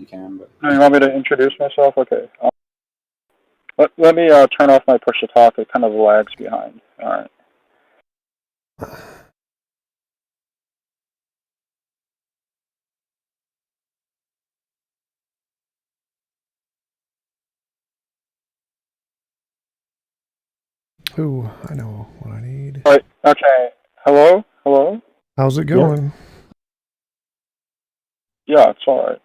you can. But You want me to introduce myself? Okay. Let me turn off my push to talk. It kind of lags behind. All right. Ooh, I know what I need. Right. Okay. Hello? Hello? How's it going? Yeah, it's all right.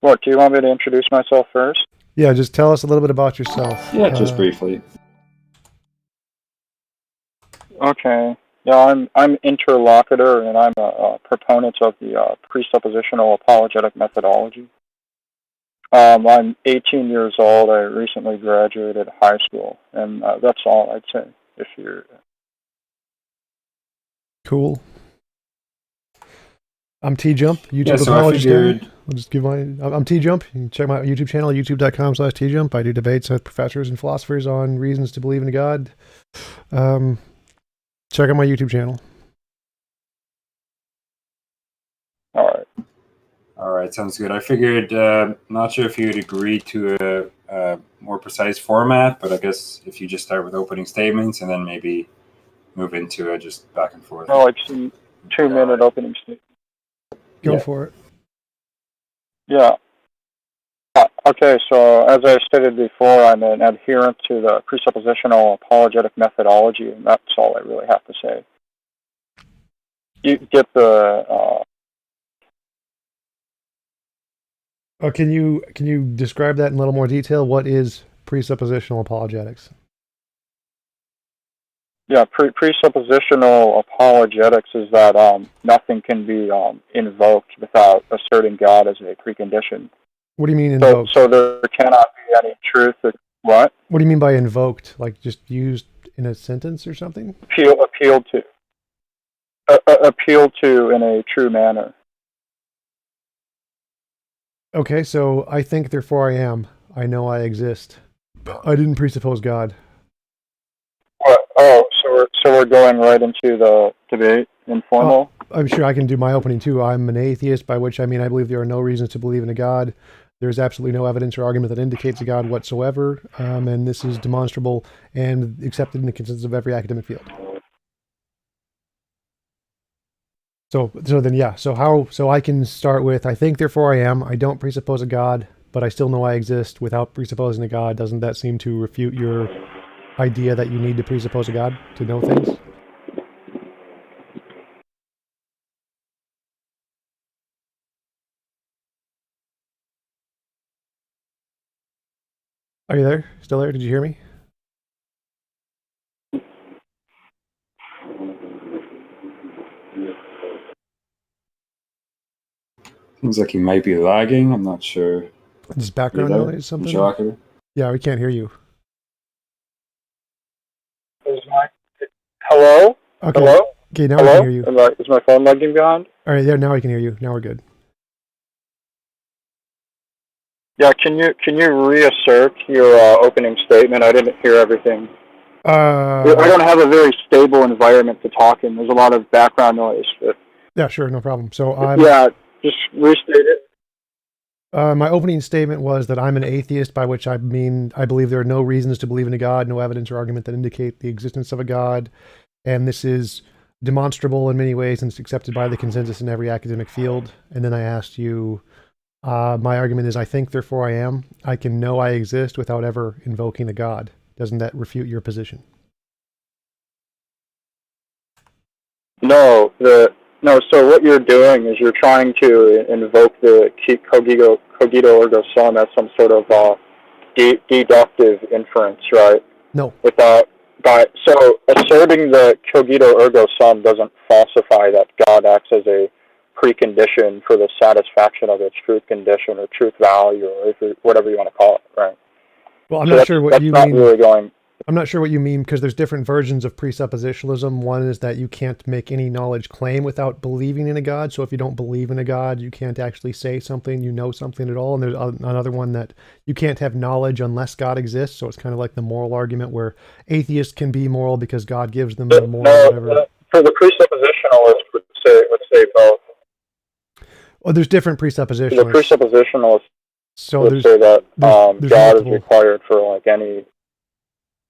What, do you want me to introduce myself first? Yeah, just tell us a little bit about yourself. yeah, just briefly. Okay. Yeah, I'm interlocutor, and I'm a proponent of the presuppositional apologetic methodology. I'm 18 years old. I recently graduated high school, and that's all I'd say. If you're cool. I'm TJump, YouTube Yeah, so I apologist. figured... I'll just give I'm TJump. You can check my YouTube channel, youtube.com/TJump. I do debates with professors and philosophers on reasons to believe in God. Check out my YouTube channel. all right, sounds good. I figured, not sure if you'd agree to a more precise format, but I guess if you just start with opening statements and then maybe move into just back and forth. Oh, like some 2-minute opening statement. Go for it. Yeah. Okay, so as I stated before, I'm an adherent to the presuppositional apologetic methodology, and that's all I really have to say. You get the... Can you describe that in a little more detail? What is presuppositional apologetics? Yeah, presuppositional apologetics is that nothing can be invoked without asserting God as a precondition. What do you mean invoked? So there cannot be any truth. What? What do you mean by invoked? Like just used in a sentence or something? Appealed to. Appealed to in a true manner. Okay, so I think, therefore I am. I know I exist. I didn't presuppose God. What? Oh, so we're going right into the debate, informal? I'm sure I can do my opening too. I'm an atheist, by which I mean I believe there are no reasons to believe in a God. There's absolutely no evidence or argument that indicates a God whatsoever, and this is demonstrable and accepted in the consensus of every academic field. So I can start with, I think, therefore I am. I don't presuppose a God, but I still know I exist without presupposing a God. Doesn't that seem to refute your idea that you need to presuppose a God to know things? Are you there? Still there? Did you hear me? Seems like you might be lagging. I'm not sure. Is background noise something? Yeah, we can't hear you. Hello? Okay. Hello? Okay, now Hello? I can hear you. Is my phone lagging behind? All right, yeah, now I can hear you. Now we're good. Yeah, can you reassert your opening statement? I didn't hear everything. I don't have a very stable environment to talk in. There's a lot of background noise. But yeah, sure, no problem. So yeah, just restate it. My opening statement was that I'm an atheist, by which I mean I believe there are no reasons to believe in a God, no evidence or argument that indicate the existence of a God, and this is demonstrable in many ways and it's accepted by the consensus in every academic field. And then I asked you, my argument is I think, therefore I am. I can know I exist without ever invoking a God. Doesn't that refute your position? No, so what you're doing is you're trying to invoke the Cogito ergo sum as some sort of deductive inference, right? No. So asserting the Cogito ergo sum doesn't falsify that God acts as a precondition for the satisfaction of its truth condition or truth value or whatever you want to call it, right? Well, I'm not sure what you mean. Really going. I'm not sure what you mean, because there's different versions of presuppositionalism. One is that you can't make any knowledge claim without believing in a God. So if you don't believe in a God, you can't actually say something, you know something at all. And there's another one that you can't have knowledge unless God exists. So it's kind of like the moral argument where atheists can be moral because God gives them the moral whatever. For the presuppositionalist would say both. Well, there's different presuppositionalists. The presuppositionalist so would say that there's God multiple. is required for like any.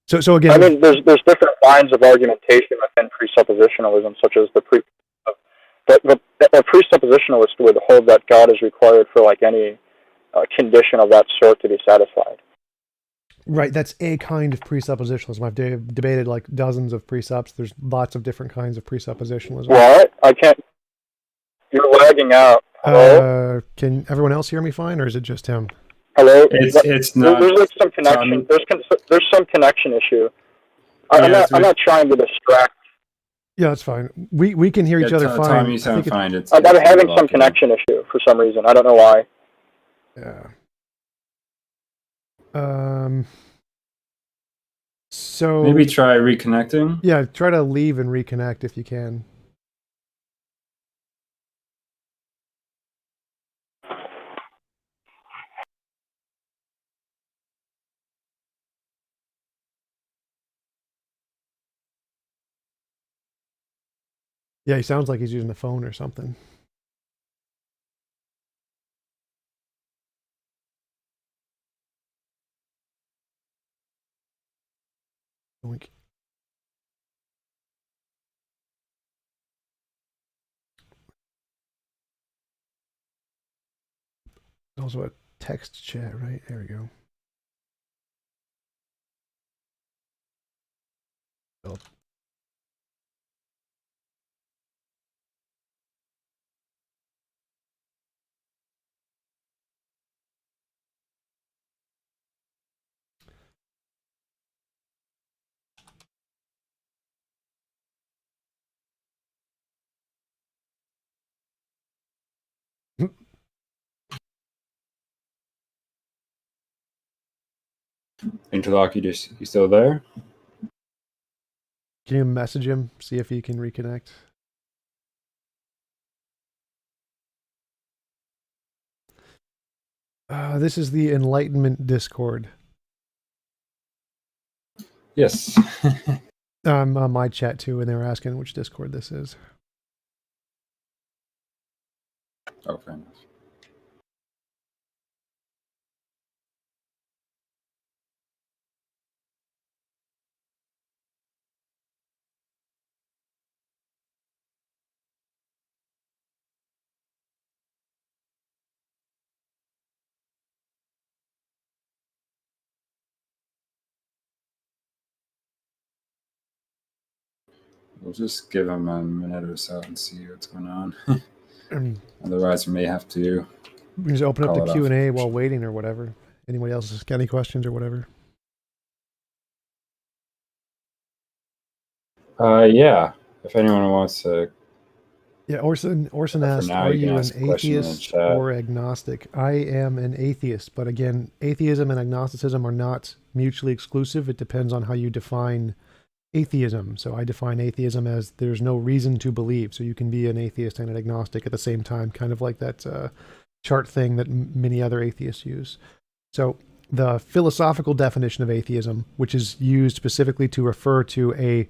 So again, I mean, there's different lines of argumentation within presuppositionalism, such as the presuppositionalist would hold that God is required for like any condition of that sort to be satisfied. Right, that's a kind of presuppositionalism. I've debated like dozens of presups. There's lots of different kinds of presuppositionalism. What? I can't. You're lagging out. Hello? Can everyone else hear me fine, or is it just him? Hello. It's not. There's like some connection. There's some connection issue. I'm not trying to distract. Yeah, that's fine. We can hear each other fine. Tom, you sound fine. I'm having some connection issue for some reason. I don't know why. Yeah. So maybe try reconnecting. Yeah, try to leave and reconnect if you can. Yeah, he sounds like he's using a phone or something. Oink. Also a text chat, right? There we go. Oh. Interlock, you still there? Can you message him, see if he can reconnect? This is the Enlightenment Discord. Yes. On my chat too, and they were asking which Discord this is. Oh, fair enough. We'll just give him a minute or so and see what's going on. Otherwise, we may have to. We just open up the Q&A while waiting or whatever. Anybody else has got any questions or whatever? Yeah. If anyone wants to. Yeah, Orson asked, are you an atheist or agnostic? I am an atheist, but again, atheism and agnosticism are not mutually exclusive. It depends on how you define atheism. So I define atheism as there's no reason to believe. So you can be an atheist and an agnostic at the same time, kind of like that chart thing that many other atheists use. So the philosophical definition of atheism, which is used specifically to refer to a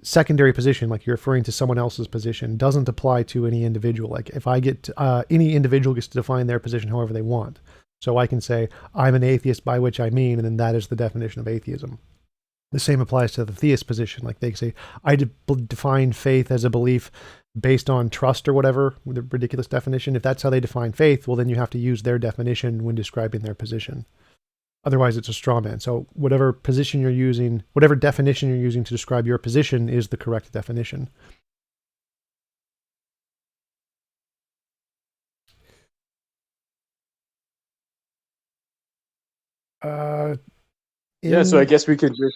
secondary position, like you're referring to someone else's position, doesn't apply to any individual. Like if I get any individual gets to define their position however they want. So I can say I'm an atheist, by which I mean, and then that is the definition of atheism. The same applies to the theist position. Like they say, I define faith as a belief based on trust or whatever, with a ridiculous definition. If that's how they define faith, well, then you have to use their definition when describing their position. Otherwise, it's a straw man. So whatever position you're using, whatever definition you're using to describe your position is the correct definition. Yeah, so I guess we could just,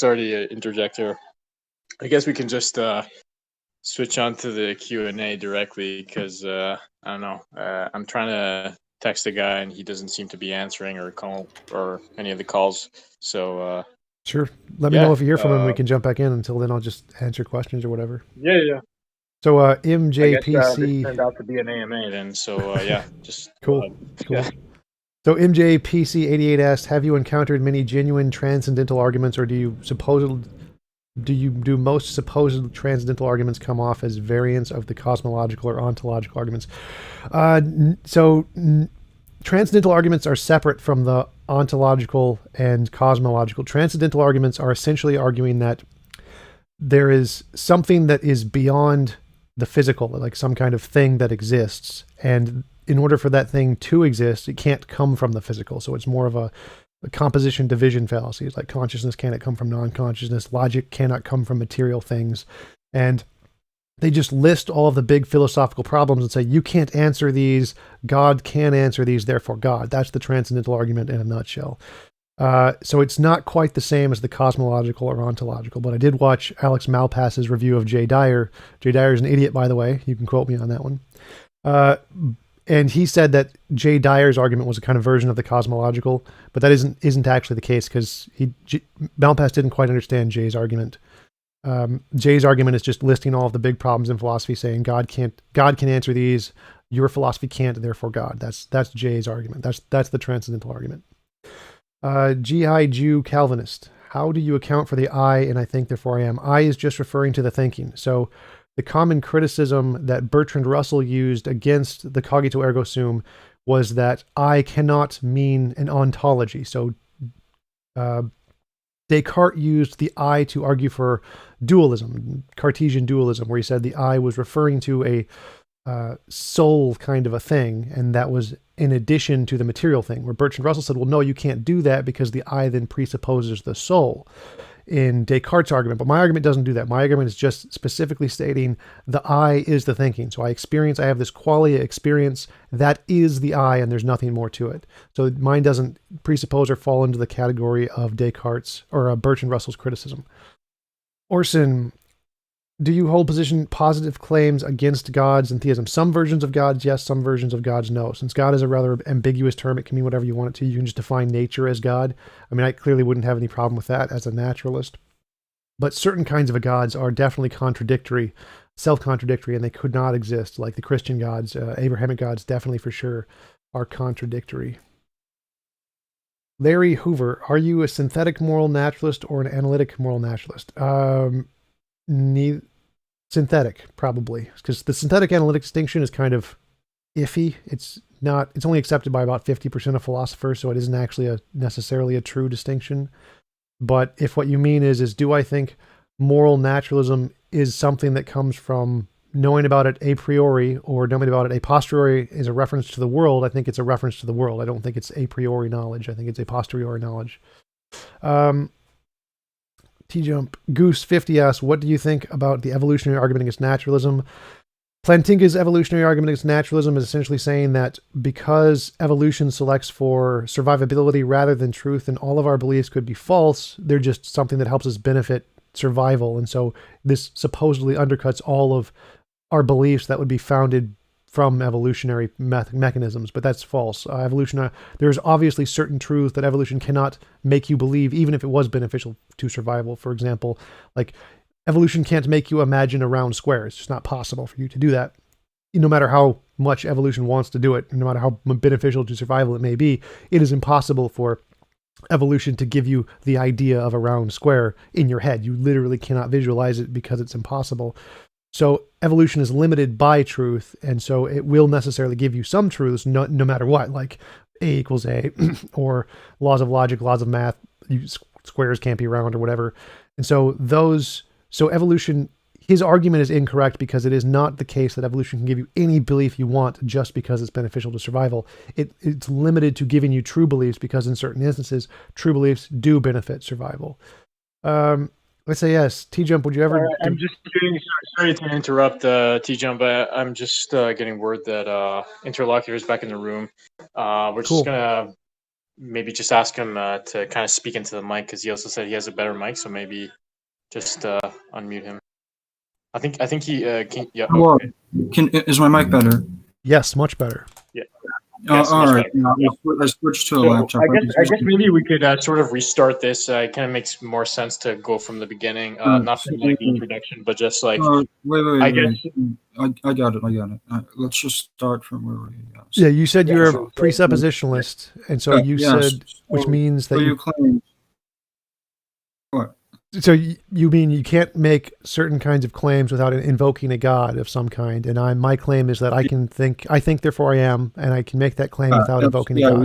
sorry to interject here. I guess we can just switch on to the Q&A directly because, I don't know, I'm trying to text the guy and he doesn't seem to be answering or call or any of the calls. So Sure. Let me Yeah, know if you hear from him. We can jump back in. Until then, I'll just answer questions or whatever. Yeah. So I guess this MJPC. turned out to be an AMA then. So yeah, just Cool. go ahead. Cool. Yeah. So MJPC88 asked, have you encountered many genuine transcendental arguments, or do most supposed transcendental arguments come off as variants of the cosmological or ontological arguments? Transcendental arguments are separate from the ontological and cosmological. Transcendental arguments are essentially arguing that there is something that is beyond the physical, like some kind of thing that exists. And in order for that thing to exist, it can't come from the physical. So it's more of a composition division fallacy. It's like consciousness cannot come from non-consciousness. Logic cannot come from material things. And they just list all of the big philosophical problems and say, you can't answer these, God can answer these, therefore God. That's the transcendental argument in a nutshell. So it's not quite the same as the cosmological or ontological, but I did watch Alex Malpass's review of Jay Dyer. Jay Dyer is an idiot, by the way. You can quote me on that one. And he said that Jay Dyer's argument was a kind of version of the cosmological, but that isn't actually the case, because Malpass didn't quite understand Jay's argument. Jay's argument is just listing all of the big problems in philosophy, saying God can answer these, your philosophy can't, therefore God. That's Jay's argument. That's the transcendental argument. G.I. Jew Calvinist. How do you account for the I and I think therefore I am? I is just referring to the thinking. So the common criticism that Bertrand Russell used against the Cogito ergo sum was that I cannot mean an ontology. So Descartes used the I to argue for dualism, Cartesian dualism, where he said the I was referring to a soul kind of a thing, and that was in addition to the material thing, where Bertrand Russell said, well, no, you can't do that because the I then presupposes the soul in Descartes' argument. But my argument doesn't do that. My argument is just specifically stating the I is the thinking. So I have this qualia experience that is the I, and there's nothing more to it. So mine doesn't presuppose or fall into the category of Descartes or Bertrand Russell's criticism. Orson, do you hold positive claims against gods and theism? Some versions of gods, yes. Some versions of gods, no. Since God is a rather ambiguous term, it can mean whatever you want it to. You can just define nature as God. I mean, I clearly wouldn't have any problem with that as a naturalist. But certain kinds of gods are definitely contradictory, self-contradictory, and they could not exist. Like the Christian gods, Abrahamic gods, definitely for sure are contradictory. Larry Hoover, are you a synthetic moral naturalist or an analytic moral naturalist? Synthetic, probably, because the synthetic analytic distinction is kind of iffy. It's only accepted by about 50% of philosophers, so it isn't actually necessarily a true distinction. But if what you mean is do I think moral naturalism is something that comes from knowing about it a priori, or knowing about it a posteriori is a reference to the world, I think it's a reference to the world. I don't think it's a priori knowledge. I think it's a posteriori knowledge. TJump Goose 50 asks, what do you think about the evolutionary argument against naturalism? Plantinga's evolutionary argument against naturalism is essentially saying that because evolution selects for survivability rather than truth, and all of our beliefs could be false, they're just something that helps us benefit survival. And so this supposedly undercuts all of our beliefs that would be founded from evolutionary mechanisms, but that's false. There's obviously certain truths that evolution cannot make you believe, even if it was beneficial to survival. For example, like evolution can't make you imagine a round square. It's just not possible for you to do that. No matter how much evolution wants to do it, no matter how beneficial to survival it may be, it is impossible for evolution to give you the idea of a round square in your head. You literally cannot visualize it because it's impossible. So evolution is limited by truth, and so it will necessarily give you some truths no matter what, like A equals A, or laws of logic, laws of math, squares can't be round or whatever. And so evolution, his argument is incorrect because it is not the case that evolution can give you any belief you want just because it's beneficial to survival. It's limited to giving you true beliefs because in certain instances, true beliefs do benefit survival. Let's say yes. TJump, would you ever... I'm just getting... Sorry to interrupt, TJump, but I'm just getting word that Interlocutor is back in the room. We're just going to maybe just ask him to kind of speak into the mic, because he also said he has a better mic, so maybe just unmute him. I think he can... Yeah. Hello. Okay. Is my mic better? Yes, much better. Yeah. Yes, all yes, right. right. I switched to a So laptop. I guess maybe we could sort of restart this. It kind of makes more sense to go from the beginning, not from like the introduction, but just like I guess. I got it. Let's just start from where we. Yeah, you said you're a sure. presuppositionalist, and so you said, which means that so you claim what? So you mean you can't make certain kinds of claims without invoking a god of some kind, and my claim is that I think, therefore I am, and I can make that claim without invoking a god.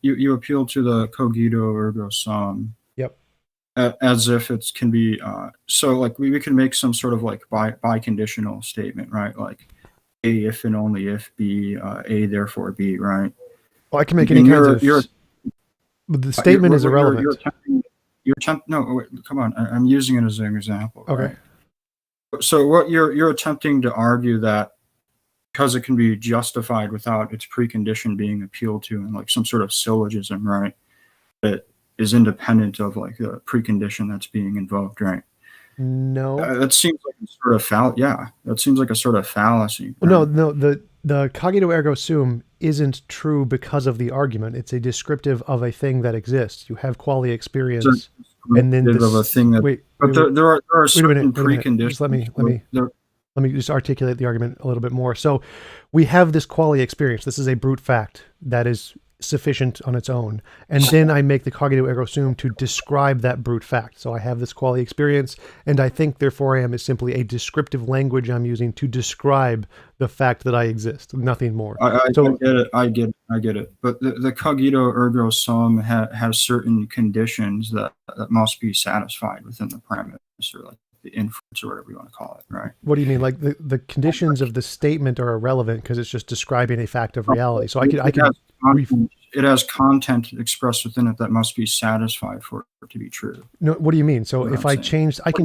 You appeal to the Cogito ergo sum. Yep. As if it can be so like we can make some sort of like biconditional statement, right? Like A if and only if B, A therefore B, right? Well, I can make any kinds of. But the statement is irrelevant. No, wait, come on. I'm using it as an example. Okay. Right? So what you're attempting to argue that because it can be justified without its precondition being appealed to in like some sort of syllogism, right? That is independent of like the precondition that's being invoked, right? No. That seems like a sort of that seems like a sort of fallacy. Right? No. The cogito ergo sum isn't true because of the argument. It's a descriptive of a thing that exists. You have qualia experience, and then of a thing that. There are certain preconditions. Just let me just articulate the argument a little bit more. So, we have this qualia experience. This is a brute fact that is sufficient on its own, and then I make the cogito ergo sum to describe that brute fact. So I have this qualia experience, and I think therefore I am is simply a descriptive language I'm using to describe the fact that I exist, nothing more. I get it. But the cogito ergo sum has certain conditions that must be satisfied within the premise, or like the inference, or whatever you want to call it, right? What do you mean? Like the conditions of the statement are irrelevant because it's just describing a fact of reality. So it has content expressed within it that must be satisfied for it to be true. No, what do you mean? So if I can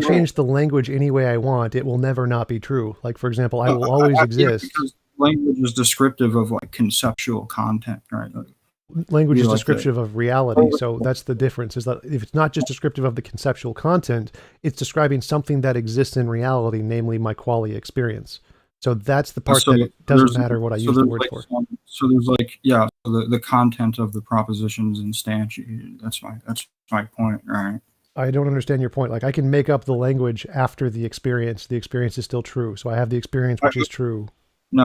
change the language any way I want, it will never not be true. Like, for example, I will always exist. Because language is descriptive of like conceptual content, right? Language is descriptive of reality. So that's the difference, is that if it's not just descriptive of the conceptual content, it's describing something that exists in reality, namely my qualia experience. So that's the part that it doesn't matter what I use the word for. So there's like, the content of the proposition is instantiated. That's my point, right? I don't understand your point. Like, I can make up the language after the experience. The experience is still true. So I have the experience, which is true. No,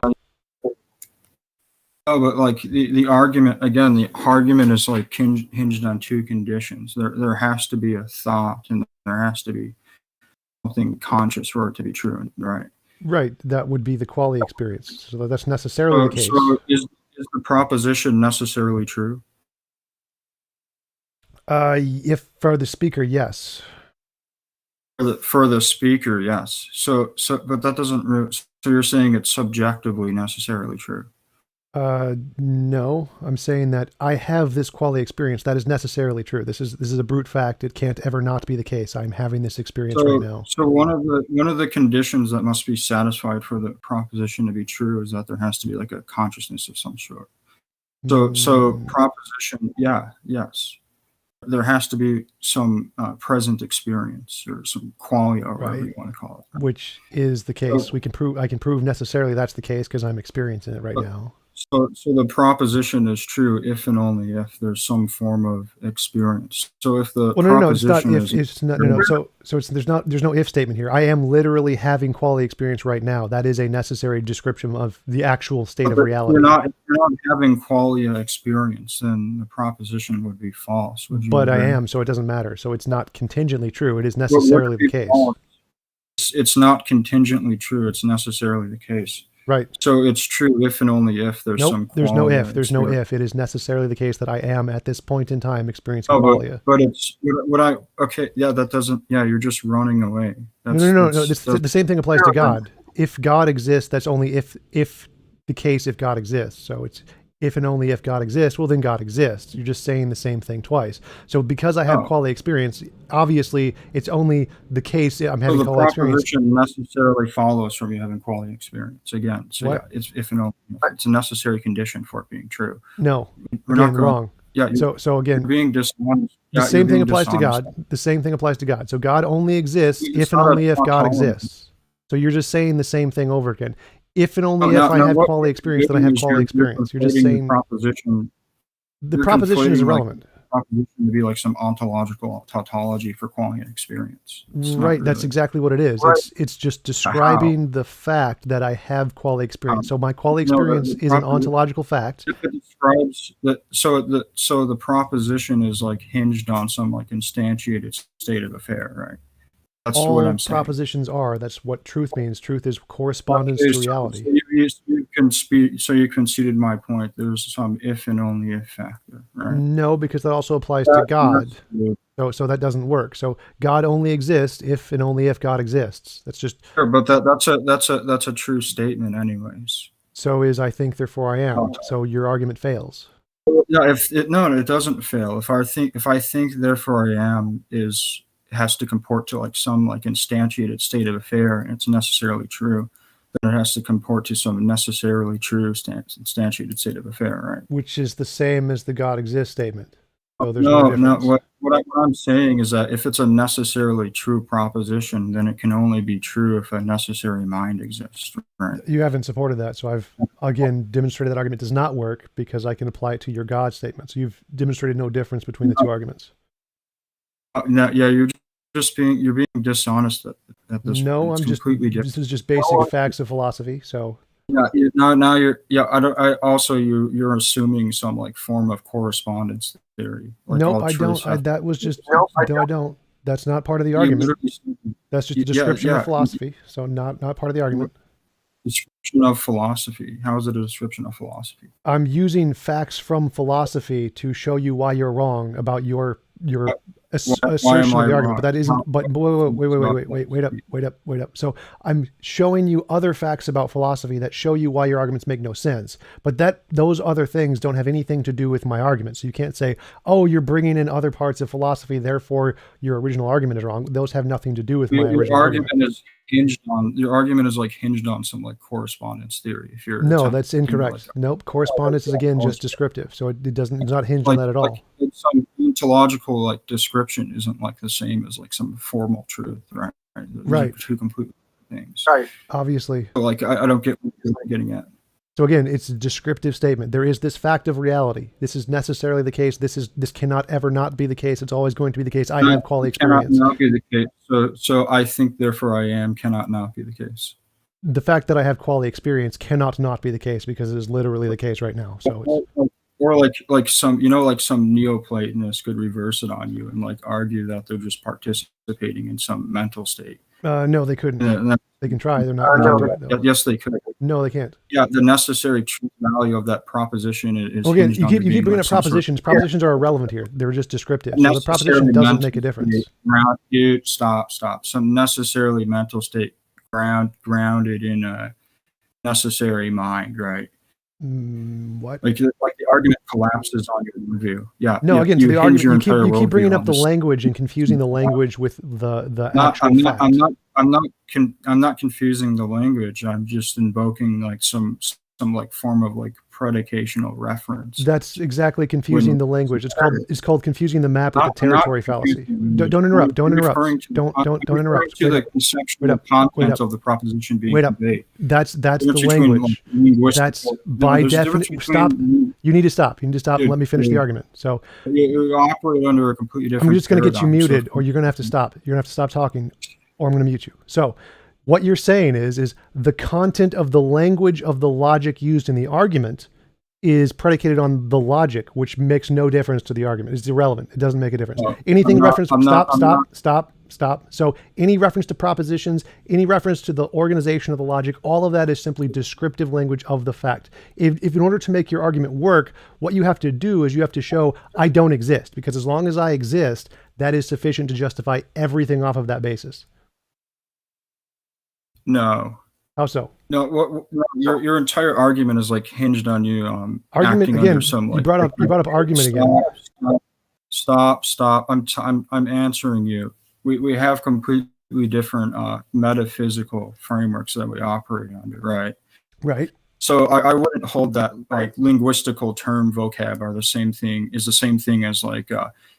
but like the argument, again, the argument is like hinged on two conditions. There has to be a thought, and there has to be something conscious for it to be true, right? Right, that would be the qualia experience. So that's necessarily the case. So is the proposition necessarily true? If for the speaker, yes. For the speaker, yes. So, but that doesn't. So you're saying it's subjectively necessarily true? No, I'm saying that I have this qualia experience. That is necessarily true. This is a brute fact. It can't ever not be the case. I'm having this experience right now. So one of the conditions that must be satisfied for the proposition to be true is that there has to be like a consciousness of some sort. So proposition, yes. There has to be some present experience or some qualia, or whatever you want to call it. Which is the case. I can prove necessarily that's the case because I'm experiencing it right now. So the proposition is true if and only if there's some form of experience. So if the proposition it's not. So there's no if statement here. I am literally having qualia experience right now. That is a necessary description of the actual state of reality. If you're not having qualia experience, then the proposition would be false. But I am, so it doesn't matter. So it's not contingently true. It is necessarily the case. It's not contingently true. It's necessarily the case. Right. So it's true if and only if there's some qualia. There's no if. There's no if. It is necessarily the case that I am at this point in time experiencing qualia. But it's that doesn't. Yeah, you're just running away. No. The same thing applies to God. If God exists, that's only if the case if God exists. So it's if and only if God exists, well, then God exists. You're just saying the same thing twice. So because I have qualia experience, obviously it's only the case I'm having qualia experience. So the proposition necessarily follows from you having qualia experience. Again, so it's if and only if. It's a necessary condition for it being true. No, wrong. Yeah. So again, you're being dishonest. The same thing applies to God. The same thing applies to God. So God only exists if and only if God exists. So you're just saying the same thing over again. If and only if I have quality experience, then I have quality experience. You're just saying the proposition is irrelevant. Proposition to be like some ontological tautology for quality and experience. Right, that's exactly what it is. Right. It's just describing the fact that I have quality experience. So my quality experience is an ontological fact. If it describes that, so the proposition is like hinged on some like instantiated state of affair, right? That's all what I'm saying. Propositions are. That's what truth means. Truth is correspondence to reality. So you conceded my point. There's some if and only if factor, right? No, because that also applies to God. So that doesn't work. So God only exists if and only if God exists. That's just sure, but that's a true statement, anyways. So is I think, therefore I am. So your argument fails. Yeah, it doesn't fail. If I think, therefore I am has to comport to like some like instantiated state of affair, and it's necessarily true, then it has to comport to some necessarily true instantiated state of affair, right? Which is the same as the God exists statement. So there's no. What I'm saying is that if it's a necessarily true proposition, then it can only be true if a necessary mind exists, right? You haven't supported that, so I've again demonstrated that argument does not work because I can apply it to your God statement. So you've demonstrated no difference between the two arguments. No, yeah, you're being dishonest at this. No, point. I'm just completely different. This is just basic facts of philosophy. So yeah, now you're assuming some like form of correspondence theory. Like nope, I don't. That was just no, I don't. That's not part of the argument. That's just a description of philosophy. So not part of the argument. Description of philosophy. How is it a description of philosophy? I'm using facts from philosophy to show you why you're wrong about your assertion of the argument, but that isn't. But wait up. So I'm showing you other facts about philosophy that show you why your arguments make no sense. But those other things don't have anything to do with my argument. So you can't say, "Oh, you're bringing in other parts of philosophy, therefore your original argument is wrong." Those have nothing to do with my original argument. Your argument is like hinged on some like correspondence theory. If you're that's incorrect. Nope, correspondence is again just descriptive, so it's not hinged on that at all. Some ontological like description isn't like the same as like some formal truth, right? Right. Two completely different things. Right. Obviously. So like I don't get what you're getting at. So again, it's a descriptive statement. There is this fact of reality. This is necessarily the case. This cannot ever not be the case. It's always going to be the case. I have quality experience. Cannot not be the case. So I think, therefore I am cannot not be the case. The fact that I have quality experience cannot not be the case because it is literally the case right now. So it's, or like some some Neoplatonists could reverse it on you and like argue that they're just participating in some mental state. No, they couldn't. They can try. They're not. Yes, they could. No, they can't. Yeah, the necessary truth value of that proposition is. Okay, you keep bringing up propositions. Propositions are irrelevant here. They're just descriptive. So the proposition doesn't make a difference. Stop. Some necessarily mental state grounded in a necessary mind, right? What? Like the argument collapses on your view. Yeah. No, again, you the argument you keep bringing up the language and confusing the language with the actual fact. I'm not confusing the language. I'm just invoking like some like form of like predicational reference. That's exactly confusing the language. It's called confusing the map with the territory fallacy. Don't interrupt. Don't interrupt. Don't interrupt. To the conceptual content of the proposition being conveyed. That's the language. That's by definition. Stop. You need to stop. You need to stop and let me finish the argument. So you operate under a completely different. I'm just going to get you muted, or you're going to have to stop. You're going to have to stop talking, or I'm going to mute you. So what you're saying is the content of the language of the logic used in the argument is predicated on the logic, which makes no difference to the argument. It's irrelevant. It doesn't make a difference. Anything reference, stop. So any reference to propositions, any reference to the organization of the logic, all of that is simply descriptive language of the fact. If in order to make your argument work, what you have to do is you have to show I don't exist, because as long as I exist, that is sufficient to justify everything off of that basis. No. How so? No, your entire argument is like hinged on you argument acting again. under some, like, you brought up argument again. Stop. I'm answering you. We have completely different metaphysical frameworks that we operate under, right? Right. So I wouldn't hold that like linguistical term vocab are the same thing as like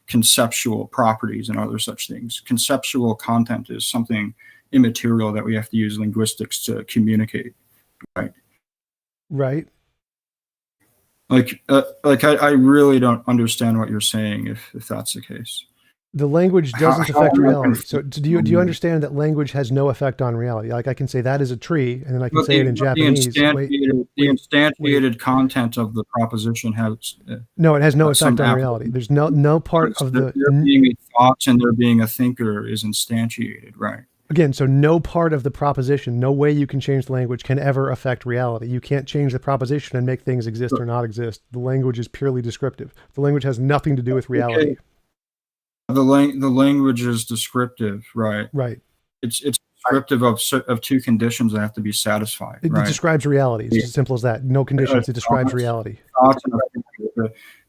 conceptual properties and other such things. Conceptual content is something immaterial that we have to use linguistics to communicate. right? Right. Like I really don't understand what you're saying if that's the case. The language doesn't How affect am I reality. So confused? do you understand that language has no effect on reality? Like I can say that is a tree, and then I can But say it in the Japanese. instantiated, instantiated content of the proposition has No, it has no some effect on reality. There's no part of the there being a thought and there being a thinker is instantiated, right? again. So no part of the proposition, no way you can change the language can ever affect reality. You can't change the proposition and make things exist or not exist. The language is purely descriptive. The language has nothing to do with reality. Okay. The language is descriptive, right? Right. It's descriptive of two conditions that have to be satisfied. It right? describes reality. It's as simple as that. No conditions. It describes reality.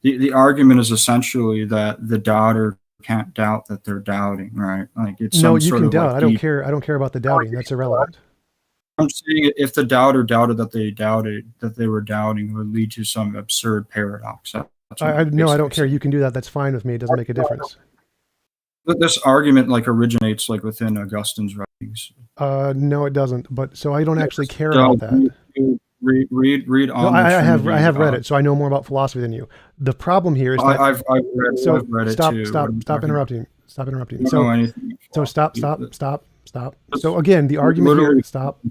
The argument is essentially that the doubter can't doubt that they're doubting, right? Like it's No, some you sort can of doubt. like I don't care. I don't care about the doubting. That's irrelevant. I'm saying if the doubter doubted that they were doubting, it would lead to some absurd paradox. No, I don't care. You can do that. That's fine with me. It doesn't make a difference. But this argument like originates like within Augustine's writings. No, it doesn't. But so I don't actually care about that. Read on. No, I have read it, so I know more about philosophy than you. The problem here is that I've read it too. Stop interrupting. Stop interrupting. So stop. So again, the argument here. Stop.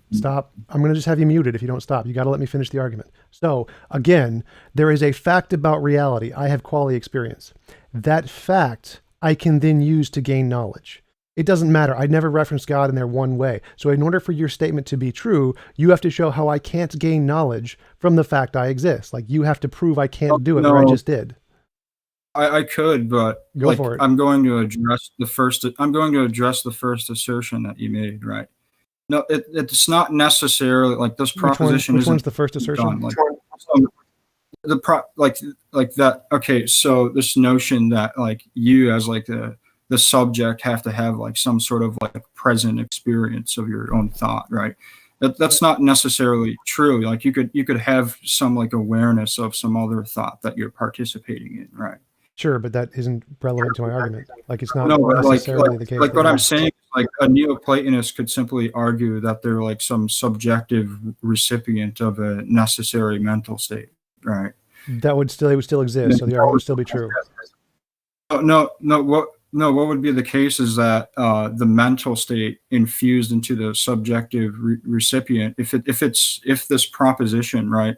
I'm going to just have you muted if you don't stop. You got to let me finish the argument. So again, there is a fact about reality. I have quality experience. That fact I can then use to gain knowledge. It doesn't matter. I never referenced God in there one way. So in order for your statement to be true, you have to show how I can't gain knowledge from the fact I exist. Like you have to prove I can't do it, but I just did. I could, but Go for it. I'm going to address the first assertion that you made, right? No, it's not necessarily like this proposition. Which one's the first assertion? Like that. Okay, so this notion that like you as like the subject have to have like some sort of like present experience of your own thought, right? That's not necessarily true. Like you could have some like awareness of some other thought that you're participating in, right? Sure, but that isn't relevant to my argument. Like it's not but necessarily the case. Like what I'm saying is like a Neoplatonist could simply argue that they're like some subjective recipient of a necessary mental state, right? It would still exist, so the argument would still be true. What would be the case is that the mental state infused into the subjective recipient, if this proposition, right,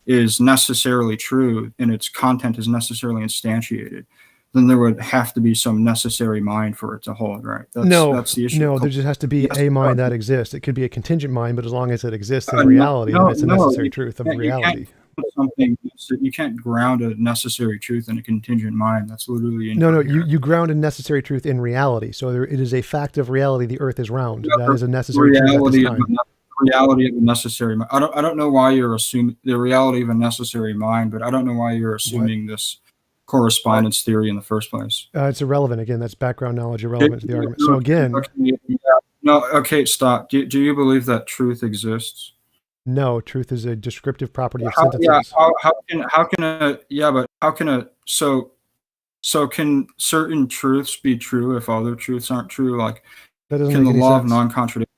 is necessarily true and its content is necessarily instantiated, then there would have to be some necessary mind for it to hold, right? That's the issue. No, there just has to be a mind that exists. It could be a contingent mind, but as long as it exists in reality, then it's a necessary truth of reality. You can't ground a necessary truth in a contingent mind. That's literally no. You ground a necessary truth in reality. So it is a fact of reality. The Earth is round. That is a necessary truth at this time. Reality of a necessary mind. I don't know why you're assuming the reality of a necessary mind, but I don't know why you're assuming this correspondence theory in the first place. It's irrelevant. Again, that's background knowledge irrelevant to the argument. So again, stop. Do you believe that truth exists? No, truth is a descriptive property of sentences. So can certain truths be true if other truths aren't true? Like, that doesn't can make the any law sense. of non-contradiction?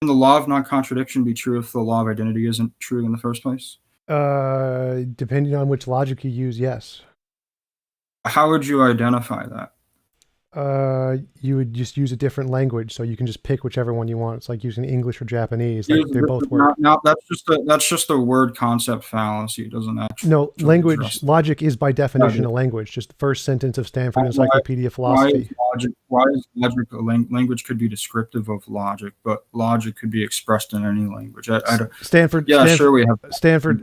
Can the law of non-contradiction be true if the law of identity isn't true in the first place? Depending on which logic you use, yes. How would you identify that? You would just use a different language, so you can just pick whichever one you want. It's like using English or Japanese. Like they both work. No, that's just a word concept fallacy. It doesn't actually. No, logic is by definition a language. Just the first sentence of Stanford Encyclopedia of Philosophy. Why is logic a language? Could be descriptive of logic, but logic could be expressed in any language. Stanford. Sure we have. Stop.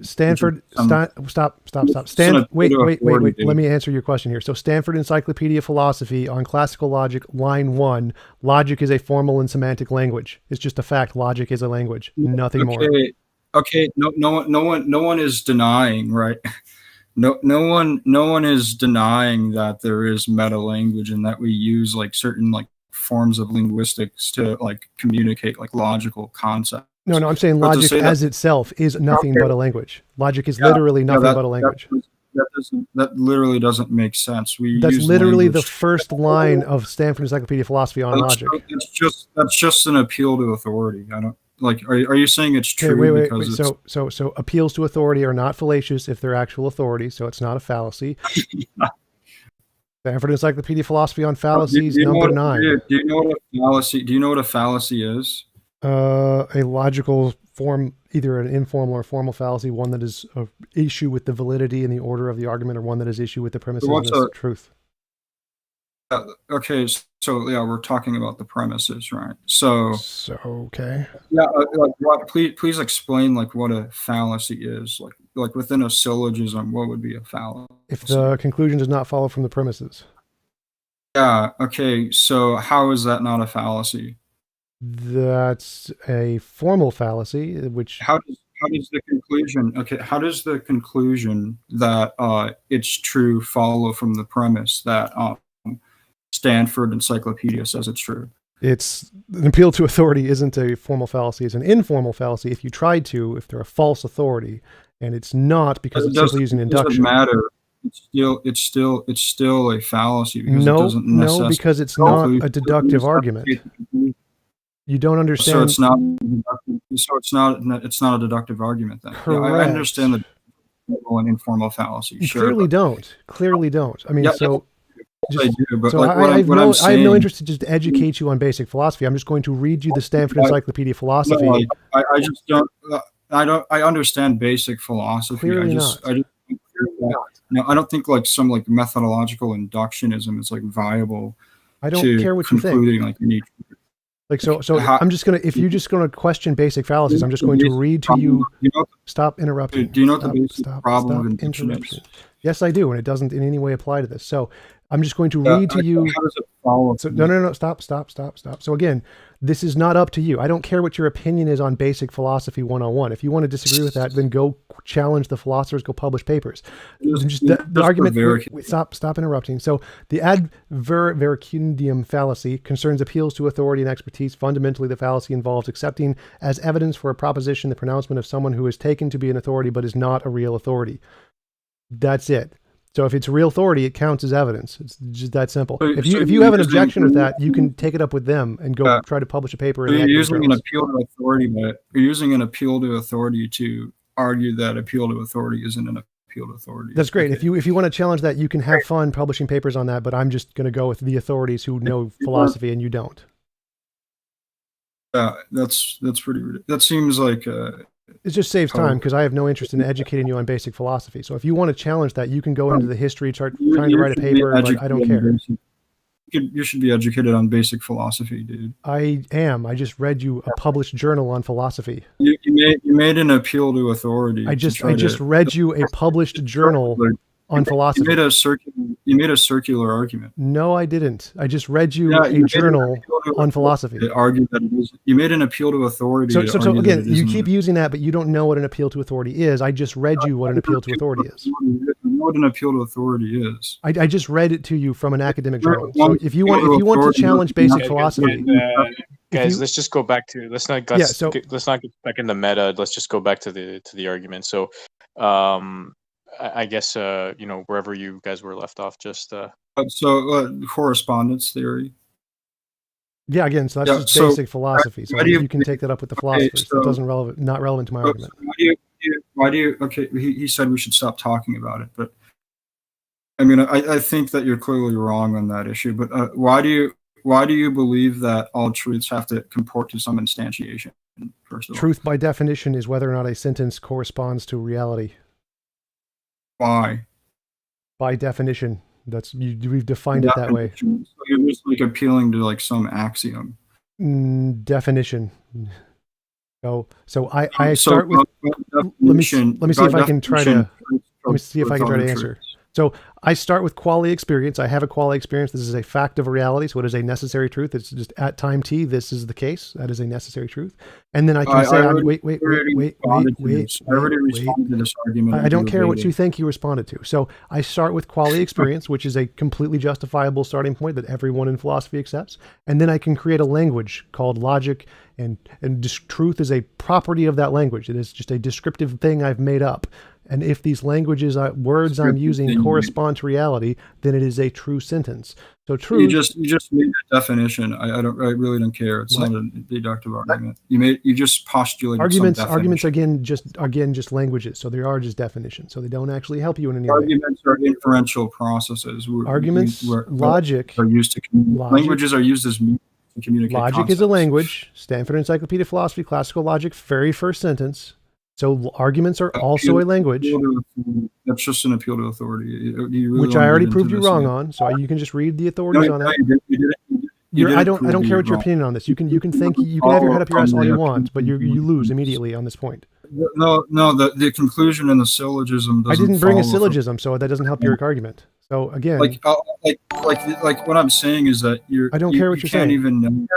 Wait. Let me answer your question here. So Stanford Encyclopedia of Philosophy on classical logic, line 1, logic is a formal and semantic language. It's just a fact. Logic is a language, nothing more. Okay. No one is denying, right? No one is denying that there is meta language and that we use like certain like forms of linguistics to like communicate like logical concepts. No, I'm saying logic as itself is nothing but a language. Logic is literally nothing but a language. That literally doesn't make sense. That's literally the first line of Stanford Encyclopedia of Philosophy on logic. That's just an appeal to authority. like, are you saying it's Okay, true wait. because it's So appeals to authority are not fallacious if they're actual authority, so it's not a fallacy. Stanford Encyclopedia of Philosophy on Fallacies, number 9. Do you know what a fallacy? Do you know what a fallacy is? A logical form, either an informal or formal fallacy, one that is of issue with the validity and the order of the argument, or one that is issue with the premises and its truth. Okay, so yeah, we're talking about the premises, right? So okay. Yeah, please explain like what a fallacy is. Like within a syllogism, what would be a fallacy? If the conclusion does not follow from the premises. Yeah. Okay. So how is that not a fallacy? That's a formal fallacy, which how does the conclusion? Okay. How does the conclusion that it's true follow from the premise that Stanford Encyclopedia says it's true? It's an appeal to authority isn't a formal fallacy. It's an informal fallacy if you tried to, if they're a false authority, and it's not because it's simply using induction. It doesn't matter. It's still a fallacy because it doesn't no, because it's not a deductive argument. You don't understand. So it's not. So it's not a deductive argument then. Correct. Yeah, I understand the an informal fallacy. You sure, clearly don't. Clearly don't. I mean, so. I do, but so like I have no interest to just educate you on basic philosophy. I'm just going to read you the Stanford Encyclopedia of Philosophy. No, I just don't. I understand basic philosophy. Clearly I don't think like some like methodological inductionism is like viable. I don't care what you think. Like you need. Like so I'm just gonna, if you're just gonna question basic fallacies, I'm just going to read to you. Stop interrupting. Do you know what the basic problem of induction is? Yes, I do, and it doesn't in any way apply to this. So I'm just going to read to you. How does it follow? So, no, stop. So again, this is not up to you. I don't care what your opinion is on basic philosophy 101. If you want to disagree with that, then go challenge the philosophers, go publish papers. The argument. Stop interrupting. So the ad verecundium fallacy concerns appeals to authority and expertise. Fundamentally, the fallacy involves accepting as evidence for a proposition the pronouncement of someone who is taken to be an authority but is not a real authority. That's it. So if it's real authority, it counts as evidence. It's just that simple. If you have an objection with that, you can take it up with them and go try to publish a paper. You're using an appeal to authority, but you're using an appeal to authority to argue that appeal to authority isn't an appeal to authority. That's great. Okay. If you want to challenge that, you can have fun publishing papers on that. But I'm just going to go with the authorities who know philosophy, and you don't. That's pretty ridiculous. That seems like. It just saves time because I have no interest in educating you on basic philosophy. So if you want to challenge that, you can go into the history, start trying to write a paper, but I don't care. You should be educated on basic philosophy, dude. I am. I just read you a published journal on philosophy. You made an appeal to authority. I just read you a published journal on philosophy. You made a circular argument. No, I didn't. I just read you a journal on philosophy. Argue that it is. You made an appeal to authority. So again, you keep using that, but you don't know what an appeal to authority is. I just read you what an appeal to authority is. What an appeal to authority is. I just read it to you from an academic journal. So if you want to challenge basic philosophy, guys, let's just go back to let's not get back in the meta. Let's just go back to the argument. So, I guess wherever you guys were left off, just correspondence theory. Yeah, again, so that's just basic philosophy. So you can take that up with the philosophers. It doesn't not relevant to my argument. Why do you? Okay, he said we should stop talking about it, but I mean, I think that you're clearly wrong on that issue. But why do you believe that all truths have to comport to some instantiation? First of all, truth by definition is whether or not a sentence corresponds to reality. Why? By definition. We've defined it that way. So you're just like appealing to like some axiom. Definition. So I start with. Let me see if I can try to answer. So I start with quality experience. I have a quality experience. This is a fact of a reality. So it is a necessary truth. It's just at time t, this is the case. That is a necessary truth. And then I can say, wait. I already responded to this argument. I don't care what you think you responded to. So I start with quality experience, which is a completely justifiable starting point that everyone in philosophy accepts. And then I can create a language called logic, and truth is a property of that language. It is just a descriptive thing I've made up. And if these words I'm using correspond to reality, then it is a true sentence. So truth. You just made a definition. I really don't care. It's not a deductive argument. You just postulated arguments again just languages. So they are just definitions. So they don't actually help you in any way. Arguments are inferential processes. Logic are used to languages are used as means to communicate. Logic concepts. is a language. Stanford Encyclopedia of Philosophy, classical logic, very first sentence. So arguments are also a language. That's just an appeal to authority. You really which I already proved you wrong on. So you can just read the authorities on that. I don't care what your opinion on this. You can think you can have your head up your ass all you want, but you lose immediately on this point. No, the conclusion in the syllogism doesn't. I didn't bring a syllogism, so that doesn't help your argument. So again, like what I'm saying is that I don't care what you're saying. Even know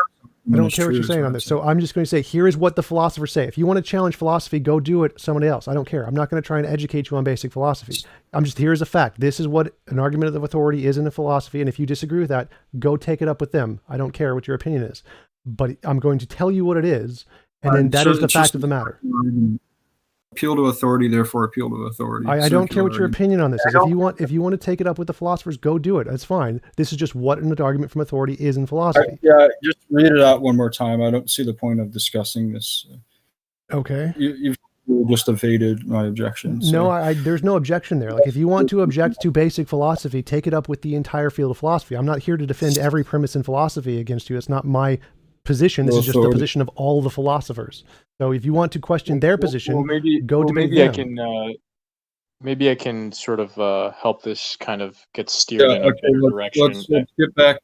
I don't care what you're saying on this. So I'm just going to say, here is what the philosophers say. If you want to challenge philosophy, go do it somebody else. I don't care. I'm not going to try and educate you on basic philosophy. Here's a fact. This is what an argument of authority is in a philosophy. And if you disagree with that, go take it up with them. I don't care what your opinion is. But I'm going to tell you what it is. And then that is the fact of the matter. Appeal to authority, therefore appeal to authority. I don't care what your opinion on this is. If you want to take it up with the philosophers, go do it. That's fine. This is just what an argument from authority is in philosophy. Just read it out one more time. I don't see the point of discussing this. Okay. You've just evaded my objections. So. No, there's no objection there. Like if you want to object to basic philosophy, take it up with the entire field of philosophy. I'm not here to defend every premise in philosophy against you. It's not my position. This is just the position of all the philosophers. So if you want to question their position, go debate them. Maybe I can sort of help this kind of get steered in a better direction.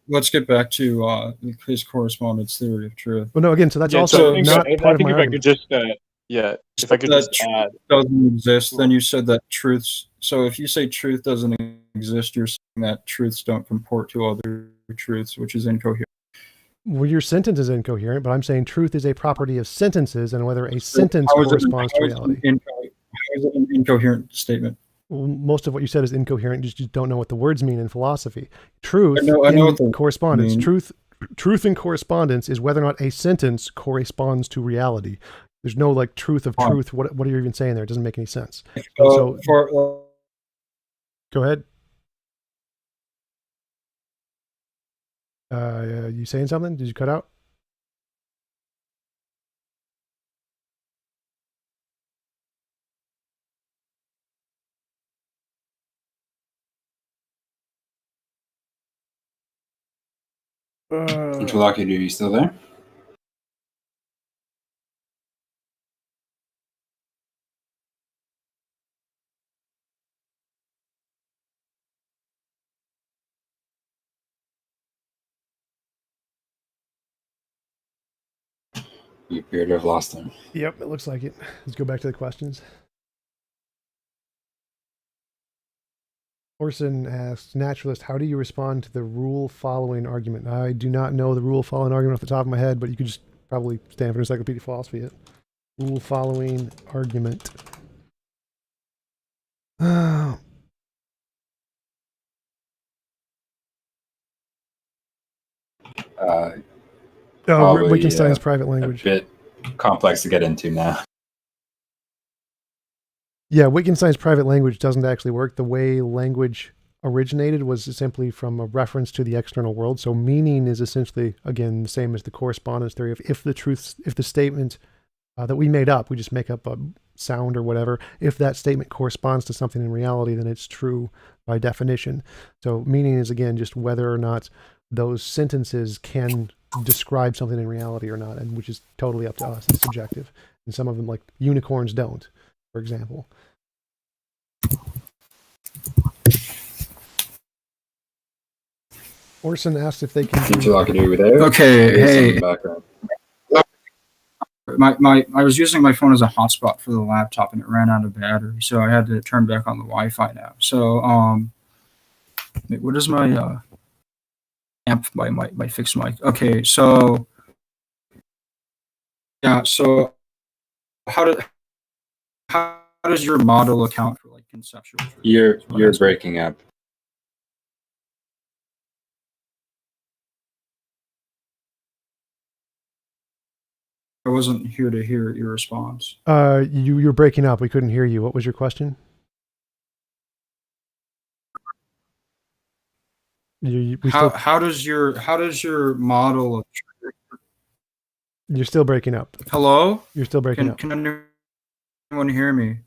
Let's get back to his correspondence theory of truth. Well, no, again, so that's also not part of my argument. If I could just add, doesn't exist, then you said that truths. So if you say truth doesn't exist, you're saying that truths don't comport to other truths, which is incoherent. Well, your sentence is incoherent, but I'm saying truth is a property of sentences, and whether a sentence corresponds to reality. How is it an incoherent statement? Well, most of what you said is incoherent. You just don't know what the words mean in philosophy. Truth I know what the correspondence. mean. Truth in correspondence is whether or not a sentence corresponds to reality. There's no like truth of truth. What are you even saying there? It doesn't make any sense. Go ahead. You saying something? Did you cut out? Interlocutor, are you still there? You appear to have lost him. Yep, it looks like it. Let's go back to the questions. Orson asks, naturalist, how do you respond to the rule following argument? I do not know the rule following argument off the top of my head, but you could just probably Stanford Encyclopedia of Philosophy it. Rule following argument. Wittgenstein's private language. A bit complex to get into now. Yeah, Wittgenstein's private language doesn't actually work. The way language originated was simply from a reference to the external world. So meaning is essentially, again, the same as the correspondence theory of if the statement that we made up, we just make up a sound or whatever. If that statement corresponds to something in reality, then it's true by definition. So meaning is, again, just whether or not those sentences can describe something in reality or not, and which is totally up to us. It's subjective. And some of them, like unicorns, don't, for example. Orson asked if they can Interlocutor over there. Okay, hey. I was using my phone as a hotspot for the laptop and it ran out of battery, so I had to turn back on the Wi-Fi now. So, what is my amp by my fixed mic? Okay, so yeah, so how does your model account for like conceptual truth? You're breaking up. I wasn't here to hear your response. You're breaking up. We couldn't hear you. What was your question? How does your model of truth? You're still breaking up. Hello? You're still breaking up. Can anyone hear me?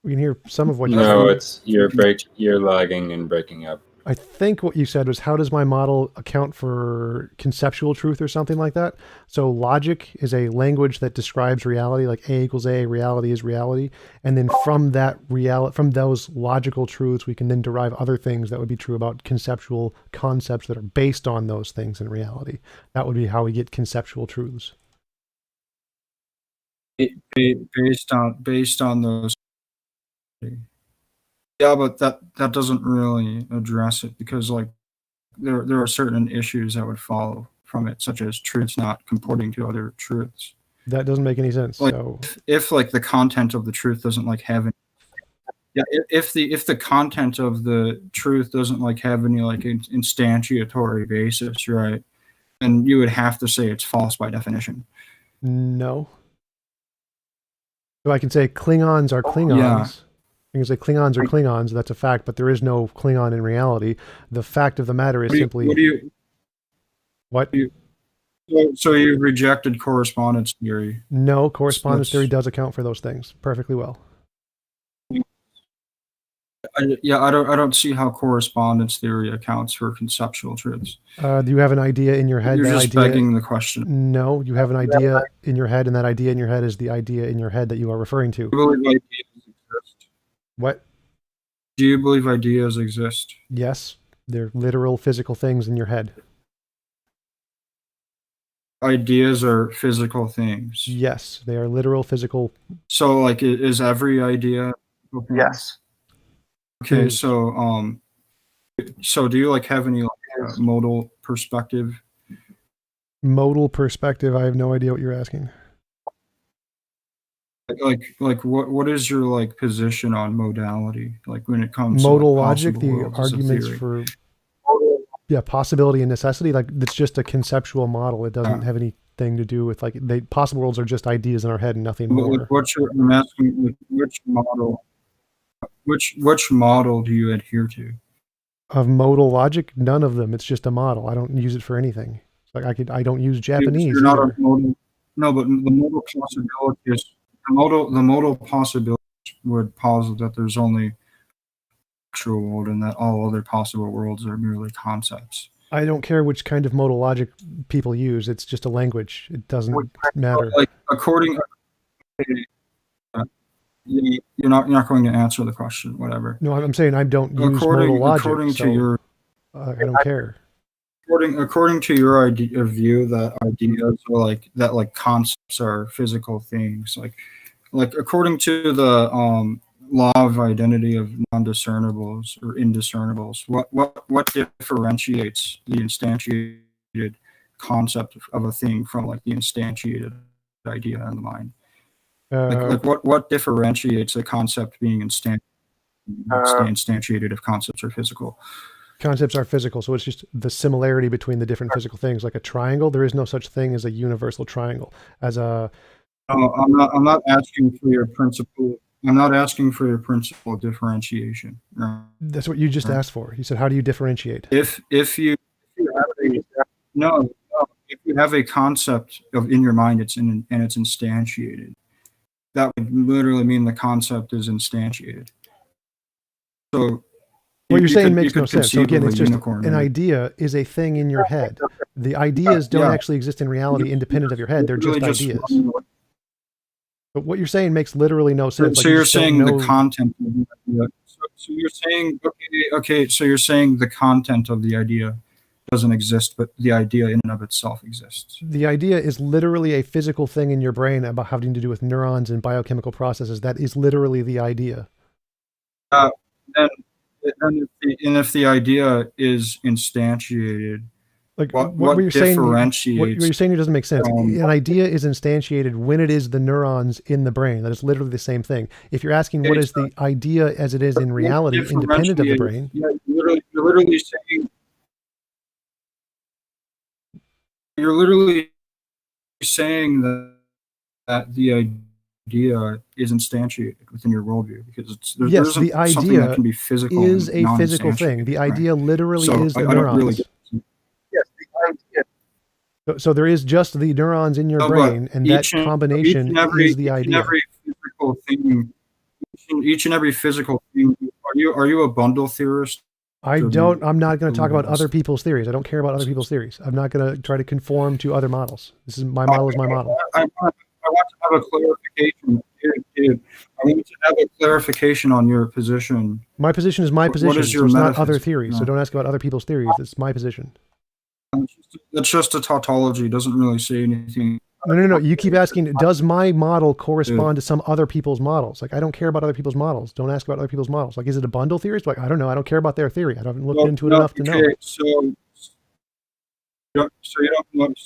We can hear some of what you No, said. you're lagging and breaking up. I think what you said was, how does my model account for conceptual truth or something like that? So logic is a language that describes reality, like A equals A, reality is reality. And then from those logical truths, we can then derive other things that would be true about conceptual concepts that are based on those things in reality. That would be how we get conceptual truths. Based on those. Yeah, but that doesn't really address it, because like there are certain issues that would follow from it, such as truths not comporting to other truths. That doesn't make any sense. Like, so if like the content of the truth doesn't like have any, if the content of the truth doesn't like have any like instantiatory basis, right? And you would have to say it's false by definition. no. So I can say Klingons are Klingons. Yeah. I can say Klingons are Klingons, that's a fact, but there is no Klingon in reality. The fact of the matter is simply... What? So you rejected correspondence theory. No, correspondence theory does account for those things perfectly well. I don't see how correspondence theory accounts for conceptual truths. Do you have an idea in your head? You're just begging the question. No, you have an idea in your head, and that idea in your head is the idea in your head that you are referring to. Do you believe ideas exist? What? Do you believe ideas exist? Yes, they're literal physical things in your head. Ideas are physical things. Yes, they are literal physical. So like, is every idea? Yes. Okay, so do you like have any like modal perspective? Modal perspective, I have no idea what you're asking. Like what is your like position on modality, like when it comes modal to like, logic, the arguments for possibility and necessity, like it's just a conceptual model. It doesn't have anything to do with like possible worlds are just ideas in our head and nothing more. I'm asking which model do you adhere to? Of modal logic? None of them. It's just a model. I don't use it for anything. Like I don't use Japanese. You're not a modal. No, but the modal possibilities. The modal possibilities would posit that there's only actual world and that all other possible worlds are merely concepts. I don't care which kind of modal logic people use. It's just a language. It doesn't matter. Like you're not going to answer the question. Whatever. No, I'm saying I don't use modal logic. According to your, I don't care. According to your view, that ideas are like concepts are physical things. Like according to the law of identity of non-discernibles or indiscernibles, what differentiates the instantiated concept of a thing from like the instantiated idea in the mind? Like what differentiates a concept being instantiated if concepts are physical? Concepts are physical, so it's just the similarity between the different physical things. Like a triangle, there is no such thing as a universal triangle. As a, I'm not asking for your principle. I'm not asking for your principle of differentiation. Right? That's what you just asked for. You said, "How do you differentiate?" If you have a concept in your mind, it's instantiated. That would literally mean the concept is instantiated. So what you're saying makes no sense. So again, it's just an idea is a thing in your head. The ideas don't actually exist in reality independent of your head. They're just ideas. But what you're saying makes literally no sense. So you're saying the content of the idea. So you're saying, okay, so you're saying the content of the idea doesn't exist, but the idea in and of itself exists. The idea is literally a physical thing in your brain about having to do with neurons and biochemical processes. That is literally the idea. And if the idea is instantiated, like what you're differentiates? Saying, what you're saying doesn't make sense. An idea is instantiated when it is the neurons in the brain. That is literally the same thing. If you're asking what is the idea as it is in reality, independent of the brain, you're literally saying that the idea is instantiated within your worldview, because Yes, there isn't the something idea that can be physical is and a physical thing. non-instantiated, The right? idea literally So is the I don't really neurons. Yes, the idea. So there is just the neurons in your No, but brain, and that each and combination is the each and idea. every physical thing, each and every physical thing. Are you a bundle theorist? I'm not going to talk about other people's theories. I don't care about other people's theories. I'm not going to try to conform to other models. My model is my model. I want to have a clarification. Dude, I want to have a clarification on your position. My position is my What position. is your So it's not other metaphysics? theories. So No. don't ask about other people's theories. It's my position. That's just a tautology. It doesn't really say anything. No. You keep asking, does my model correspond to some other people's models? Like, I don't care about other people's models. Don't ask about other people's models. Like, is it a bundle theory? It's like, I don't know. I don't care about their theory. I haven't looked into it enough to know. Okay, so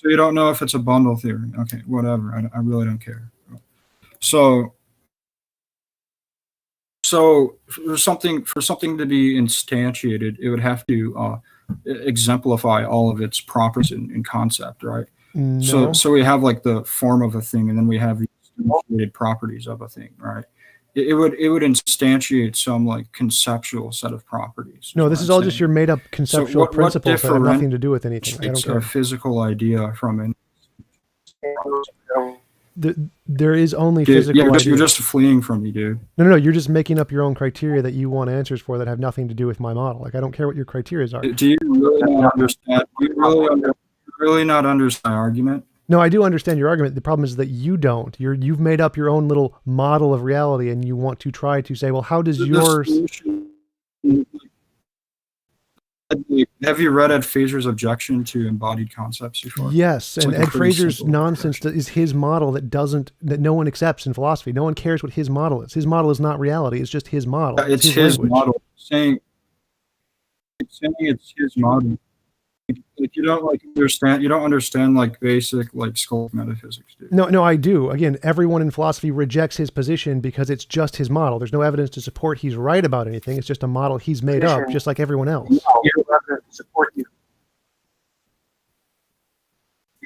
you don't know if it's a bundle theory. Okay, whatever. I really don't care. So for something to be instantiated, it would have to exemplify all of its properties in concept, right? No. So we have like the form of a thing, and then we have the instantiated properties of a thing, right? It would instantiate some like conceptual set of properties. No, this is all just your made up conceptual what principles that have nothing to do with anything. I don't It's a care. physical idea from an. There is only Dude, physical ideas. you're just fleeing from me, dude. No. You're just making up your own criteria that you want answers for that have nothing to do with my model. Like, I don't care what your criteria are. Do you really not understand? Do you really not understand my argument? No, I do understand your argument. The problem is that you don't. You've made up your own little model of reality, and you want to try to say, well, how does yours? Have you read Ed Fraser's objection to embodied concepts before? Yes, and like a Ed pretty Fraser's simple nonsense is his model that no one accepts in philosophy. No one cares what his model is. His model is not reality. It's just his model. It's his language. model. Saying it's his model. Like you don't understand like basic like scholastic metaphysics, dude. No, I do. Again, everyone in philosophy rejects his position because it's just his model. There's no evidence to support he's right about anything. It's just a model he's made up, just like everyone else. Support you.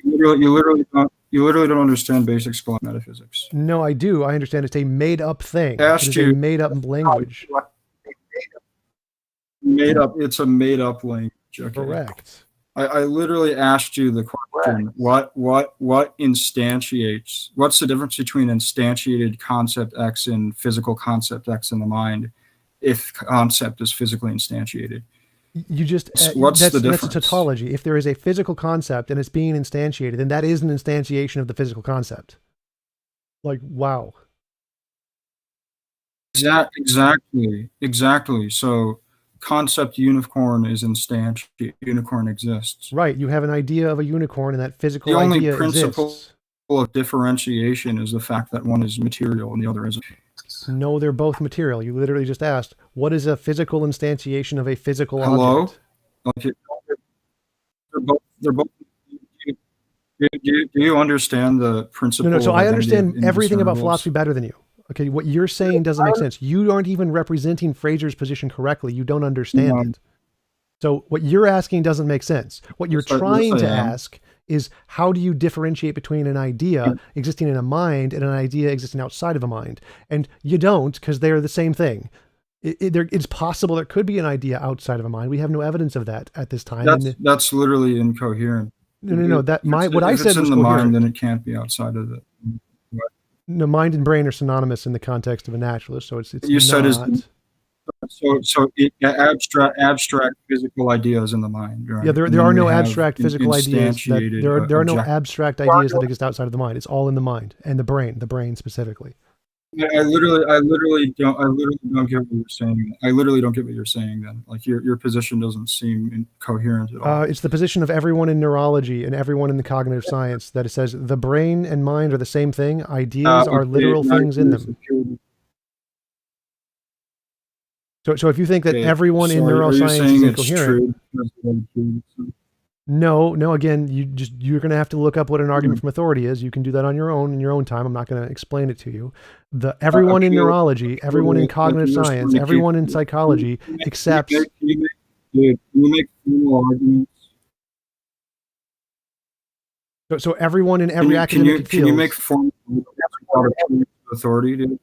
You literally don't understand basic scholastic metaphysics. No, I do. I understand it's a made up thing. Asked It's you- a made up language. It's a made up language. Okay. Correct. I literally asked you the question, what instantiates, what's the difference between instantiated concept X and physical concept X in the mind if concept is physically instantiated? You just What's the that's a difference? tautology. If there is a physical concept and it's being instantiated, then that is an instantiation of the physical concept. Like, wow. Exactly. So concept unicorn is instantiated. Unicorn exists. Right. You have an idea of a unicorn, and that physical The only idea principle exists. of differentiation is the fact that one is material and the other isn't. No, they're both material. You literally just asked, what is a physical instantiation of a physical Hello? object? Like they're both. Do you understand the principle? No. So of I identity understand of everything about indiscernibles? philosophy better than you. Okay, what you're saying doesn't make sense. You aren't even representing Fraser's position correctly. You don't understand it. So what you're asking doesn't make sense. What you're trying to ask is, how do you differentiate between an idea existing in a mind and an idea existing outside of a mind? And you don't, because they're the same thing. It's possible there could be an idea outside of a mind. We have no evidence of that at this time. That's literally incoherent. No. What I said was was in the coherent. mind, then it can't be outside of it. No, mind and brain are synonymous in the context of a naturalist, so it's You said not. Abstract physical ideas in the mind, right? Yeah, there And are then no we have abstract physical ideas. instantiated There are no object- abstract ideas that exist outside of the mind. It's all in the mind and the brain specifically. I literally don't get what you're saying. I literally don't get what you're saying. Then, like your position doesn't seem incoherent at all. It's the position of everyone in neurology and everyone in the cognitive science that it says the brain and mind are the same thing. Ideas are literal things in them. So if you think that everyone in neuroscience is incoherent, no. Again, you're going to have to look up what an argument from authority is. You can do that on your own in your own time. I'm not going to explain it to you. Everyone in neurology, everyone in cognitive science, everyone in psychology accepts. Can you make formal arguments? So everyone in every academic field. Can you make formal arguments authority, dude.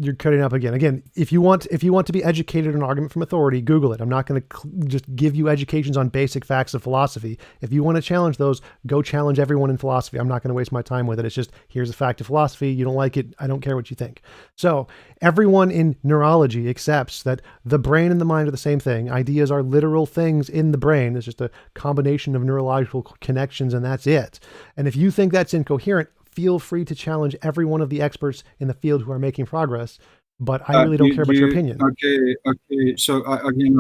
You're cutting up again. Again, if you want to be educated on an argument from authority, Google it. I'm not going to just give you educations on basic facts of philosophy. If you want to challenge those, go challenge everyone in philosophy. I'm not going to waste my time with it. It's just, here's a fact of philosophy. You don't like it, I don't care what you think. So everyone in neurology accepts that the brain and the mind are the same thing. Ideas are literal things in the brain. It's just a combination of neurological connections, and that's it. And if you think that's incoherent, feel free to challenge every one of the experts in the field who are making progress, but I really don't care about your opinion. Okay. So again,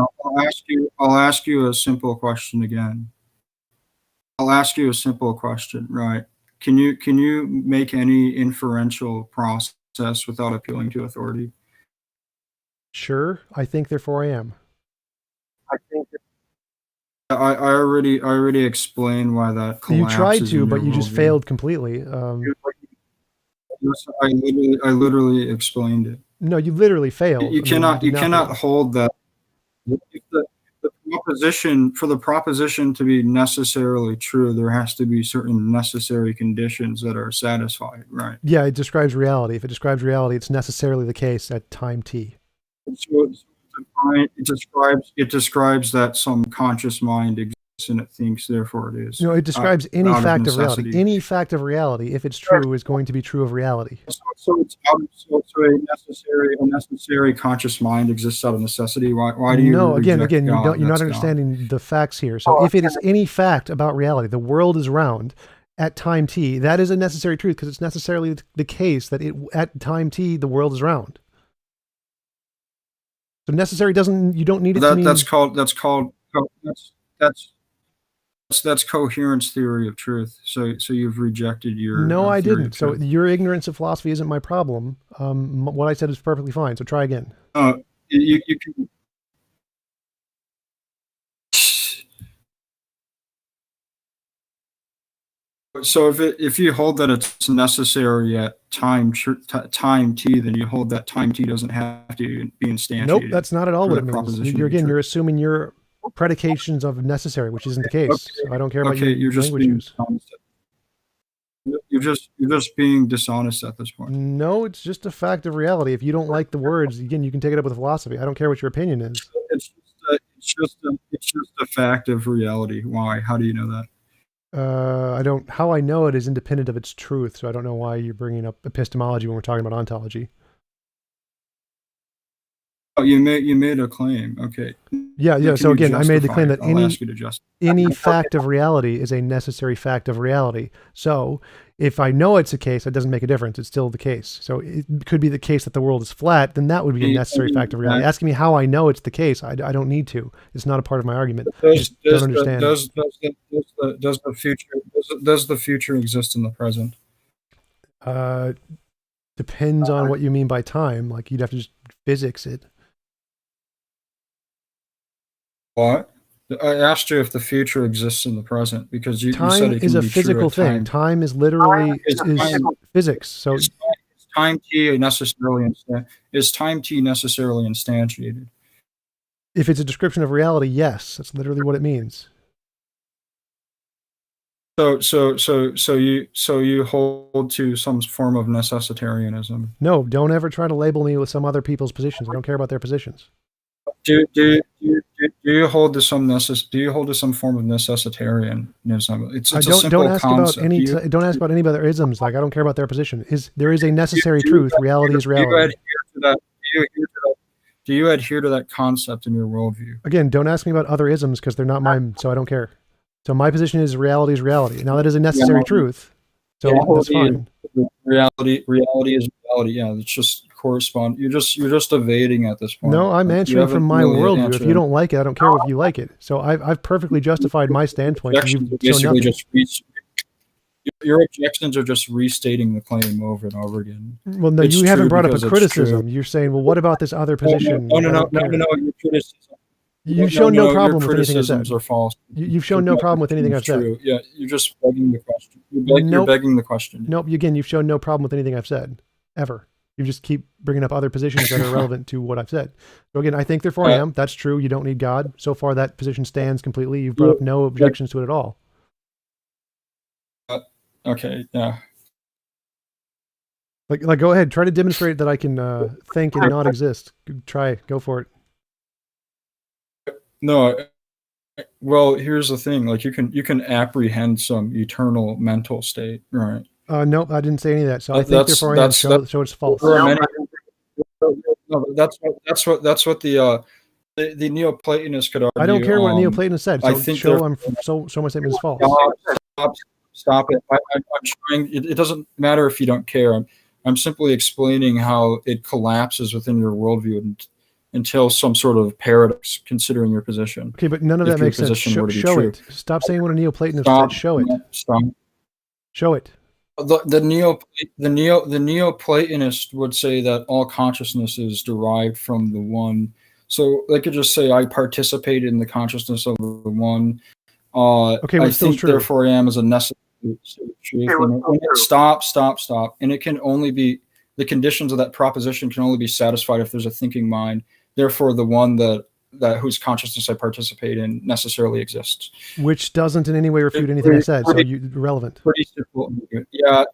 I'll ask you a simple question again. I'll ask you a simple question, right? Can you make any inferential process without appealing to authority? Sure. I think, therefore I am. I already explained why that collapses. You tried to, but you just failed completely. I literally explained it. No, you literally failed. You cannot hold that. If the proposition, for the proposition to be necessarily true, there has to be certain necessary conditions that are satisfied, right? Yeah, it describes reality. If it describes reality, it's necessarily the case at time t. So it describes that some conscious mind exists and it thinks, therefore it is. No, it describes any fact of reality. Any fact of reality, if it's true, is going to be true of reality. So a necessary conscious mind exists out of necessity. Why do you? No, again, God? you're not understanding the facts here. So if it is any fact about reality, the world is round at time t, that is a necessary truth because it's necessarily the case that at time t the world is round. So necessary doesn't, you don't need it to mean... That's coherence theory of truth. So you've rejected your... No, I didn't. So your ignorance of philosophy isn't my problem. What I said is perfectly fine. So try again. You can... So if you hold that it's necessary at time t, then you hold that time t doesn't have to be instantiated. Nope, that's not at all what it means. You're assuming your predications of necessary, which isn't the case. Okay. So I don't care about your language use. You're just being dishonest at this point. No, it's just a fact of reality. If you don't like the words, again, you can take it up with philosophy. I don't care what your opinion is. It's just a fact of reality. Why? How do you know that? How I know it is independent of its truth, so I don't know why you're bringing up epistemology when we're talking about ontology. Oh, you made a claim. Okay. Yeah. So again, I made the claim that any fact of reality is a necessary fact of reality. So if I know it's a case, it doesn't make a difference. It's still the case. So it could be the case that the world is flat, then that would be a necessary fact of reality. Asking me how I know it's the case, I don't need to. It's not a part of my argument. Does the future exist in the present? Depends on what you mean by time. Like you'd have to just physics it. What? I asked you if the future exists in the present because you said it can is a physical thing. Time is literally is physics. So is time t necessarily instantiated? If it's a description of reality, yes, that's literally what it means. So you hold to some form of necessitarianism. No, don't ever try to label me with some other people's positions. I don't care about their positions. Do you hold to some form of necessitarianism? It's a simple concept. Don't ask about any other isms. Like I don't care about their position. There is a necessary truth. Reality is reality. Do you adhere to that concept in your worldview? Again, don't ask me about other isms because they're not mine, so I don't care. So my position is reality is reality. Now that is a necessary truth. So that's fine. Reality is reality. Yeah, it's just correspond. You're just evading at this point. No, I'm answering from my worldview. If you don't like it, I don't care if you like it. So I've perfectly justified my standpoint. Your objections are just restating the claim over and over again. Well, no, you haven't brought up a criticism. You're saying, well, what about this other position? No. Your criticism. You've shown no problem with anything I've said. Are false. You've shown no problem with anything I've said. Yeah, you're just begging the question. You're begging the question. Nope. Again, you've shown no problem with anything I've said, ever. You just keep bringing up other positions that are relevant to what I've said. So again, I think therefore I am. That's true. You don't need God. So far, that position stands completely. You've brought up no objections to it at all. Okay. Yeah. Like, go ahead, try to demonstrate that I can think and not exist. Try, go for it. No, well, here's the thing. Like, you can apprehend some eternal mental state, right? Nope, I didn't say any of that. So I think That's- therefore I am. that's- So it's false. There are many. No, that's what the Neoplatonists could argue. I don't care what a Neoplatonist said. So I think show my statement is false. Stop it! I'm trying. It doesn't matter if you don't care. I'm simply explaining how it collapses within your worldview until some sort of paradox, considering your position. Okay, but none of that makes sense. Show it. Stop saying what a Neoplatonist said. Show it. Stop. Show it. The Neoplatonist would say that all consciousness is derived from the one. So they could just say, I participate in the consciousness of the one. Okay, I think true. Therefore I am as a necessary truth. Stop. And it can only be, the conditions of that proposition can only be satisfied if there's a thinking mind. Therefore, the one that whose consciousness I participate in necessarily exists. Which doesn't in any way refute anything I said, so irrelevant. Pretty simple. Yeah,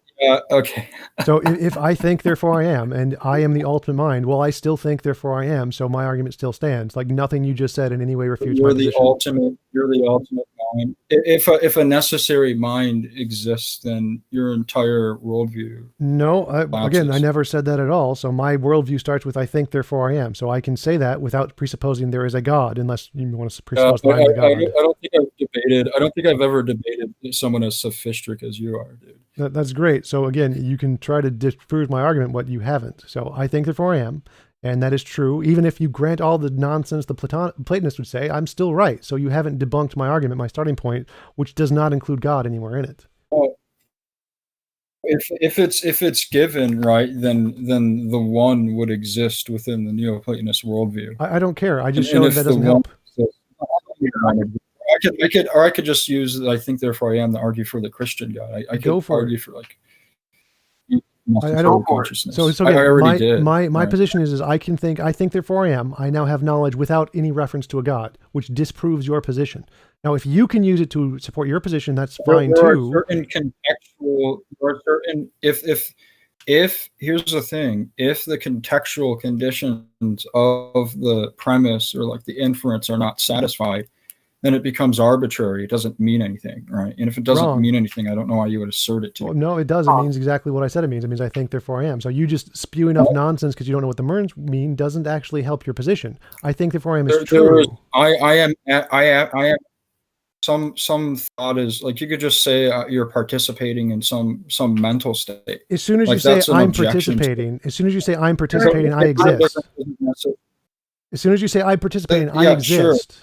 okay. So if I think, therefore I am, and I am the ultimate mind, well, I still think, therefore I am, so my argument still stands. Like, nothing you just said in any way refutes my position. You're the ultimate mind. If a necessary mind exists, then your entire worldview. No, again, I never said that at all. So my worldview starts with I think, therefore I am. So I can say that without presupposing there is a God, unless you want to presuppose there is a God. I don't think I've ever debated someone as sophistic as you are, dude. That's great. So again, you can try to disprove my argument, but you haven't. So I think, therefore I am. And that is true. Even if you grant all the nonsense the Platonists would say, I'm still right. So you haven't debunked my argument, my starting point, which does not include God anywhere in it. Well, if it's given, right, then the one would exist within the Neoplatonist worldview. I don't care. I just showed that doesn't help. I could just use I think, therefore I am to argue for the Christian God. I could argue for like. I don't. Consciousness. So it's okay. I already did. My position is I think, therefore I am. I now have knowledge without any reference to a God, which disproves your position. Now, if you can use it to support your position, that's fine too. There are certain contextual. If here's the thing, if the contextual conditions of the premise or like the inference are not satisfied, then it becomes arbitrary. It doesn't mean anything, right? And if it doesn't mean anything, I don't know why you would assert it to. Well, no, it does. It means exactly what I said it means. It means I think, therefore I am. So you just spew enough nonsense because you don't know what the words mean doesn't actually help your position. I think, therefore I am is true. I am. Some thought is like you could just say you're participating in some mental state. As soon as you say I'm participating, I exist. As soon as you say I'm participating, I exist. Sure.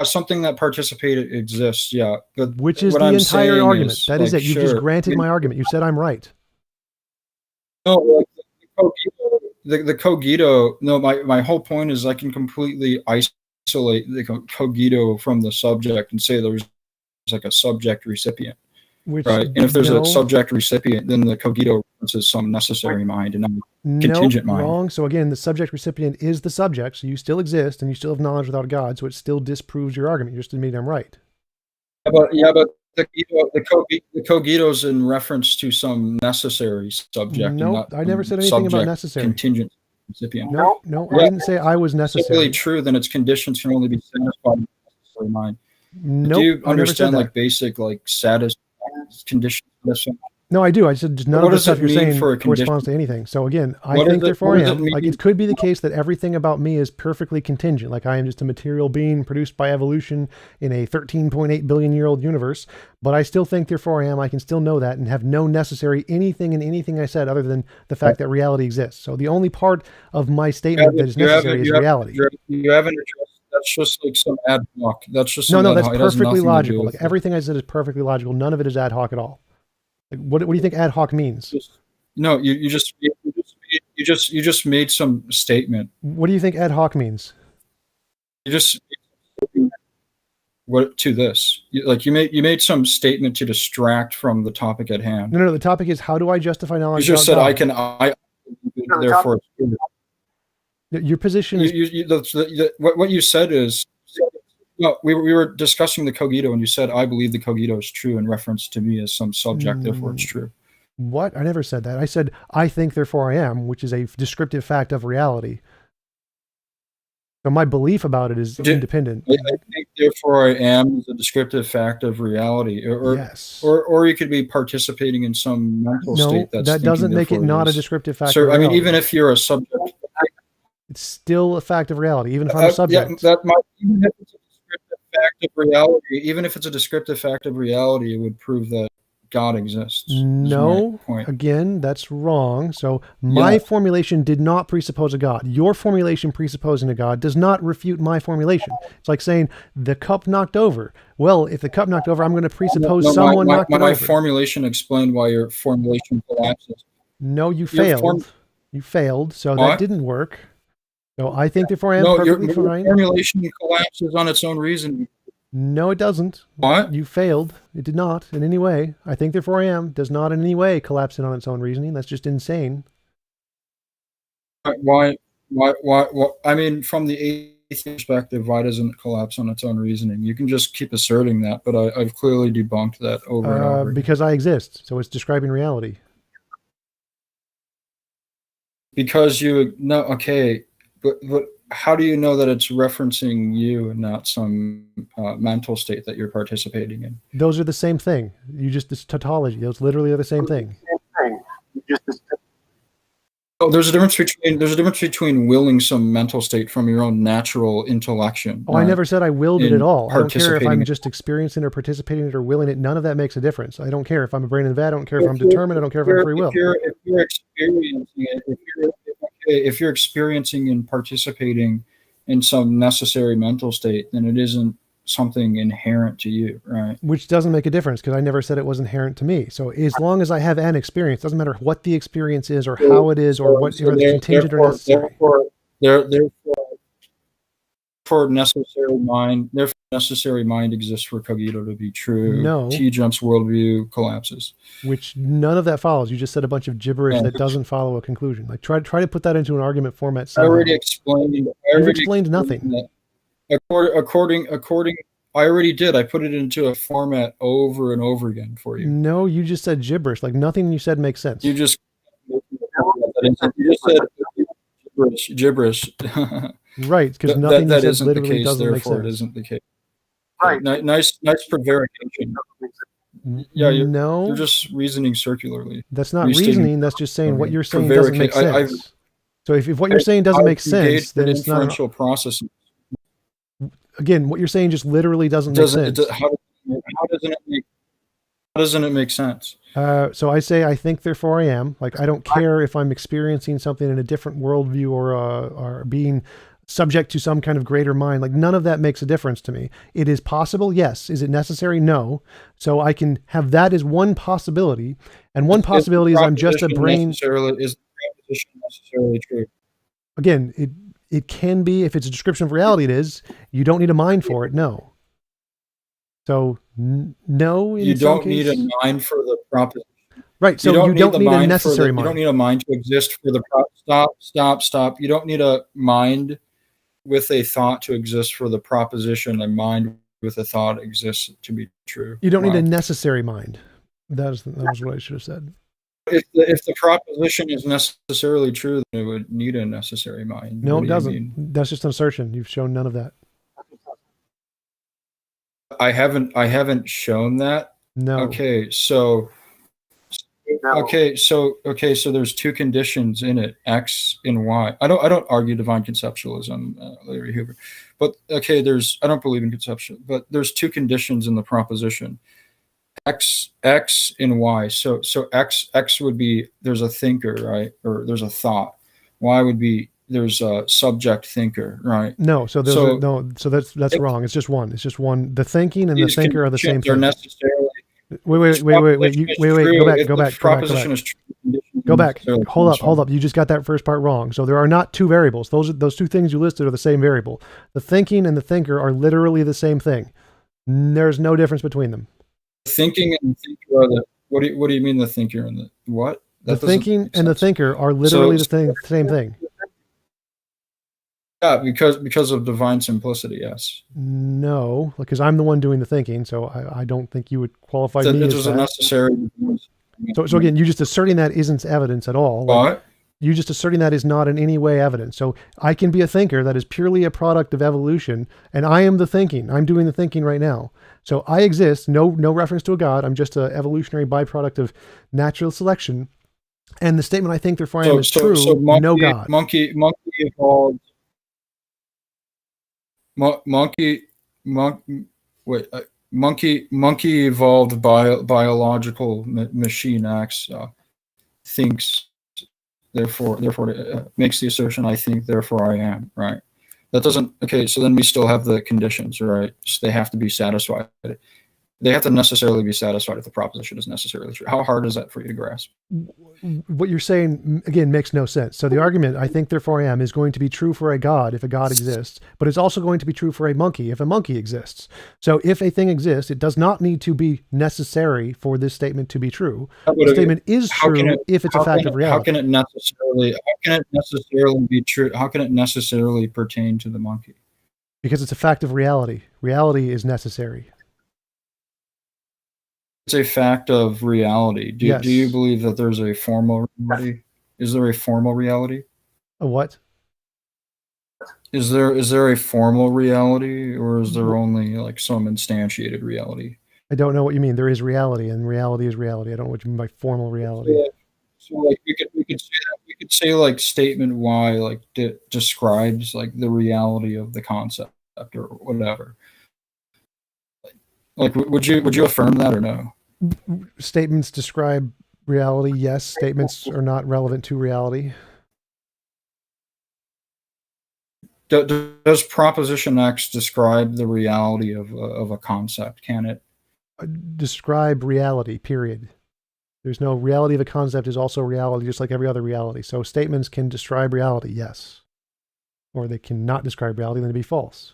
Something that participated exists, yeah. But which is the entire argument. That is it. You've just granted my argument. You said I'm right. No, like the Cogito. No, my whole point is I can completely isolate the Cogito from the subject and say there's like a subject recipient. Right, and if there's a subject recipient, then the Cogito references some necessary mind and not contingent mind. Wrong. So again, the subject recipient is the subject, so you still exist and you still have knowledge without God, so it still disproves your argument. You just admitted I'm right. But the Cogito's in reference to some necessary subject. No, I never said anything about necessary. Contingent recipient. No, I didn't say I was necessary. It's really true, then its conditions can only be satisfied by necessary mind. Nope, do you understand like basic like conditions? No, I do. I said just none of the stuff you're saying corresponds to anything. So again, I think, therefore I am. Like it could be the case that everything about me is perfectly contingent. Like I am just a material being produced by evolution in a 13.8 billion year old universe. But I still think, therefore I am. I can still know that and have no necessary anything in anything I said other than the fact that reality exists. So the only part of my statement that is necessary is reality. You haven't addressed. That's just like some ad hoc. That's just no. That's perfectly logical. Like everything I said is perfectly logical. None of it is ad hoc at all. Like what do you think ad hoc means? No, you just made some statement. What do you think ad hoc means? You just what to this? You made some statement to distract from the topic at hand. No. The topic is how do I justify knowledge? You just said God? I therefore. Your position is what you said is no. We were discussing the Cogito, and you said I believe the Cogito is true in reference to me as some subject. Therefore, it's true. What? I never said that. I said, I think, therefore I am, which is a descriptive fact of reality. So my belief about it is independent. I think, therefore I am is a descriptive fact of reality. Yes. Or you could be participating in some mental state that's that doesn't make it not a descriptive fact of reality. I mean, even if you're a subject... It's still a fact of reality, even if I'm a subject. Yeah, even if it's a descriptive fact of reality, even if it's a descriptive fact of reality, it would prove that God exists. No, again, that's wrong. So my formulation did not presuppose a God. Your formulation presupposing a God does not refute my formulation. It's like saying the cup knocked over. Well, if the cup knocked over, I'm going to presuppose someone knocked it over. My formulation explained why your formulation collapses. No, you failed. You failed, so that didn't work. So I think therefore I am perfectly fine. Your formulation collapses on its own reason. No, it doesn't. What? You failed. It did not in any way. I think therefore I am does not in any way collapse in on its own reasoning. That's just insane. Why? I mean, from the atheist perspective, why doesn't it collapse on its own reasoning? You can just keep asserting that, but I've clearly debunked that over and over. Because I exist, so it's describing reality. Because okay, but how do you know that it's referencing you and not some mental state that you're participating in? Those are the same thing. It's tautology. Those literally are the same thing. There's a difference between willing some mental state from your own natural intellection. I never said I willed it at all. I don't care if I'm just experiencing or participating in it or willing it. None of that makes a difference. I don't care if I'm a brain in the vat. I don't care if I'm determined. I don't care if I'm free will. If you're experiencing it, if you're experiencing and participating in some necessary mental state, then it isn't something inherent to you, right? Which doesn't make a difference because I never said it was inherent to me. So as long as I have an experience, doesn't matter what the experience is or how it is or what it's contingent or necessary. Therefore, necessary mind exists for Cogito to be true. No. TJump's worldview collapses. Which none of that follows. You just said a bunch of gibberish that doesn't follow a conclusion. Like try to put that into an argument format. Somehow. You've explained nothing. I already did. I put it into a format over and over again for you. No, you just said gibberish. Like nothing you said makes sense. You just said gibberish. Right, because nothing that you isn't said the literally case. doesn't make Therefore, sense. it isn't the case. Right. Nice prevarication. Yeah, you're just reasoning circularly. That's not reasoning. That's just saying what you're saying doesn't make sense. So if what you're saying doesn't make sense, then it's not inferential processing. Again, what you're saying just literally doesn't make sense. How doesn't it make sense? So I say, I think, therefore I am. Like, I don't care if I'm experiencing something in a different worldview or being subject to some kind of greater mind. Like, none of that makes a difference to me. It is possible, yes. Is it necessary? No. So I can have that as one possibility. And one possibility is I'm just a brain. Is the proposition necessarily true? Again, it can be, if it's a description of reality, it is. You don't need a mind for it, no. So, no. You don't need a mind for the proposition. Right, so you don't need a necessary mind. You don't need a mind to exist for the stop. You don't need a mind with a thought to exist for the proposition. A mind with a thought exists to be true. You don't need a necessary mind. That was what I should have said. If the proposition is necessarily true, then it would need a necessary mind. No, it doesn't. That's just an assertion. You've shown none of that. I haven't shown that. No. Okay, so there's two conditions in it, X and Y. I don't argue divine conceptualism, Larry Hoover. But okay, I don't believe in conceptual, but there's two conditions in the proposition. X and Y. So X would be there's a thinker, right? Or there's a thought. Y would be there's a subject thinker, right? No, so that's wrong. It's just one. It's just one. The thinking and the thinker are the same thing. Wait. Go back. Hold up. You just got that first part wrong. So there are not two variables. Those two things you listed are the same variable. The thinking and the thinker are literally the same thing. There's no difference between them. Thinking and the thinker are the what do you mean the thinker and the what? The thinking and the thinker are literally the same thing. Yeah, because of divine simplicity, yes. No, because I'm the one doing the thinking, so I don't think you would qualify me as that. Necessary. So again, you just asserting that isn't evidence at all. What? You just asserting that is not in any way evidence. So I can be a thinker that is purely a product of evolution, and I am the thinking. I'm doing the thinking right now. So I exist, no reference to a God. I'm just an evolutionary byproduct of natural selection. And the statement I think therefore I am is true, no God. Monkey evolved. Monkey evolved biological machine X thinks, therefore makes the assertion I think, therefore I am, right? That doesn't, okay, so then we still have the conditions, right? So they have to be satisfied. They have to necessarily be satisfied if the proposition is necessarily true. How hard is that for you to grasp? What you're saying, again, makes no sense. So the argument, I think, therefore I am, is going to be true for a God if a God exists, but it's also going to be true for a monkey if a monkey exists. So if a thing exists, it does not need to be necessary for this statement to be true. The statement is true if it's a fact of reality. How can it necessarily be true? How can it necessarily pertain to the monkey? Because it's a fact of reality. Reality is necessary. It's a fact of reality. Do you believe that there's a formal reality? Is there a formal reality? A what? Is there a formal reality, or is there only like some instantiated reality? I don't know what you mean. There is reality, and reality is reality. I don't know what you mean by formal reality. So like we could say like statement Y like describes like the reality of the concept or whatever. Like, would you affirm that or no? Statements describe reality. Yes. Statements are not relevant to reality. Does proposition X describe the reality of a concept? Can it describe reality? Period. There's no reality of a concept is also reality, just like every other reality. So statements can describe reality. Yes. Or they cannot describe reality, then it'd be false.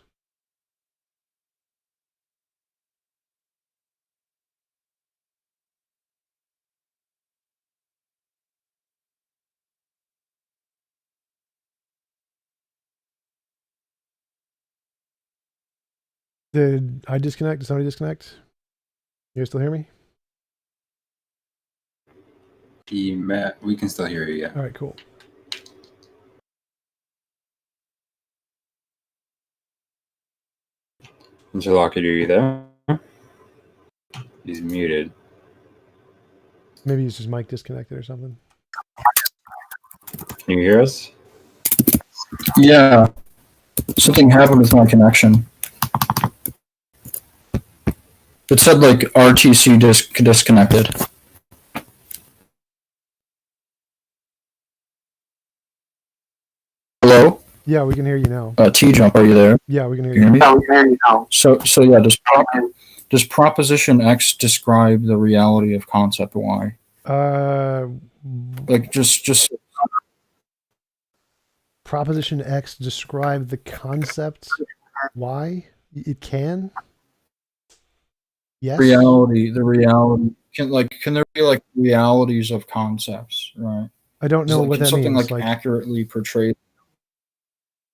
Did I disconnect? Did somebody disconnect? You guys still hear me? We can still hear you, yeah. All right, cool. Interlocutor, are you there? He's muted. Maybe he's just mic disconnected or something. Can you hear us? Yeah. Something happened with my connection. It said like RTC disconnected. Hello? Yeah, we can hear you now. TJump, are you there? Yeah, we can hear Can you. me? Yeah, we can hear you now. So yeah, does proposition X describe the reality of concept Y? Like just proposition X describe the concept Y? It can? Yes. The reality. Can there be like realities of concepts, right? I don't know what that something means. Like accurately portrayed.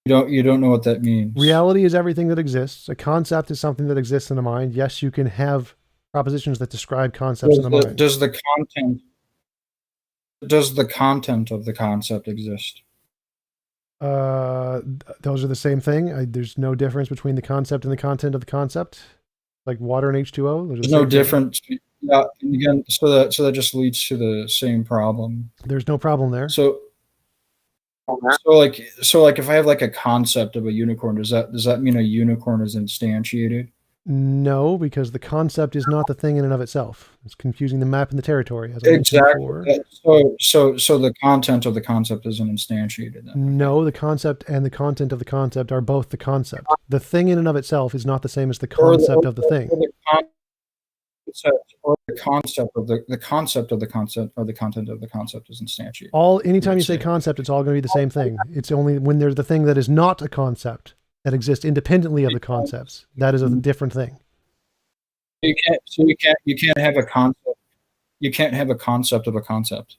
You don't know what that means. Reality is everything that exists. A concept is something that exists in the mind. Yes, you can have propositions that describe concepts in the mind. Does the content of the concept exist? Those are the same thing. There's no difference between the concept and the content of the concept. Like water and H2O. There's no difference. Yeah, and again, so that just leads to the same problem. There's no problem there. So like if I have like a concept of a unicorn, does that mean a unicorn is instantiated? No, because the concept is not the thing in and of itself. It's confusing the map and the territory. As I exactly. So the content of the concept isn't instantiated then. No, the concept and the content of the concept are both the concept. The thing in and of itself is not the same as the concept of the thing. Or the concept of the concept of the concept or the content of the concept is instantiated. Anytime you say concept, it's all going to be the same thing. It's only when there's the thing that is not a concept that exists independently of the concepts. That is a different thing. You can't have a concept. You can't have a concept of a concept.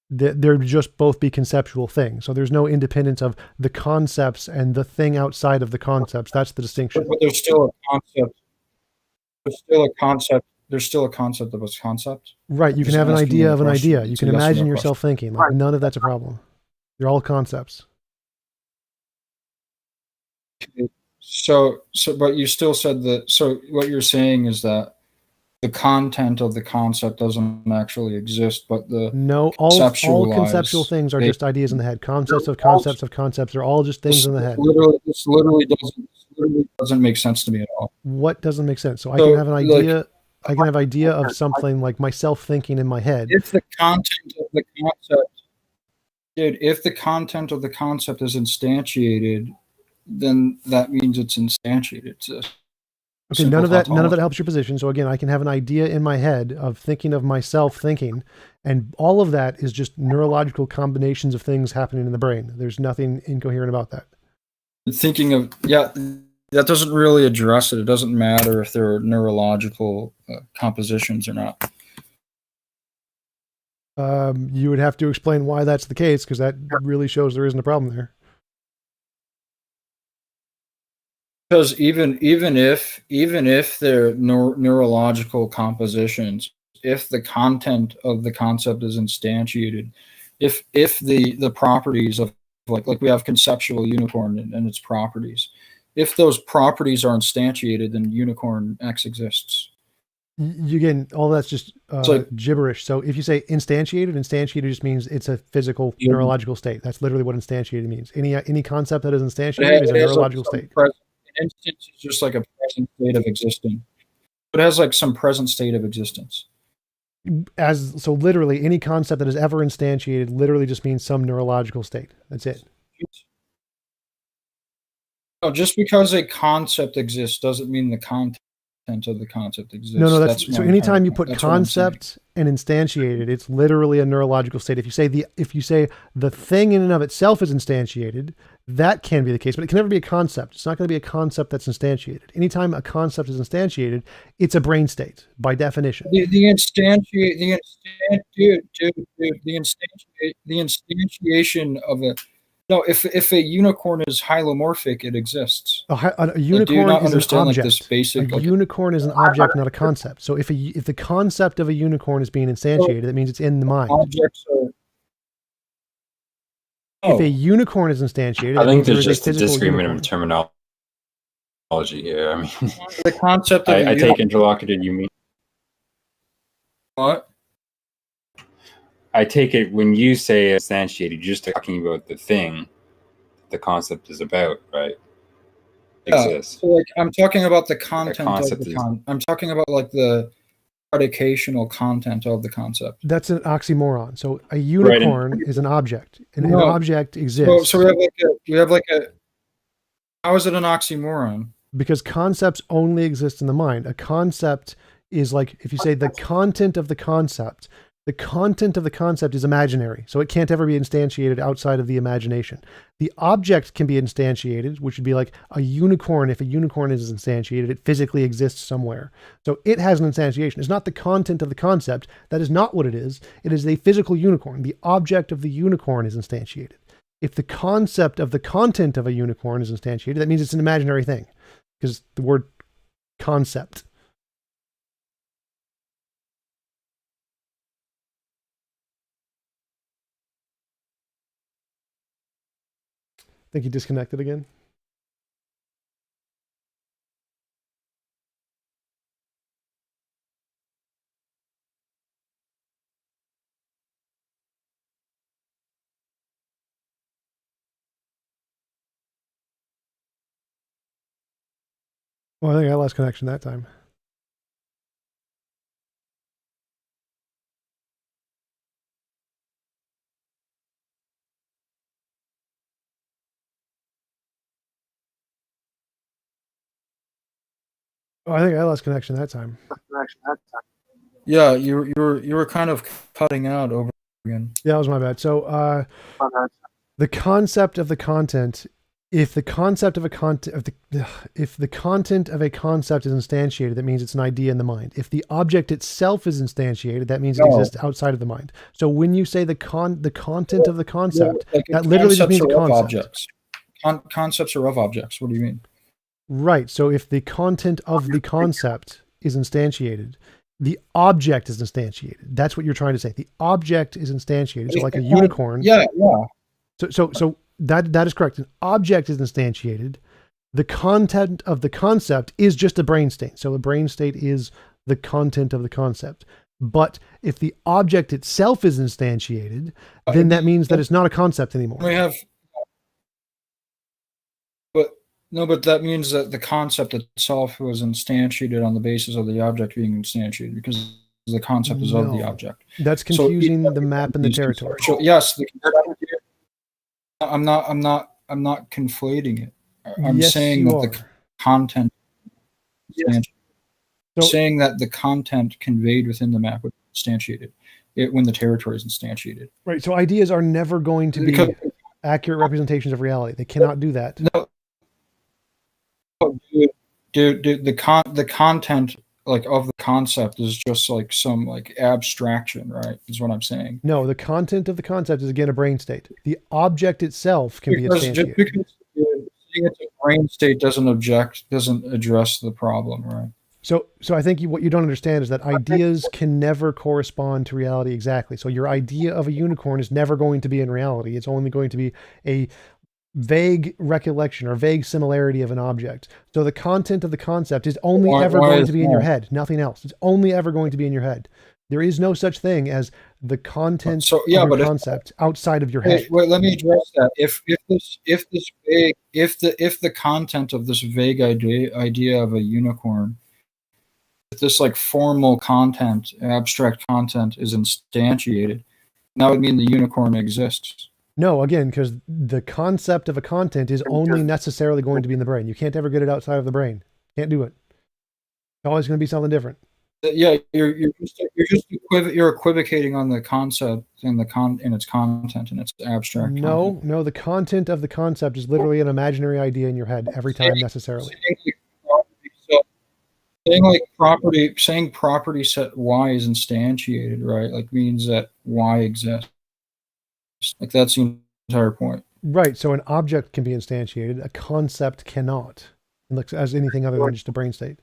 They're just both be conceptual things. So there's no independence of the concepts and the thing outside of the concepts. That's the distinction. But there's still a concept. there's still a concept of a concept. Right. You can Just have an asking idea you a of an question. idea. You It's can a yes or no imagine yourself thinking. Like, none of that's a problem. They're all concepts. So, but you still said that. So, what you're saying is that the content of the concept doesn't actually exist, but the No, all conceptualized conceptual things are they- just ideas in the head. Concepts of concepts of concepts are all just things in the head. This literally doesn't make sense to me at all. What doesn't make sense? So I So, can have an idea. I can have idea of something like myself thinking in my head. If the content of the concept, dude, if the content of the concept is instantiated, then that means it's instantiated. Okay, none of that helps your position. So again, I can have an idea in my head of thinking of myself thinking, and all of that is just neurological combinations of things happening in the brain. There's nothing incoherent about that. Thinking of, that doesn't really address it. It doesn't matter if there are neurological compositions or not. You would have to explain why that's the case, because that really shows there isn't a problem there. Because even if they're neurological compositions, if the content of the concept is instantiated, if the properties of like we have conceptual unicorn and its properties, if those properties are instantiated, then unicorn X exists. Again, all that's just gibberish. So if you say instantiated just means it's a physical neurological state. That's literally what instantiated means. Any concept that is instantiated is a neurological state. An instance is just like a present state of existing. It has like some present state of existence. So literally any concept that is ever instantiated literally just means some neurological state. That's it. No, just because a concept exists doesn't mean the content of the concept exists. No, that's so anytime you put concept and instantiated, it's literally a neurological state. If you say the thing in and of itself is instantiated, that can be the case, but it can never be a concept. It's not going to be a concept that's instantiated. Anytime a concept is instantiated, it's a brain state by definition. The instantiation of a if a unicorn is hylomorphic, it exists. A unicorn is an object. This basic, unicorn is an object, not a concept. So if the concept of a unicorn is being instantiated, that means it's in the mind. Objects are. If a unicorn is instantiated, I think there's just a disagreement of terminology here. I mean, the concept of I take interlocutor, you mean what? I take it when you say instantiated, you're just talking about the thing the concept is about, right? Exists. So like I'm talking about the content of the I'm talking about like the predicational content of the concept. That's an oxymoron. So a unicorn is an object, and an object exists. So we have like a. How is it an oxymoron? Because concepts only exist in the mind. A concept is like, if you say the content of the concept is imaginary. So it can't ever be instantiated outside of the imagination. The object can be instantiated, which would be like a unicorn. If a unicorn is instantiated, it physically exists somewhere. So it has an instantiation. It's not the content of the concept. That is not what it is. It is a physical unicorn. The object of the unicorn is instantiated. If the concept of the content of a unicorn is instantiated, that means it's an imaginary thing, because the word concept. I think he disconnected again. Well, I think I lost connection that time. Oh, I think I lost connection that time. Yeah, you were kind of cutting out over again. Yeah, that was my bad. So the concept of the content, if the content of a concept is instantiated, that means it's an idea in the mind. If the object itself is instantiated, that means it exists outside of the mind. So when you say the content of the concept, that literally just means a concept. Objects. Concepts are of objects. What do you mean? Right. So if the content of the concept is instantiated, The object is instantiated. That's what you're trying to say. The object is instantiated. So like a unicorn. Yeah. So that is correct. An object is instantiated. The content of the concept is just a brain state. So a brain state is the content of the concept. But if the object itself is instantiated, then that means that it's not a concept anymore. But that means that the concept itself was instantiated on the basis of the object being instantiated, because the concept is of the object. That's confusing the map and the territory. So yes, I'm not conflating it. I'm saying that the content. Yes. Saying that the content conveyed within the map was instantiated when the territory is instantiated. Right. So ideas are never going to be accurate representations of reality. They cannot do that. No. Dude, the content like of the concept is just like some like abstraction, right? Is what I'm saying. No, the content of the concept is again a brain state. The object itself can be instantiated. Just because saying it's a brain state doesn't address the problem, right? So I think what you don't understand is that ideas can never correspond to reality exactly. So your idea of a unicorn is never going to be in reality. It's only going to be a vague recollection or vague similarity of an object. So the content of the concept is only ever going to be in your head, nothing else. It's only ever going to be in your head. There is no such thing as the content of your concept outside of your head. Wait, let me address that. If the content of this vague idea of a unicorn, if this like formal content, abstract content is instantiated, that would mean the unicorn exists. No, again, because the concept of a content is only necessarily going to be in the brain. You can't ever get it outside of the brain. Can't do it. It's always going to be something different. Yeah, you're equivocating on the concept and its content and its abstract. No, the content of the concept is literally an imaginary idea in your head every time necessarily. Saying property set Y is instantiated, right? Like means that Y exists. Like that's the entire point. Right. So an object can be instantiated. A concept cannot. It looks as anything other than just a brain state.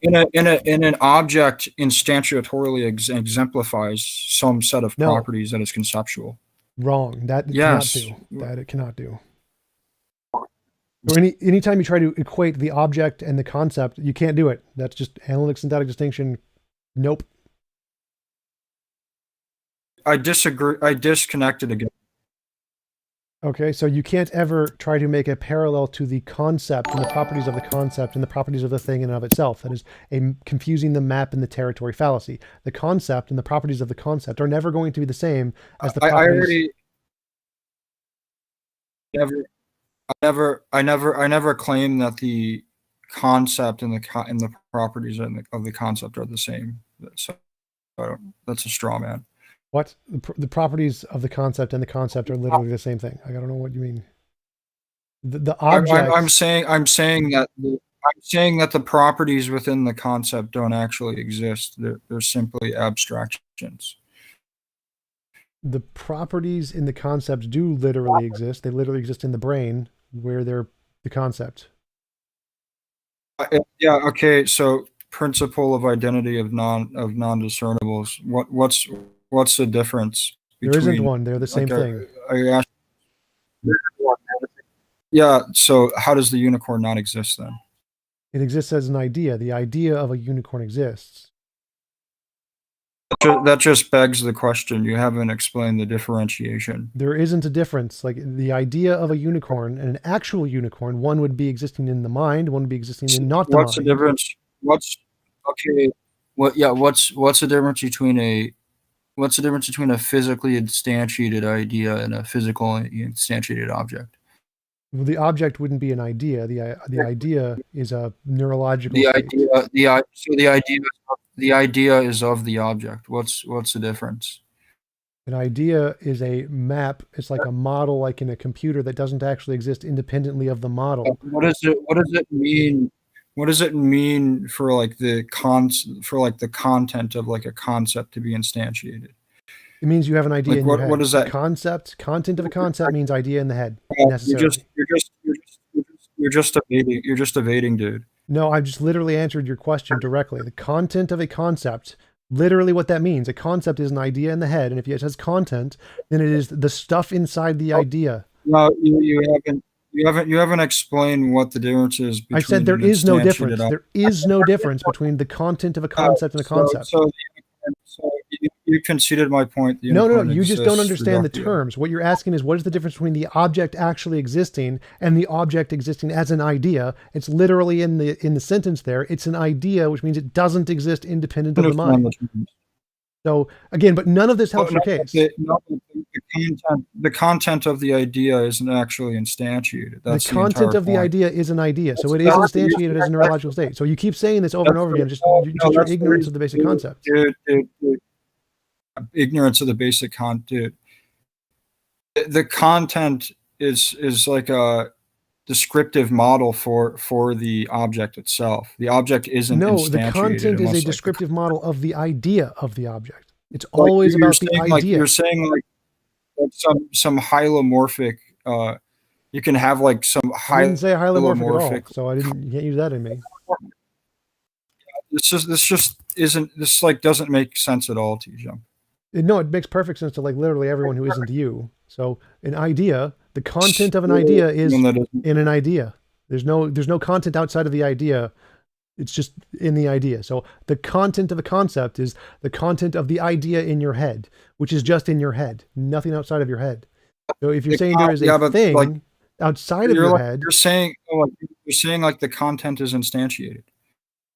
In an object, instantiatorily exemplifies some set of properties that is conceptual. Wrong. That cannot do. That it cannot do. So anytime you try to equate the object and the concept, you can't do it. That's just analytic synthetic distinction. Nope. I disagree. I disconnected again. Okay, so you can't ever try to make a parallel to the concept and the properties of the concept and the properties of the thing in and of itself. That is confusing the map and the territory fallacy. The concept and the properties of the concept are never going to be the same as the properties. I never claim that the concept and the properties of the concept are the same. So that's a straw man. What? The properties of the concept and the concept are literally the same thing. I don't know what you mean. The object. I'm saying that the properties within the concept don't actually exist. They're simply abstractions. The properties in the concept do literally exist. They literally exist in the brain where they're the concept. Yeah. Okay. So principle of identity of non-discernibles. What's the difference? There isn't one. They're the same thing. Yeah. So how does the unicorn not exist then? It exists as an idea. The idea of a unicorn exists. That just begs the question. You haven't explained the differentiation. There isn't a difference. Like the idea of a unicorn and an actual unicorn, one would be existing in the mind, one would be existing in not the mind. What's the difference? What's the difference between a physically instantiated idea and a physical instantiated object? Well, the object wouldn't be an idea. The idea is a neurological. The idea is of the object. What's the difference? An idea is a map. It's like a model, like in a computer, that doesn't actually exist independently of the model. What does it mean? What does it mean for like the content of like a concept to be instantiated? It means you have an idea in your head. What is that? Content of a concept means idea in the head. You're just evading, dude. No, I've just literally answered your question directly. The content of a concept, literally what that means. A concept is an idea in the head, and if it has content, then it is the stuff inside the idea. No, you haven't explained what the difference is between I said there is no difference. There is no difference between the content of a concept and a concept. So you conceded my point. No, you just don't understand the terms. What you're asking is, what is the difference between the object actually existing and the object existing as an idea? It's literally in the sentence there. It's an idea, which means it doesn't exist independent of the mind. So again, but none of this helps your case. The content of the idea isn't actually instantiated. That's the content of the idea is an idea, so it is instantiated as a neurological state. So you keep saying this over and over again, just your ignorance of the basic concept. Dude. Ignorance of the basic content. The content is like a descriptive model for the object itself. The object isn't instantiated. The content is a descriptive model of the idea of the object. It's always about the idea. Like, you're saying like some hylomorphic. You can have like some. I didn't say hylomorphic at all, so you can't use that in me. This like doesn't make sense at all, TJump. No, it makes perfect sense to like literally everyone who isn't you. So an idea, the content of an idea is in an idea. There's no content outside of the idea. It's just in the idea. So the content of a concept is the content of the idea in your head, which is just in your head, nothing outside of your head. So if you're saying there is a thing like, outside of your head, you're saying like the content is instantiated.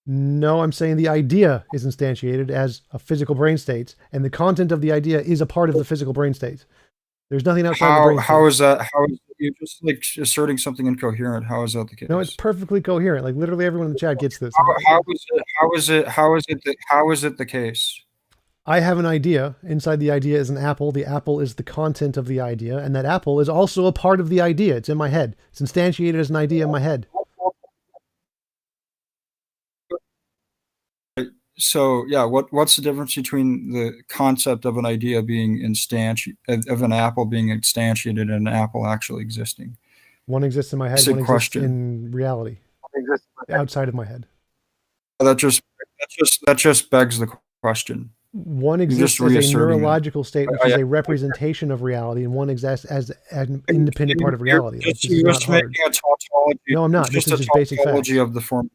No, I'm saying the idea is instantiated as a physical brain state, and the content of the idea is a part of the physical brain state. There's nothing outside the brain state. How is that? How is you're just like asserting something incoherent? How is that the case? No, it's perfectly coherent. Like literally everyone in the chat gets this. How is it the case? I have an idea. Inside the idea is an apple. The apple is the content of the idea, and that apple is also a part of the idea. It's in my head. It's instantiated as an idea in my head. So yeah, what's the difference between the concept of an idea being of an apple being instantiated and an apple actually existing? One exists in my head, one exists in reality. Outside of my head. That just begs the question. One exists as a neurological state, which is a representation of reality, and one exists as an independent part of reality. You're just making a tautology. No, I'm not. This is just basic facts. Of the form.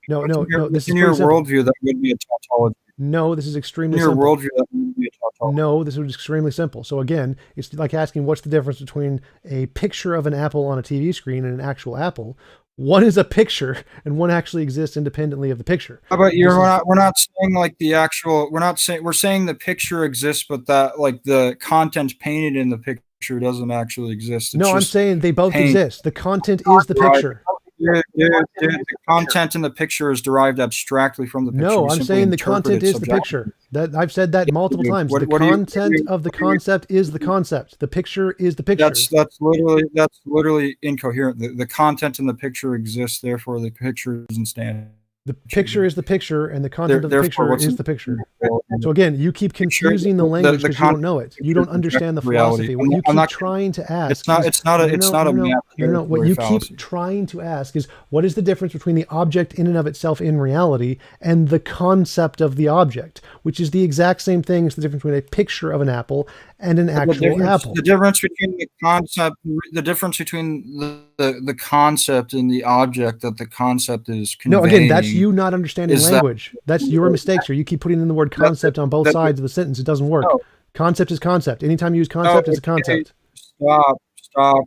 No. This in is your worldview, that would be a tautology. No, this is extremely simple. In your worldview, that would be a tautology. No, this is extremely simple. So again, it's like asking what's the difference between a picture of an apple on a TV screen and an actual apple. One is a picture, and one actually exists independently of the picture. How about we're not saying like the actual. We're saying the picture exists, but that like the content painted in the picture doesn't actually exist. No, I'm saying they both exist. The content is the picture. The content in the picture is derived abstractly from the picture. No, I'm saying the content is the picture. That I've said that multiple times. The content of the concept is the concept. The picture is the picture. That's literally incoherent. The content in the picture exists, therefore the picture is instantiated. The picture is the picture, and the content of the picture is the picture. So again, you keep confusing the language because you don't know it. You don't understand the philosophy. What you keep trying to ask. It's not a map. No. What you keep trying to ask is, what is the difference between the object in and of itself in reality and the concept of the object, which is the exact same thing as the difference between a picture of an apple and an actual apple. The difference between the concept, the concept and the object that the concept is conveying. No, again, that's you not understanding language. That's your mistake, sir. You keep putting in the word concept on both sides of the sentence. It doesn't work. No. Concept is concept. Anytime you use concept, it's a concept. Stop.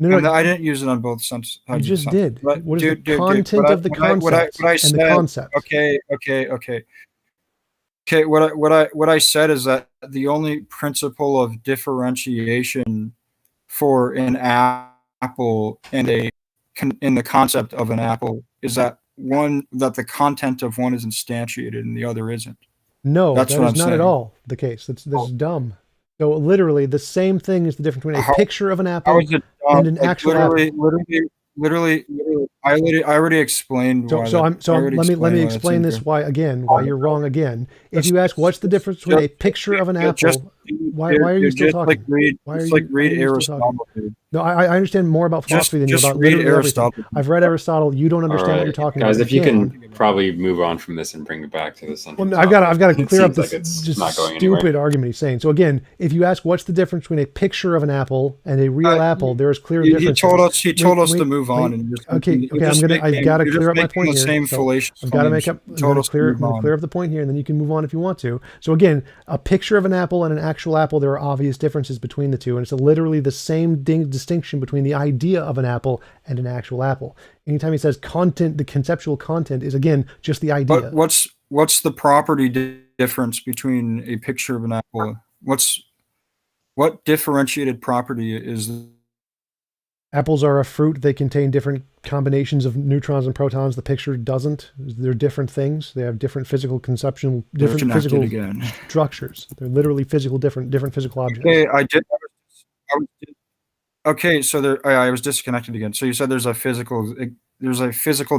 No, I didn't use it on both senses. You just did. What is the content of the concept and the concept? Okay, what I said is that the only principle of differentiation for an apple and in the concept of an apple is that the content of one is instantiated and the other isn't. No, that is not at all the case. That's dumb. So literally the same thing is the difference between a picture of an apple and an actual apple. Literally, I already explained why. Let me explain this why you're wrong again. If you ask what's the difference between a picture of an apple, Why are you still talking? Read still talking? Aristotle, dude. No, I understand more about philosophy than you Just about read literally everything. Aristotle. I've read Aristotle. You don't All understand what right, you're talking guys, about. if you can probably move on from this and bring it back to the central Well, I've got to It clear up seems this like it's just not going stupid anywhere. argument he's saying. So again, if you ask what's the difference between a picture of an apple and a real apple, there is clear differences. He told us to move on. And I've got to clear up my point here. I've got to make up. I'm going to clear up the point here, and then you can move on if you want to. So again, a picture of an apple and an actual apple, there are obvious differences between the two, and it's literally the same distinction between the idea of an apple and an actual apple. Anytime he says content, the conceptual content is again just the idea. But what's the property difference between a picture of an apple? What differentiated property is? Apples are a fruit. They contain different combinations of neutrons and protons. The picture doesn't. They're different things. They have different physical conception, different physical structures. They're literally different physical objects. Okay, okay, so I was disconnected again. So you said there's a physical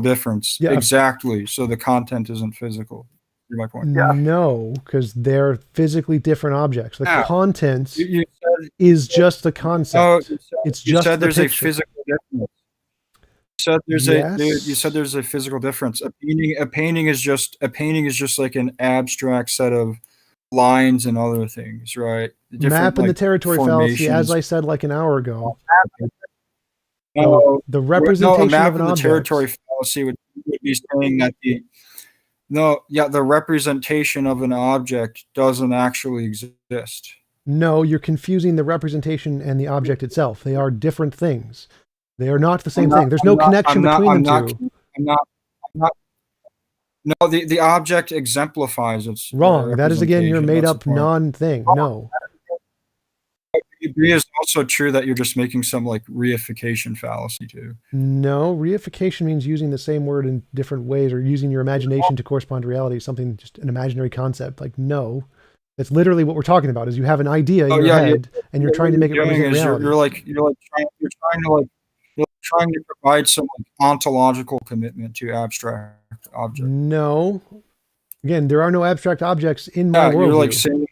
difference. Yeah. Exactly. So the content isn't physical. You're my point. Yeah. No, because they're physically different objects. The content is just the concept. No, you said there's a physical difference. You said there's a physical difference. A painting is just like an abstract set of lines and other things, right? Map and the territory fallacy, as I said like an hour ago. The representation of an object. The territory fallacy would be saying that the representation of an object doesn't actually exist. No, you're confusing the representation and the object itself. They are different things. They are not the same thing. There's no connection between them two. No, the object exemplifies its wrong. That is again your made up non-thing. No. It is also true that you're just making some like reification fallacy too. No, reification means using the same word in different ways or using your imagination to correspond to reality, something just an imaginary concept. Like no. That's literally what we're talking about is you have an idea in your head and you're trying to make it represent reality. You're trying to provide some ontological commitment to abstract objects. No. Again, there are no abstract objects in my world. You're like saying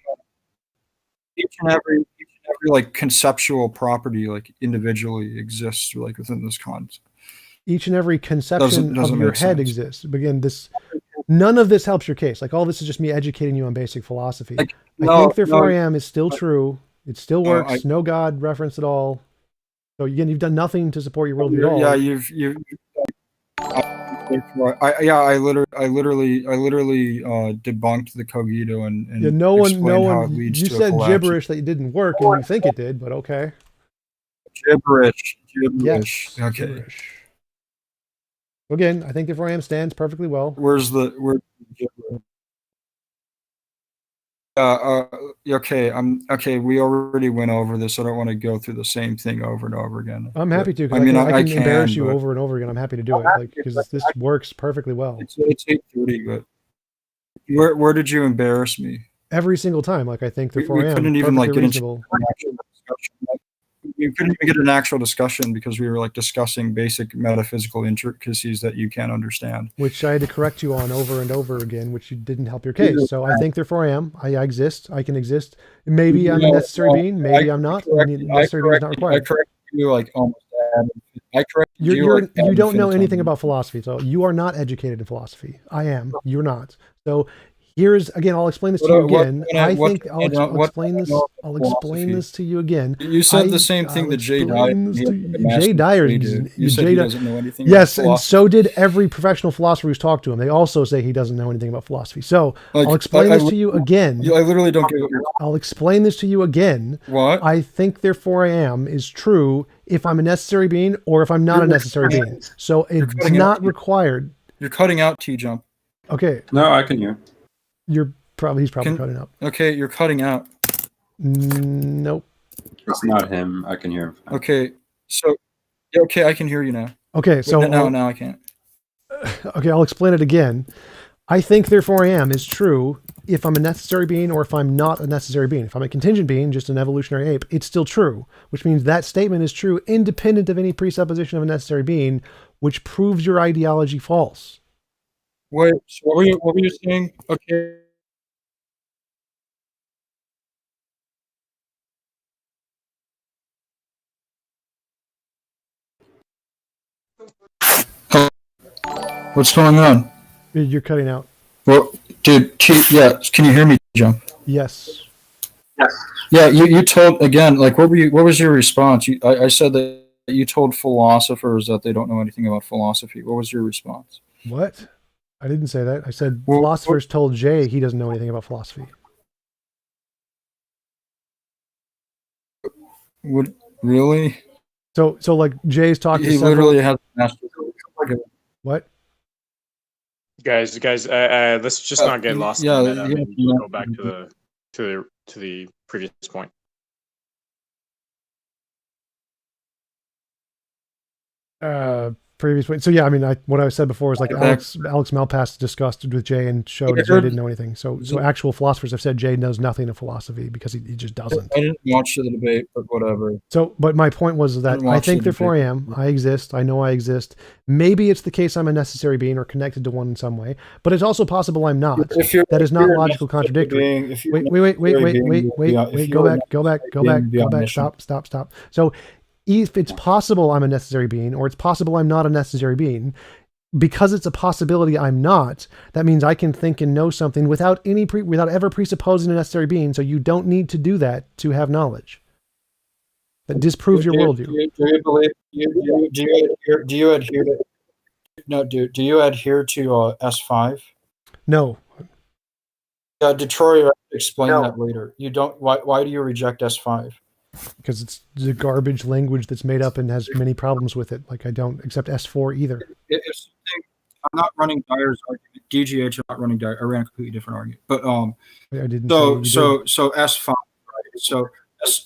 each and every like conceptual property like individually exists like within this concept. Each and every conception of your head exists. But again, none of this helps your case. Like all this is just me educating you on basic philosophy. I think therefore I am is still true. It still works. No God reference at all. So again, you've done nothing to support your worldview at all. I literally debunked the Cogito and no one. You said gibberish that it didn't work, and you think it did, but okay. Gibberish. Yes, okay. Gibberish. Again, I think therefore I am stands perfectly well. Where's gibberish? Okay. We already went over this. I don't want to go through the same thing over and over again. I'm happy to. I can embarrass you over and over again. I'm happy to do it, because this works perfectly well. It's 8:30, but where did you embarrass me? Every single time. Like I think therefore I am. Couldn't even get reasonable. into an actual discussion. We couldn't even get an actual discussion because we were discussing basic metaphysical intricacies that you can't understand. Which I had to correct you on over and over again, which you didn't help your case. So I think therefore I am. I exist. I can exist. Maybe I'm a necessary being. Maybe I'm not. Necessary being is not required. I correct you almost. I correct you. You don't know anything about philosophy, so you are not educated in philosophy. I am. You're not. So here's again. I'll explain this to you again. I'll explain this to you again. You said the same thing that Jay Dyer. Jay Dyer. You said he doesn't know anything. Yes, and so did every professional philosopher who's talked to him. They also say he doesn't know anything about philosophy. So I'll explain this to you again. I literally don't get it. I'll explain this to you again. What? I think therefore I am is true if I'm a necessary being or if I'm not a necessary being. So it's not required. You're cutting out TJump. Okay. No, I can hear. He's probably cutting out. Okay, you're cutting out. Nope. It's not him. I can hear him. Okay, so I can hear you now. Okay, so now I can't. Okay, I'll explain it again. I think therefore I am is true if I'm a necessary being or if I'm not a necessary being. If I'm a contingent being, just an evolutionary ape, it's still true, which means that statement is true independent of any presupposition of a necessary being, which proves your ideology false. Wait, so what were you saying? Okay. What's going on? You're cutting out. Well, dude, yeah, can you hear me, Jump? Yes. Yeah, you told, again, like, what was your response? I said that you told philosophers that they don't know anything about philosophy. What was your response? What? I didn't say that. I said Well, philosophers told Jay he doesn't know anything about philosophy. Would really? So like Jay's talking to He several... literally has master. What? Guys, let's just not get lost in the meta. Maybe go back to the previous point. Previous point. So yeah, I mean, what I said before is like Alex Malpass discussed with Jay and showed Jay didn't know anything. So actual philosophers have said Jay knows nothing of philosophy because he just doesn't. I didn't watch the debate, but whatever. So, but my point was that I think therefore I am. I exist. I know I exist. Maybe it's the case I'm a necessary being or connected to one in some way, but it's also possible I'm not. That is not logical contradictory. Wait. Go back. Stop. So, if it's possible I'm a necessary being, or it's possible I'm not a necessary being, because it's a possibility I'm not, that means I can think and know something without ever presupposing a necessary being. So you don't need to do that to have knowledge. That disproves your worldview. Do you adhere to? No, do you adhere to S5? No. Detroit explain that later. You don't. Why do you reject S5? Because it's the garbage language that's made up and has many problems with it. Like I don't accept S4 either. I'm not running Dyer's argument. DGH, I'm not running Dyer. I ran a completely different argument. But I didn't. So S5. Right? So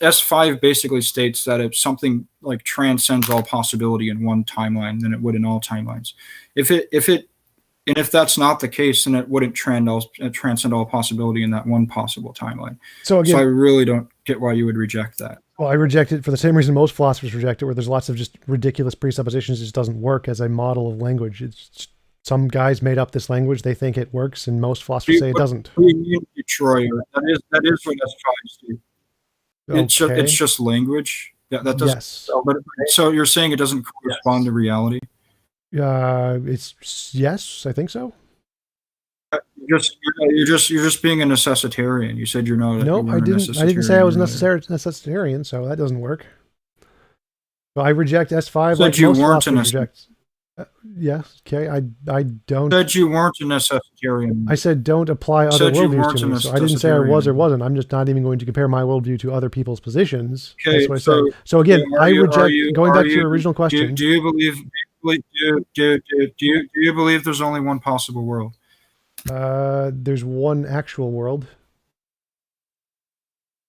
S5 basically states that if something like transcends all possibility in one timeline, then it would in all timelines. If that's not the case, then it wouldn't transcend all possibility in that one possible timeline. So I really don't get why you would reject that. Well, I reject it for the same reason most philosophers reject it, where there's lots of just ridiculous presuppositions. It just doesn't work as a model of language. It's some guys made up this language. They think it works, and most philosophers say it doesn't. Detroit, that is what S5 do. It's just language. Yeah, that doesn't. Yes. So you're saying it doesn't correspond to reality? It's yes, I think so. You're just being a necessitarian. You said you're not. No, I didn't say I was necessitarian, so that doesn't work. But I reject S5. Said you weren't a necessitarian. Yes. Okay. I don't. Said you weren't a necessitarian. I said don't apply other worldviews to me. So I didn't say I was or wasn't. I'm just not even going to compare my worldview to other people's positions. Okay, that's what I said. So again, I reject. Going back to your original question. Do you believe? Do you believe there's only one possible world? There's one actual world.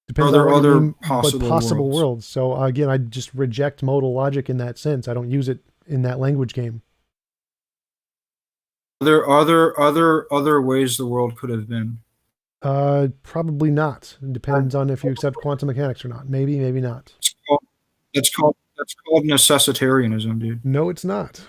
Depends on other possible worlds. So again, I just reject modal logic in that sense. I don't use it in that language game. There are other ways the world could have been. Probably not. It depends on if you accept quantum mechanics or not. Maybe not. That's called necessitarianism, dude. No, it's not.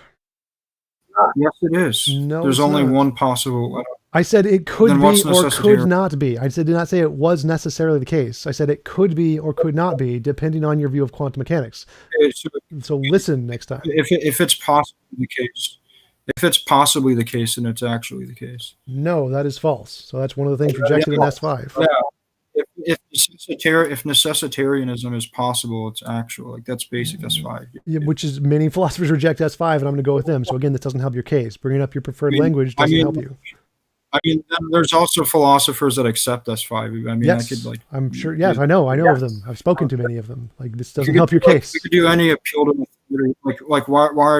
Yes, it is. No, there's only one possible. I said it could be or could not be. I did not say it was necessarily the case. I said it could be or could not be, depending on your view of quantum mechanics. So listen next time. If it's possibly the case, then it's actually the case. No, that is false. So that's one of the things rejected in S5. Yeah. If necessitarianism is possible, it's actual. Like that's basic S5. Yeah, which is many philosophers reject S5, and I'm going to go with them. So again, that doesn't help your case. Bringing up your preferred language doesn't help you. I mean, there's also philosophers that accept S5. I mean, yes, I'm sure. Yes, I know of them. I've spoken to many of them. Like this doesn't help your case. We could do any appeal to authority. Like why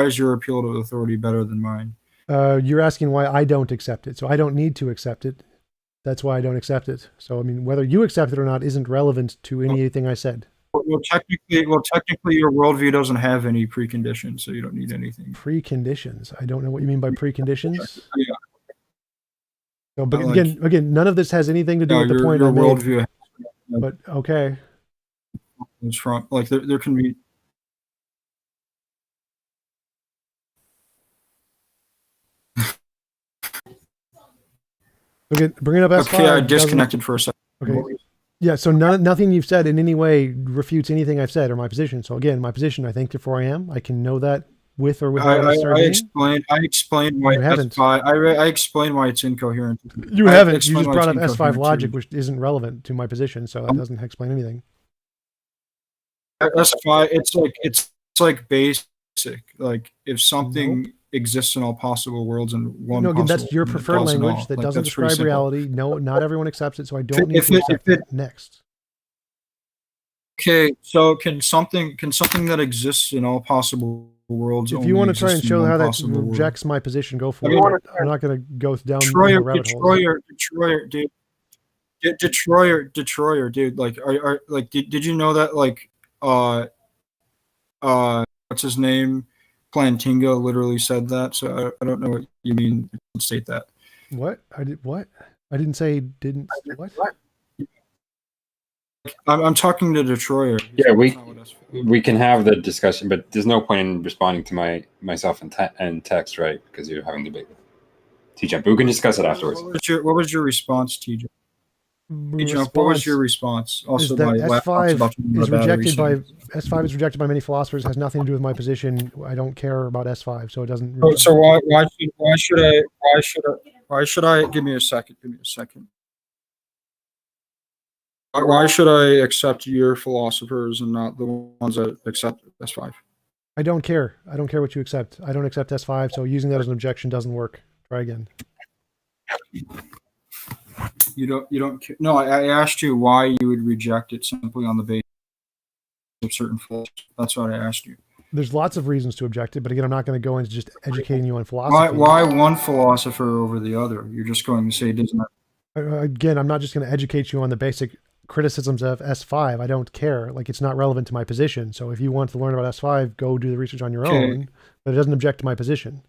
is your appeal to authority better than mine? You're asking why I don't accept it. So I don't need to accept it. That's why I don't accept it. So I mean, whether you accept it or not isn't relevant to anything I said. Well, technically, your worldview doesn't have any preconditions, so you don't need anything. Preconditions? I don't know what you mean by preconditions. Yeah. So, but again, none of this has anything to do with the point I made. Worldview. But okay. It's from like there can be. Okay, bring it up. Okay, I disconnected for a second. Okay. Yeah, so nothing you've said in any way refutes anything I've said or my position. So again, my position, I think therefore I am. I can know that with or without I S13? I explained why You haven't. S5. I explained why it's incoherent. You I haven't. You explained just why brought up it's S5 incoherent logic, too. which isn't relevant to my position, so that doesn't explain anything. S5. It's like basic. Like if something exists in all possible worlds and one No, again, possible that's your world, it preferred does in language all. that Like, doesn't that's pretty describe simple. reality. No, not everyone accepts it, so I don't need If to it- accept if it- it. Next. Okay, so can something that exists in all possible worlds? If you want to try and exist in show one how that possible world? rejects my position, go for I mean, it. I'm not going to go down the rabbit hole. Detroyer, dude. Like, did you know that? Like, what's his name? Plantinga literally said that. So I don't know what you mean. State that. What? I did what? I didn't say didn't what? I'm talking to Detroyer. Yeah, we can have the discussion, but there's no point in responding to myself in text, right? Because you're having debate with TJump. We can discuss it afterwards. What was your response, TJ? TJump, what was your response? Also, Is that my laptop's about to run out of battery soon. S5 is rejected by many philosophers. Has nothing to do with my position. I don't care about S5, so it doesn't. Really So why should I? Give me a second. Why should I accept your philosophers and not the ones that accept S5? I don't care. I don't care what you accept. I don't accept S5, so using that as an objection doesn't work. Try again. You don't care. No, I asked you why you would reject it simply on the basis of certain philosophies. That's what I asked you. There's lots of reasons to object it, but again, I'm not going to go into just educating you on philosophy. Why one philosopher over the other? You're just going to say, doesn't it? Again, I'm not just going to educate you on the basic criticisms of S5. I don't care. Like, it's not relevant to my position. So if you want to learn about S5, go do the research on your own, but it doesn't object to my position.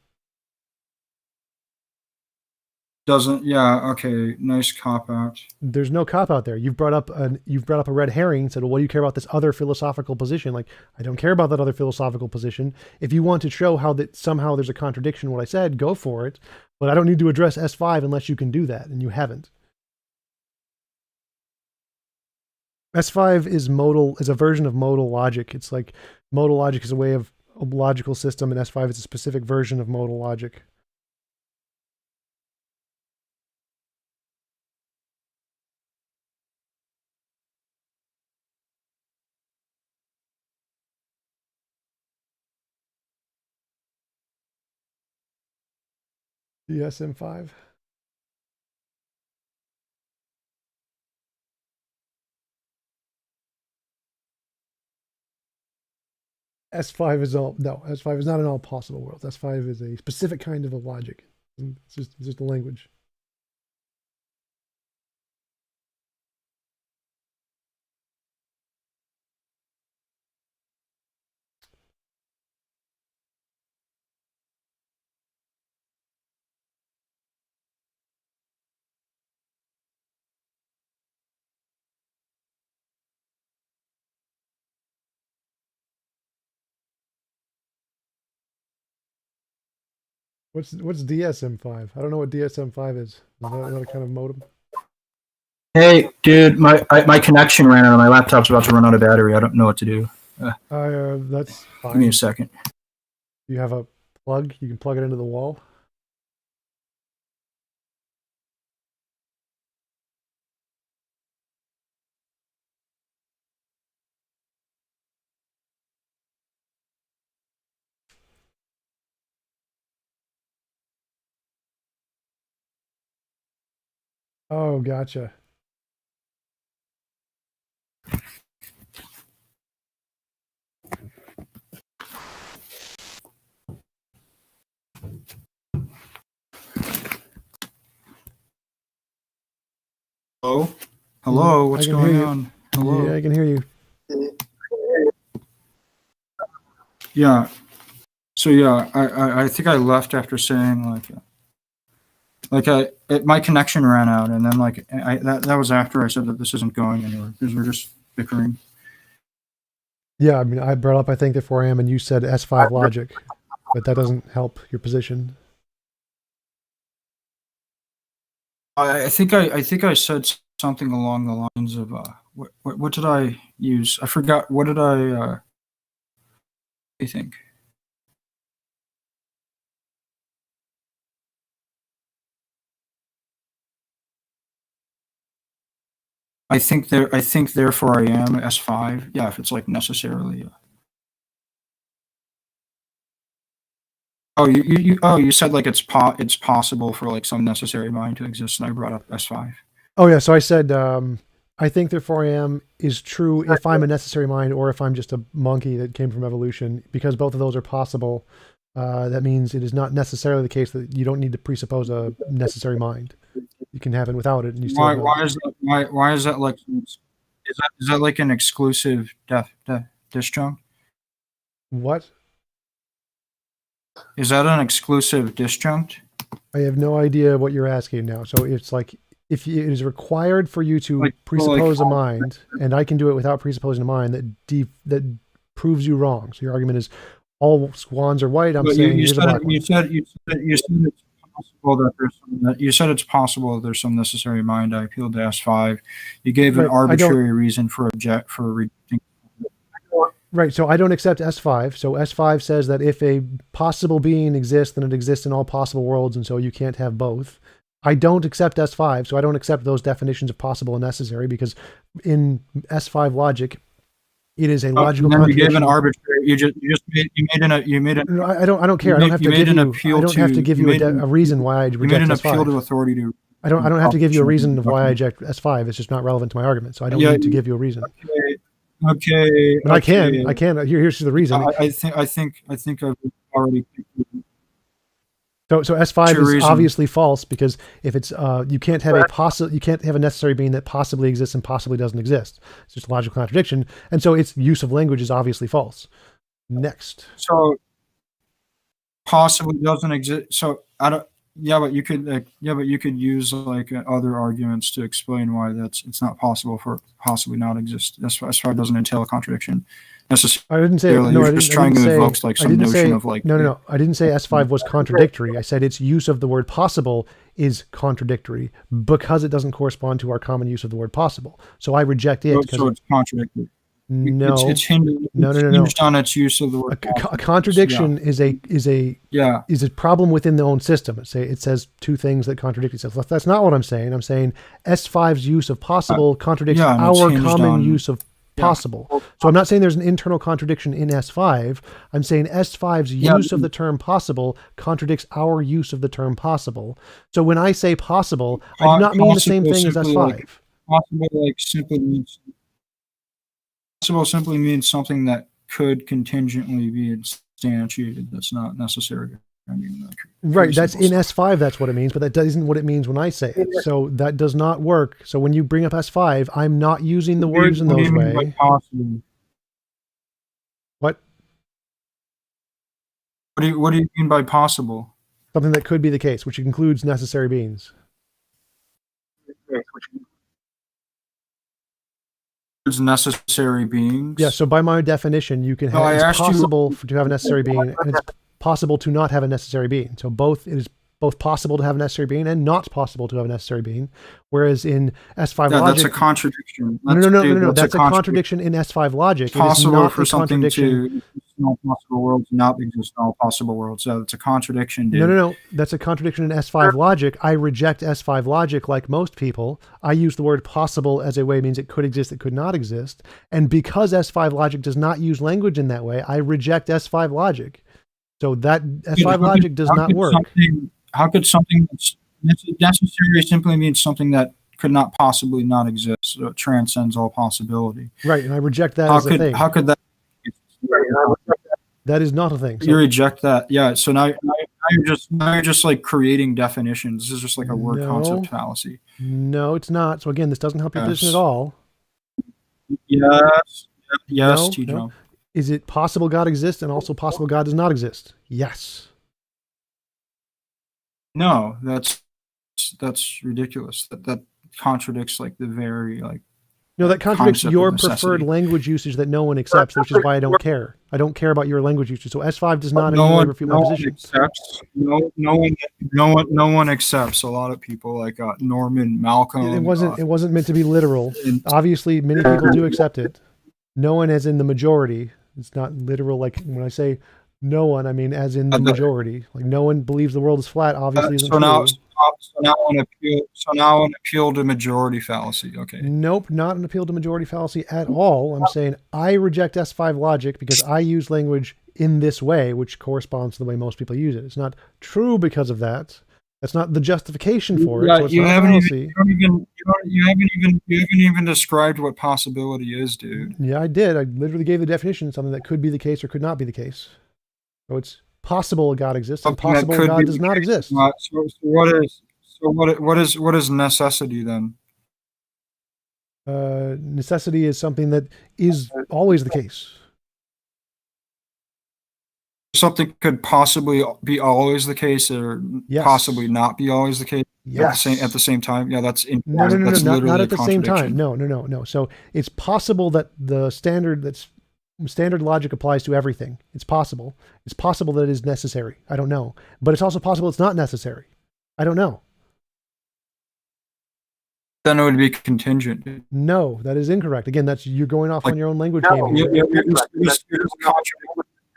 Doesn't, yeah, okay, nice cop out. There's no cop out there. You've brought up a red herring and said, well, what do you care about this other philosophical position? Like, I don't care about that other philosophical position. If you want to show how that somehow there's a contradiction in what I said, go for it. But I don't need to address S5 unless you can do that, and you haven't. S5 is a version of modal logic. It's like modal logic is a way of a logical system, and S5 is a specific version of modal logic. DSM-5. S5 is S5 is not in all possible worlds. S5 is a specific kind of a logic. It's just a language. What's DSM-5? I don't know what DSM-5 is. Is that a kind of modem? Hey, dude, my connection ran out. My laptop's about to run out of battery. I don't know what to do. That's fine. Give me a second. You have a plug? You can plug it into the wall? Oh, gotcha. Hello, what's going on? Hello. Yeah, I can hear you. Yeah. So yeah, I think I left after saying my connection ran out, and then that was after I said that this isn't going anywhere because we're just bickering. Yeah, I mean, I brought up I think the 4am, and you said S5 logic, but that doesn't help your position. I think I said something along the lines of what did I use? I forgot. What did I think? I think therefore I am S5. Yeah, if it's like necessarily. Oh, you said like it's possible for like some necessary mind to exist, and I brought up S5. Oh yeah, so I said I think therefore I am is true if I'm a necessary mind or if I'm just a monkey that came from evolution, because both of those are possible. That means it is not necessarily the case that you don't need to presuppose a necessary mind. You can have it without it, and you still Why is that like is that like an exclusive disjunct? What? Is that an exclusive disjunct? I have no idea what you're asking now. So it's like if it is required for you to presuppose a mind, and I can do it without presupposing a mind, that proves you wrong. So your argument is all swans are white. I'm saying you said it's possible that you said it's possible that there's some necessary mind. I appealed to S5. You gave an arbitrary reason for rejecting. Right, so I don't accept S5. So S5 says that if a possible being exists, then it exists in all possible worlds, and so you can't have both. I don't accept S5, so I don't accept those definitions of possible and necessary, because in S5 logic, it is a logical contradiction. You gave an arbitrary. You made an. No, I don't care. I don't have to give you a reason why I reject S5. You made an appeal to authority to. I don't have to give you a reason of why I reject S5. It's just not relevant to my argument, so I don't need to give you a reason. Okay. But I can. Here's the reason. I think I've already. So S5 is obviously false, because if it's you can't have a necessary being that possibly exists and possibly doesn't exist. It's just a logical contradiction, and so its use of language is obviously false. Next. So possibly doesn't exist. So I don't. Yeah, but you could use like other arguments to explain why it's not possible for it to possibly not exist. S5 doesn't entail a contradiction necessarily. I didn't say. No, You're just trying to evoke like some notion of like. No. I didn't say S5 was contradictory. I said its use of the word possible is contradictory because it doesn't correspond to our common use of the word possible. So I reject it. So it's contradictory. No, it's hinged on its use of the word. A contradiction is a problem within the own system. It says two things that contradict itself. That's not what I'm saying. I'm saying S5's use of possible contradicts our common use of possible. So I'm not saying there's an internal contradiction in S5. I'm saying S5's use of the term possible contradicts our use of the term possible. So when I say possible, I do not mean the same thing as S5. Possible simply means something that could contingently be instantiated. That's not necessary. Right, that's in S5, that's what it means, but that isn't what it means when I say it. So that does not work. So when you bring up S5, I'm not using the words in those ways. What? What do you mean by possible? Something that could be the case, which includes necessary beings. Necessary beings. Yeah, so by my definition, you can have it's possible to have a necessary being, and it's possible to not have a necessary being. So it is both possible to have a necessary being and not possible to have a necessary being. Whereas in S5 logic, that's a contradiction. No. That's a contradiction in S5 logic. It's possible for something to exist in all possible worlds, not exist in all possible worlds. So it's a contradiction, dude. No. That's a contradiction in S5 logic. I reject S5 logic like most people. I use the word possible as a way means it could exist, it could not exist. And because S5 logic does not use language in that way, I reject S5 logic. So that S5 logic does not work. How could something that's necessary simply means something that could not possibly not exist? So it transcends all possibility. Right, and I reject that as a thing. How could that? That is not a thing. So you reject that, yeah. So now you're just like creating definitions. This is just like a word concept fallacy. No, it's not. So again, this doesn't help your position at all. Yes, TJump. No. Is it possible God exists and also possible God does not exist? Yes. No, that's ridiculous. That contradicts like the very like. No, that contradicts your preferred language usage that no one accepts, which is why I don't care. I don't care about your language usage. So S5 does not refute my position. No one accepts. A lot of people like Norman, Malcolm. It wasn't meant to be literal. Obviously, many people do accept it. No one, as in the majority. It's not literal. Like when I say no one, I mean as in the majority. Like no one believes the world is flat. Obviously, isn't true. now an appeal to majority fallacy. Okay. Nope, not an appeal to majority fallacy at all. I'm saying I reject S5 logic because I use language in this way, which corresponds to the way most people use it. It's not true because of that. That's not the justification for it. So it's you not a haven't fallacy. you haven't even described what possibility is, dude. Yeah, I did. I literally gave the definition, something that could be the case or could not be the case. So it's possible God exists and Something that possible could God be does the not case, exist. What is necessity then? Necessity is something that is always the case. Something could possibly be always the case, or Yes. possibly not be always the case. Yes. At the same time. Yeah, that's No, that's not literally at the a same time. contradiction. No. So it's possible that the standard logic applies to everything. It's possible. It's possible that it is necessary. I don't know. But it's also possible it's not necessary. I don't know. Then it would be contingent. No, that is incorrect. Again, you're going off on your own language No, game. here.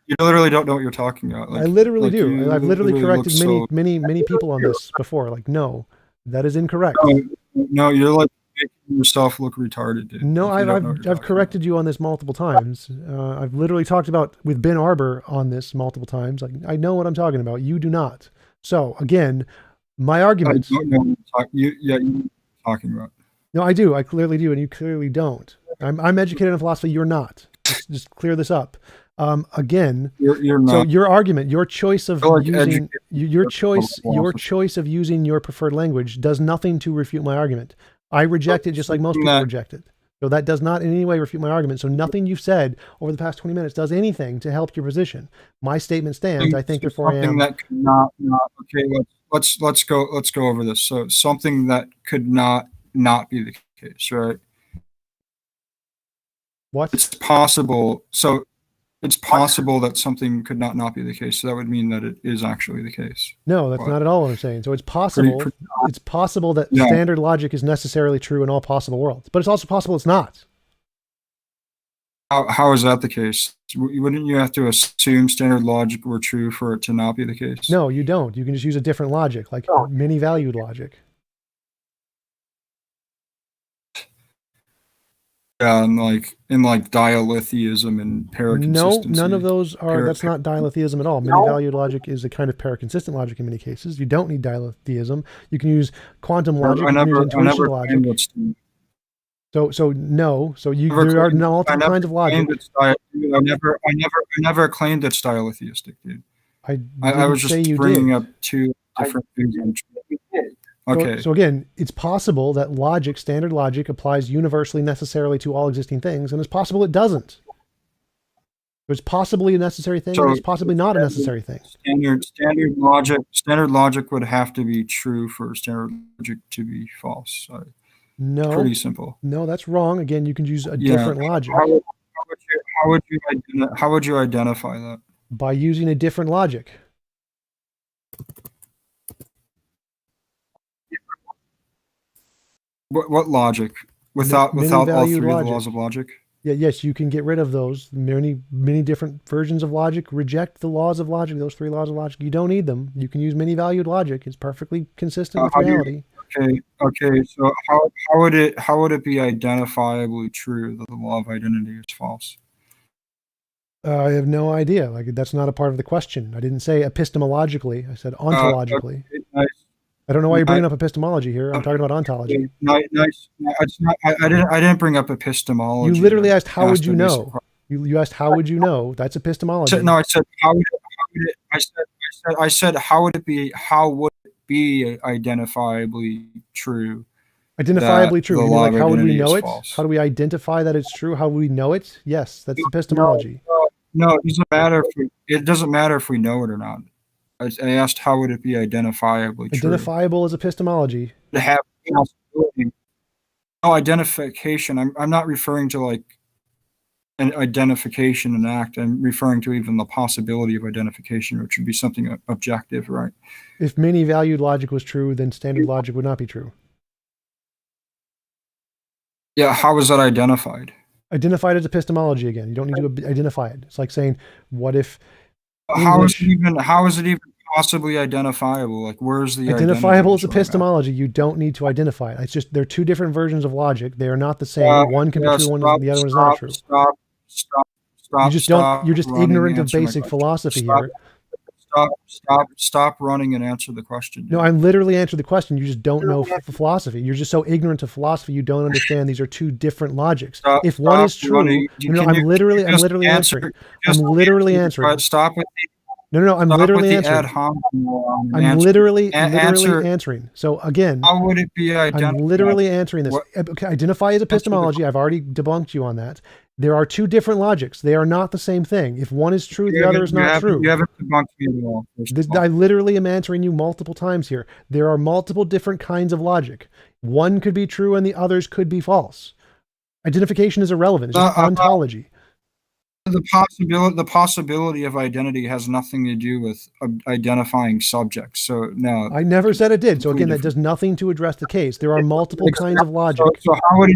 You literally don't know what you're talking about. I literally do. you I've literally corrected look many people on this before. Like, no, that is incorrect. No, you're like making yourself look retarded, dude. No, Like, you don't know what you're I've talking corrected you on this multiple times. I've literally talked about with Ben Arbor on this multiple times. Like, I know what I'm talking about. You do not. So again, my about. arguments. I don't know what you're talking about. No, I do. I clearly do, and you clearly don't. I'm educated in philosophy. You're not. Just clear this up. Again, You're not. so your argument, your choice of You're like using educated your in choice of using your preferred language does nothing to refute my argument. I reject it just like most people reject it. So that does not in any way refute my argument. So nothing you've said over the past 20 minutes does anything to help your position. My statement stands. I think therefore I am. Something that could not. Okay, let's go over this. So something that could not be the case, right? What? It's possible. So it's possible that something could not be the case. So that would mean that it is actually the case. No, that's not at all what I'm saying. So it's possible. It's possible that standard logic is necessarily true in all possible worlds, but it's also possible it's not. How is that the case? Wouldn't you have to assume standard logic were true for it to not be the case? No, you don't. You can just use a different logic, like many-valued logic. Yeah, and like dialetheism and paraconsistency. No, none of those are. That's not dialetheism at all. Many-valued logic is a kind of paraconsistent logic in many cases. You don't need dialetheism. You can use quantum logic. You can use intuition logic. So no. So there are multiple kinds of logic. I never claimed it's dialetheistic, dude. I was just bringing up two different things. Okay. So again, it's possible that logic, standard logic, applies universally necessarily to all existing things, and it's possible it doesn't. It's possibly a necessary thing, and it's possibly not a necessary thing. Standard logic would have to be true for standard logic to be false. No. Pretty simple. No, that's wrong. Again, you can use a different logic. How would you identify that? By using a different logic. What logic? Without all three of the laws of logic? Yeah, yes, you can get rid of those. Many different versions of logic reject the laws of logic, those three laws of logic. You don't need them. You can use many-valued logic. It's perfectly consistent with reality. Okay. So how would it be identifiably true that the law of identity is false? I have no idea. Like, that's not a part of the question. I didn't say epistemologically. I said ontologically. Nice. I don't know why you're bringing up epistemology here. I'm talking about ontology. Nice. I didn't bring up epistemology. You literally asked, how would you know? You asked, how would you know? That's epistemology. No, I said, how would it, I said, how would it be identifiably true? Identifiably true. You mean like, how would we know it? False. How do we identify that it's true? How would we know it? Yes, that's epistemology. No, it doesn't matter if we know it or not. I asked, how would it be identifiably true? Identifiable is epistemology. To have possibility. No, identification. I'm not referring to like an identification and act. I'm referring to even the possibility of identification, which would be something objective, right? If many-valued logic was true, then standard logic would not be true. Yeah, how is that identified? Identified as epistemology again. You don't need to identify it. It's like saying, what if How is it even possibly identifiable? Like, where's the Identifiable is identity? epistemology. You don't need to identify it. It's just they're two different versions of logic. They are not the same. One can be true, the other one is not true. You just don't. You're just ignorant of basic philosophy here. Stop running and answer the question. No, I'm literally answering the question. You just don't know philosophy. You're just so ignorant of philosophy. You don't understand these are two different logics. If one is true, I'm literally answering. I'm literally answering. Stop with No, I'm literally answering. I'm literally answering. answering. So again, how would it be identified? I'm literally answering this. Okay, identify as epistemology. I've already debunked you on that. There are two different logics. They are not the same thing. If one is true, the other is not true. You haven't debunked me at all. I literally am answering you multiple times here. There are multiple different kinds of logic. One could be true and the others could be false. Identification is irrelevant. It's just ontology. The possibility of identity has nothing to do with identifying subjects. So no, I never said it did. So again, that does nothing to address the case. There are multiple kinds of logic. So how would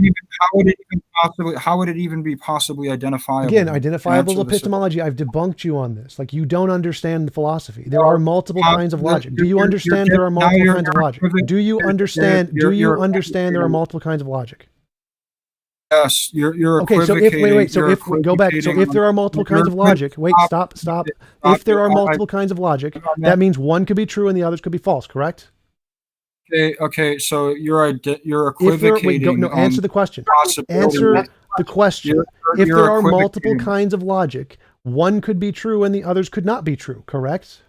it even be possibly identifiable? Again, identifiable epistemology. I've debunked you on this. Like, you don't understand the philosophy. There are multiple kinds of logic. Do you understand there are multiple kinds of logic? Do you understand? Do you understand there are multiple kinds of logic? Yes, you're okay. So if we go back, so if there are multiple kinds of logic, stop. If there are multiple kinds of logic, that means one could be true and the others could be false. Correct? Okay. So you're equivocating. Answer the question. Answer the question. If there are multiple kinds of logic, one could be true and the others could not be true. Correct?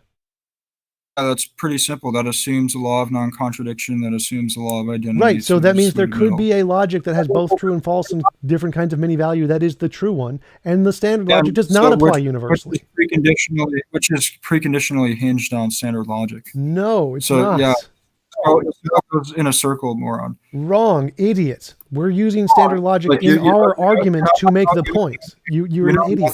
That's pretty simple. That assumes the law of non-contradiction. That assumes the law of identity. Right. So that means there could be a logic that has both true and false and different kinds of many value. That is the true one. And the standard logic does not apply universally. Which is preconditionally hinged on standard logic. No, it's not. Yeah. So it goes in a circle, moron. Wrong, idiot. We're using standard logic in our argument to make the point. You're an idiot.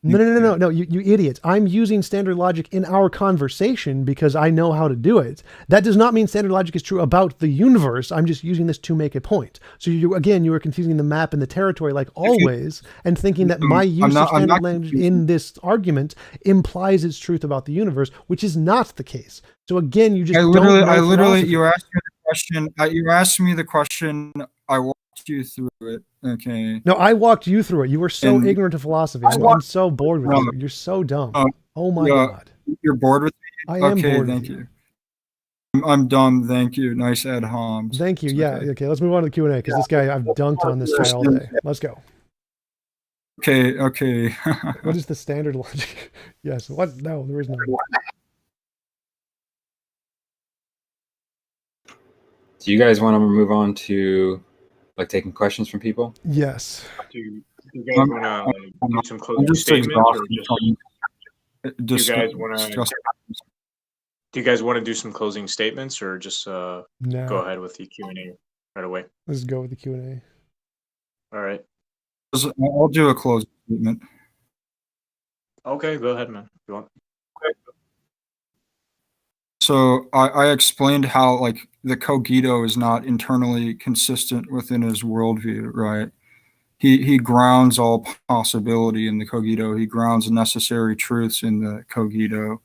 No, you idiot. I'm using standard logic in our conversation because I know how to do it. That does not mean standard logic is true about the universe. I'm just using this to make a point. So you are confusing the map and the territory like always, and thinking that my use of standard language in this argument implies its truth about the universe, which is not the case. So again, you just you asked me the question. You asked me the question. I walked you through it. Okay. No, I walked you through it. You were so ignorant of philosophy. I'm so bored with you. You're so dumb. Oh my God. You're bored with me? I am bored. Thank you. I'm dumb. Thank you. Nice ad homs. Thank you. Yeah. Okay. Let's move on to the Q&A because this guy, I've dunked on this guy all day. Let's go. Okay. What is the standard logic? Yes. What? No, there is none. Do you guys want to move on to like taking questions from people? Yes. Do you guys want to do some closing statements? Do you guys want to do some closing statements, or just go ahead with the Q&A right away? Let's go with the Q&A. All right. I'll do a closing statement. Okay, go ahead, man. If you want. So I explained how like the Cogito is not internally consistent within his worldview, right? He grounds all possibility in the Cogito. He grounds necessary truths in the Cogito.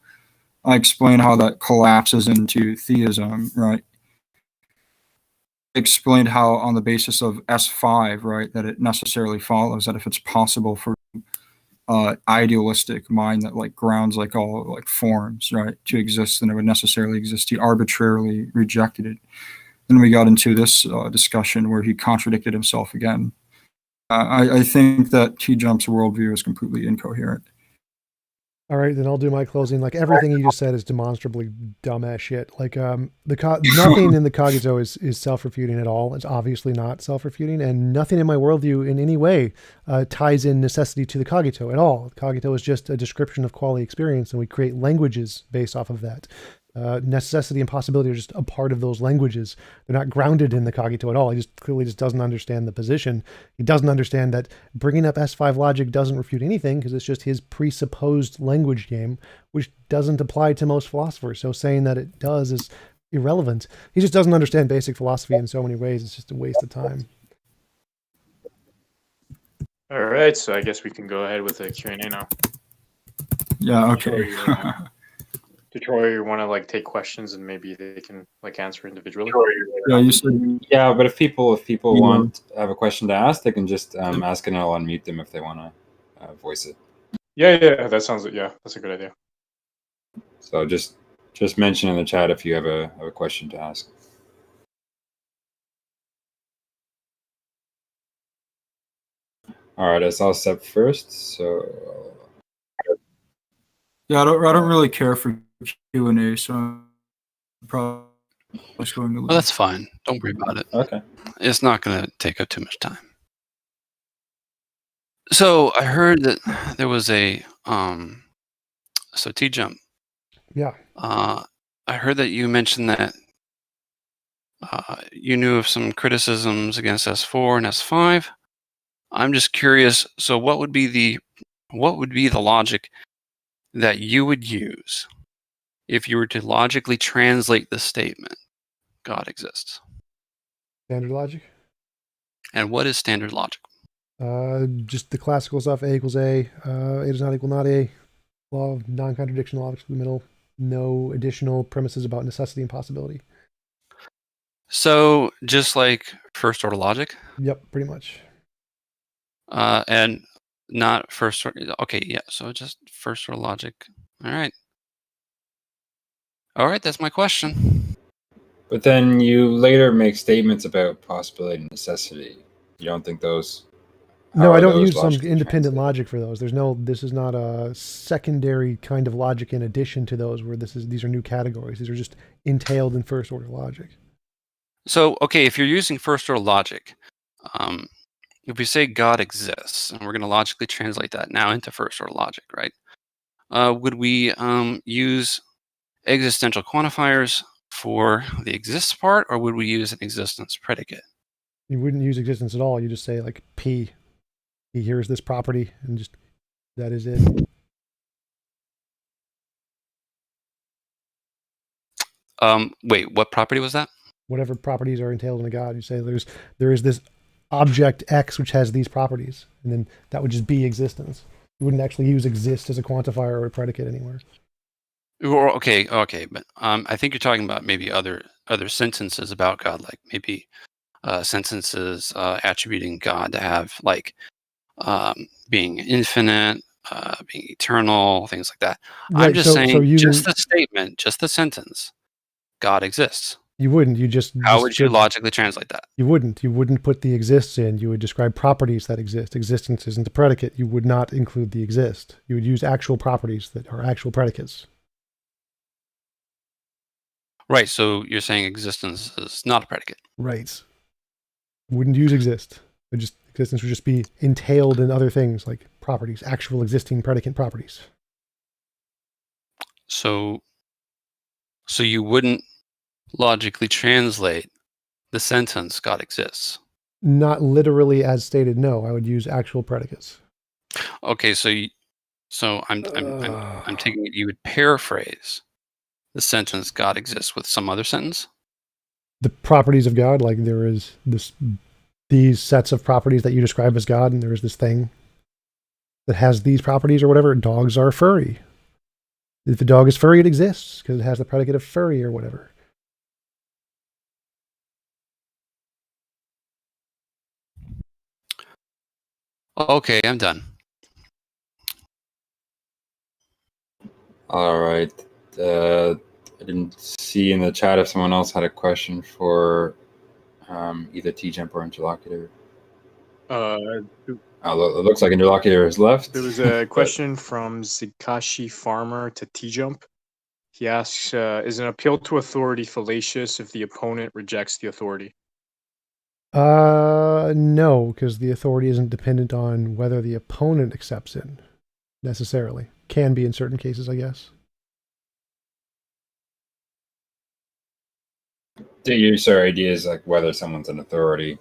I explain how that collapses into theism, right? I explained how on the basis of S5, right, that it necessarily follows that if it's possible for idealistic mind that like grounds like all like forms, right, to exist, then it would necessarily exist. He arbitrarily rejected it. Then we got into this discussion where he contradicted himself again. I think that TJump's worldview is completely incoherent. All right, then I'll do my closing. Like everything you just said is demonstrably dumbass shit. Like nothing in the Cogito is self-refuting at all. It's obviously not self-refuting, and nothing in my worldview in any way ties in necessity to the Cogito at all. The Cogito is just a description of quality experience, and we create languages based off of that. Necessity and possibility are just a part of those languages. They're not grounded in the Cogito at all. He just clearly just doesn't understand the position. He doesn't understand that bringing up S5 logic doesn't refute anything because it's just his presupposed language game, which doesn't apply to most philosophers. So saying that it does is irrelevant. He just doesn't understand basic philosophy in so many ways. It's just a waste of time. All right, so I guess we can go ahead with the Q&A now. Yeah, okay. To Troy want to like take questions and maybe they can like answer individually? Yeah, you said Yeah, but if people Yeah. want have a question to ask, they can just ask and I'll unmute them if they want to voice it. Yeah, that sounds that's a good idea. So just mention in the chat if you have a question to ask. All right, I saw Seb first, so yeah, I don't really care for Q&A, so I'm probably just going to leave. Well, that's fine. Don't worry about it. okay. It's not going to take up too much time. So I heard that there was a so TJump. Yeah. I heard that you mentioned that you knew of some criticisms against S4 and S5. I'm just curious. So what would be the logic that you would use if you were to logically translate the statement God exists? Standard logic. And what is standard logic? Just the classical stuff. A equals A. A does not equal not A. Law of non-contradiction, law of the middle. No additional premises about necessity and possibility. So just like first order logic? Yep, pretty much. And not first order. Okay, yeah. So just first order logic. All right. That's my question. But then you later make statements about possibility and necessity. You don't think those? No, I don't use some logically independent translated? logic for those. This is not a secondary kind of logic in addition to those where these are new categories. These are just entailed in first order logic. So, okay, if you're using first order logic, if we say God exists, and we're going to logically translate that now into first order logic, right? Would we use existential quantifiers for the exists part, or would we use an existence predicate? You wouldn't use existence at all. You just say like P. Here is this property, and just that is it. Wait, what property was that? Whatever properties are entailed in a God, you say there is this object X which has these properties, and then that would just be existence. You wouldn't actually use exist as a quantifier or a predicate anywhere. Okay, but I think you're talking about maybe other sentences about God, like maybe sentences attributing God to have like being infinite, being eternal, things like that. Right, I'm just saying, using, just the statement, just the sentence, God exists. You wouldn't. You just. How would you logically translate that? You wouldn't. You wouldn't put the exists in. You would describe properties that exist. Existence isn't a predicate. You would not include the exist. You would use actual properties that are actual predicates. Right. So you're saying existence is not a predicate. Right. Wouldn't use exist. Existence would just be entailed in other things like properties, actual existing predicate properties. So you wouldn't logically translate the sentence God exists. Not literally as stated. No, I would use actual predicates. Okay, so I'm taking it you would paraphrase the sentence God exists with some other sentence. The properties of God, like there is these sets of properties that you describe as God, and there is this thing that has these properties or whatever. Dogs are furry. If the dog is furry, it exists because it has the predicate of furry or whatever. Okay, I'm done. All right. I didn't see in the chat if someone else had a question for either TJump or Interlocutor. It looks like Interlocutor is left. There was a question from Zikashi Farmer to TJump. He asks, is an appeal to authority fallacious if the opponent rejects the authority? No, because the authority isn't dependent on whether the opponent accepts it, necessarily. Can be in certain cases, I guess. The user idea is like whether someone's an authority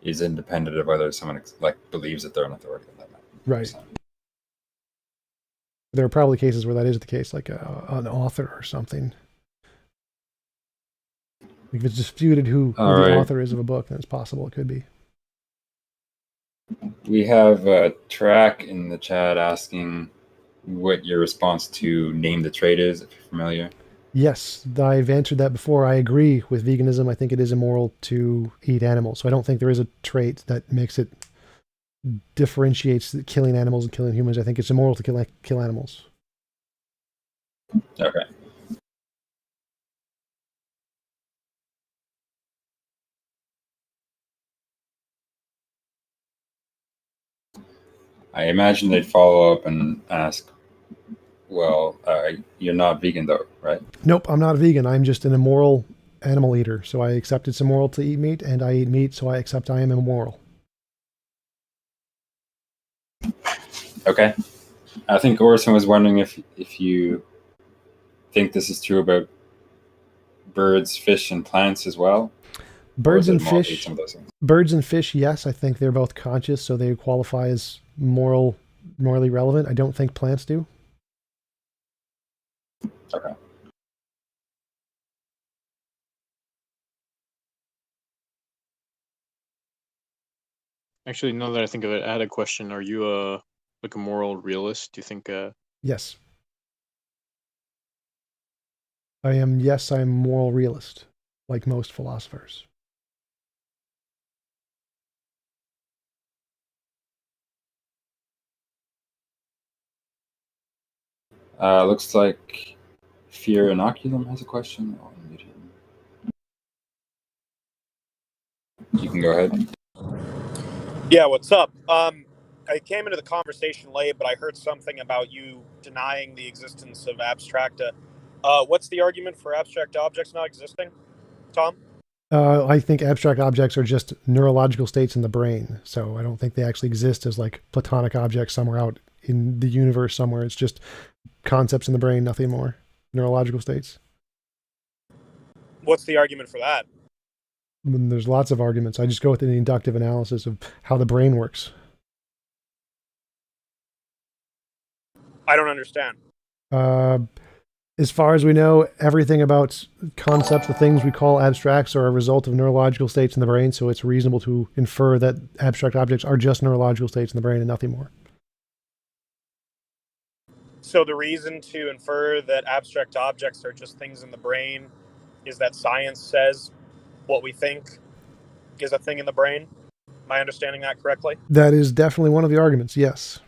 is independent of whether someone believes that they're an authority. Right. There are probably cases where that is the case, like an author or something. If it's disputed who the author is of a book, then it's possible it could be. We have a track in the chat asking what your response to name the trait is, if you're familiar. Yes, I've answered that before. I agree with veganism. I think it is immoral to eat animals. So I don't think there is a trait that makes it differentiates killing animals and killing humans. I think it's immoral to kill animals. Okay. I imagine they'd follow up and ask, well, you're not vegan though, right? Nope, I'm not a vegan. I'm just an immoral animal eater. So I accept it's immoral to eat meat, and I eat meat, so I accept I am immoral. Okay. I think Orson was wondering if you think this is true about birds, fish, and plants as well. Birds Or and is it more fish. some of those things? Birds and fish, yes, I think they're both conscious, so they qualify as morally relevant. I don't think plants do. Okay. Actually, now that I think of it, I had a question. Are you like a moral realist? Do you think Yes. I am, yes, I'm a moral realist, like most philosophers. Looks like Fear Inoculum has a question. I'll unmute him. You can go ahead. Yeah, what's up? I came into the conversation late, but I heard something about you denying the existence of abstracta. What's the argument for abstract objects not existing, Tom? I think abstract objects are just neurological states in the brain. So I don't think they actually exist as like platonic objects somewhere out in the universe somewhere. It's just concepts in the brain, nothing more. Neurological states. What's the argument for that? And there's lots of arguments. I just go with an inductive analysis of how the brain works. I don't understand. As far as we know, everything about concepts, the things we call abstracts, are a result of neurological states in the brain. So it's reasonable to infer that abstract objects are just neurological states in the brain and nothing more. So the reason to infer that abstract objects are just things in the brain is that science says what we think is a thing in the brain? Am I understanding that correctly? That is definitely one of the arguments, yes.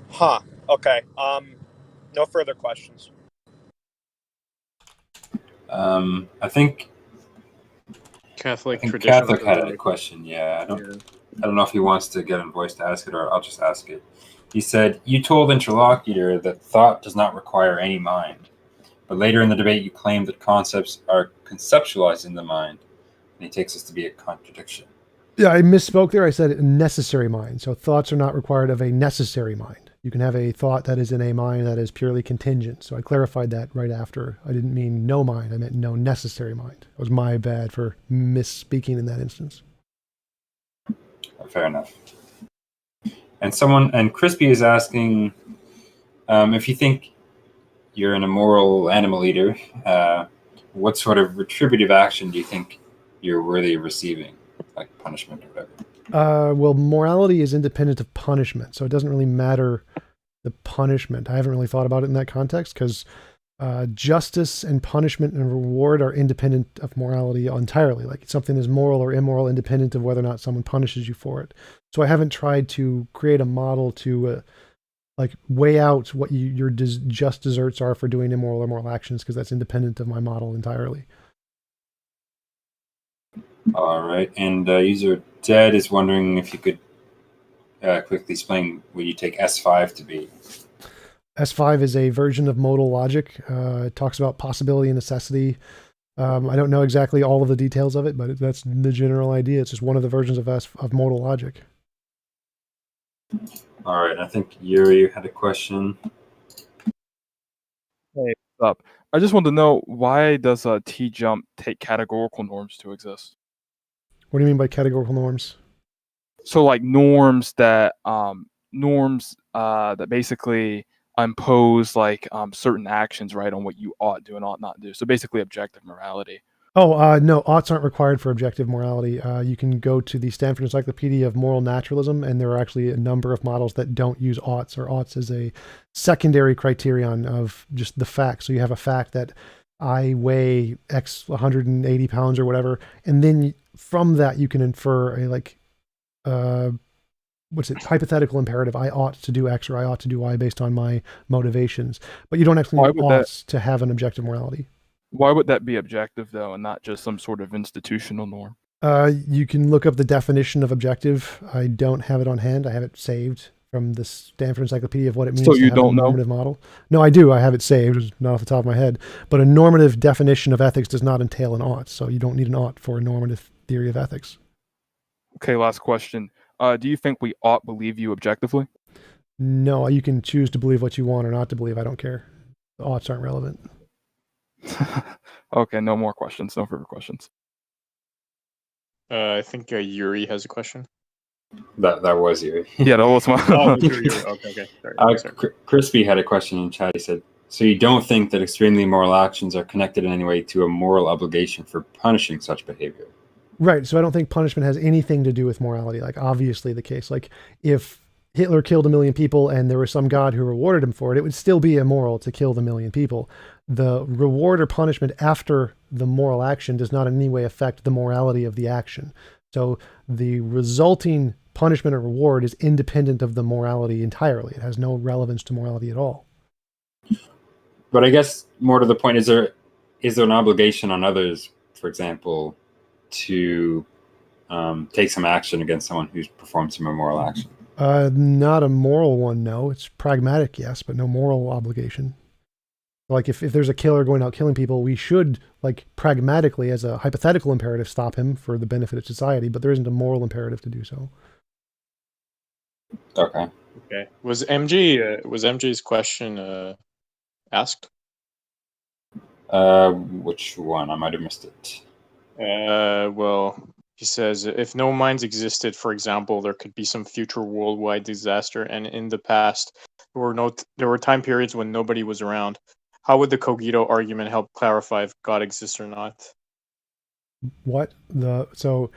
Huh. Okay. No further questions. I think Catholic tradition? Catholic had a question. Yeah, I don't know if he wants to get in voice to ask it, or I'll just ask it. He said, you told interlocutor that thought does not require any mind, but later in the debate you claimed that concepts are conceptualized in the mind, and he takes this to be a contradiction. Yeah, I misspoke there. I said necessary mind. So thoughts are not required of a necessary mind. You can have a thought that is in a mind that is purely contingent. So I clarified that right after. I didn't mean no mind. I meant no necessary mind. It was my bad for misspeaking in that instance. Fair enough. And Crispy is asking if you think you're an immoral animal eater, what sort of retributive action do you think you're worthy of receiving, like punishment or whatever? Well, morality is independent of punishment, so it doesn't really matter the punishment. I haven't really thought about it in that context because justice and punishment and reward are independent of morality entirely. Like something is moral or immoral independent of whether or not someone punishes you for it. So I haven't tried to create a model to like weigh out what your just desserts are for doing immoral or moral actions, because that's independent of my model entirely. All right. And user Dead is wondering if you could quickly explain what you take S5 to be. S5 is a version of modal logic. It talks about possibility and necessity. I don't know exactly all of the details of it, but that's the general idea. It's just one of the versions of modal logic. All right. I think Yuri had a question. Hey, what's up? I just want to know, why does TJump take categorical norms to exist? What do you mean by categorical norms? So like norms that basically impose like certain actions, right, on what you ought do and ought not do. So basically objective morality. No, oughts aren't required for objective morality. You can go to the Stanford Encyclopedia of Moral Naturalism, and there are actually a number of models that don't use oughts, or oughts as a secondary criterion of just the fact. So you have a fact that I weigh X 180 pounds or whatever, and then from that you can infer a hypothetical imperative. I ought to do X or I ought to do Y based on my motivations. But you don't actually need oughts to have an objective morality. Why would that be objective, though, and not just some sort of institutional norm? You can look up the definition of objective. I don't have it on hand. I have it saved from the Stanford Encyclopedia of what it means So to you have a don't know? normative model. No, I do. I have it saved. It's not off the top of my head. But a normative definition of ethics does not entail an ought, so you don't need an ought for a normative theory of ethics. Okay, last question. Do you think we ought believe you objectively? No, you can choose to believe what you want or not to believe. I don't care. The oughts aren't relevant. Okay, no more questions. No further questions. I think Yuri has a question. That was you. Yeah, that was my. Oh, Yuri. Okay. Sorry. Crispy had a question in chat. He said, so you don't think that extremely moral actions are connected in any way to a moral obligation for punishing such behavior? Right. So I don't think punishment has anything to do with morality. Like, obviously the case. Like, if Hitler killed 1 million people and there was some God who rewarded him for it, it would still be immoral to kill the 1 million people. The reward or punishment after the moral action does not in any way affect the morality of the action. So the resulting punishment or reward is independent of the morality entirely. It has no relevance to morality at all. But I guess more to the point, is there an obligation on others, for example, to take some action against someone who's performed some immoral action? Not a moral one, no. It's pragmatic, yes, but no moral obligation. Like, if there's a killer going out killing people, we should, like, pragmatically, as a hypothetical imperative, stop him for the benefit of society, but there isn't a moral imperative to do so. Okay. Was MJ's question asked? Which one? I might have missed it. Well, he says, if no minds existed, for example, there could be some future worldwide disaster, and in the past, there were time periods when nobody was around. How would the Cogito argument help clarify if God exists or not? So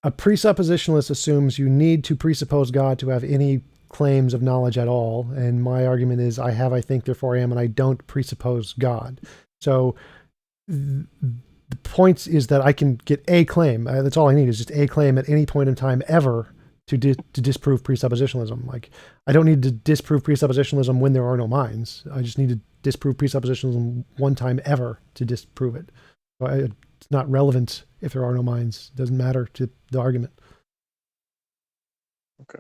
a presuppositionalist assumes you need to presuppose God to have any claims of knowledge at all. And my argument is I have, I think, therefore I am, and I don't presuppose God. So the point is that I can get a claim. That's all I need, is just a claim at any point in time ever to disprove presuppositionalism. Like, I don't need to disprove presuppositionalism when there are no minds. I just need to disprove presuppositionalism one time ever to disprove it. So it's not relevant if there are no minds. It doesn't matter to the argument. Okay.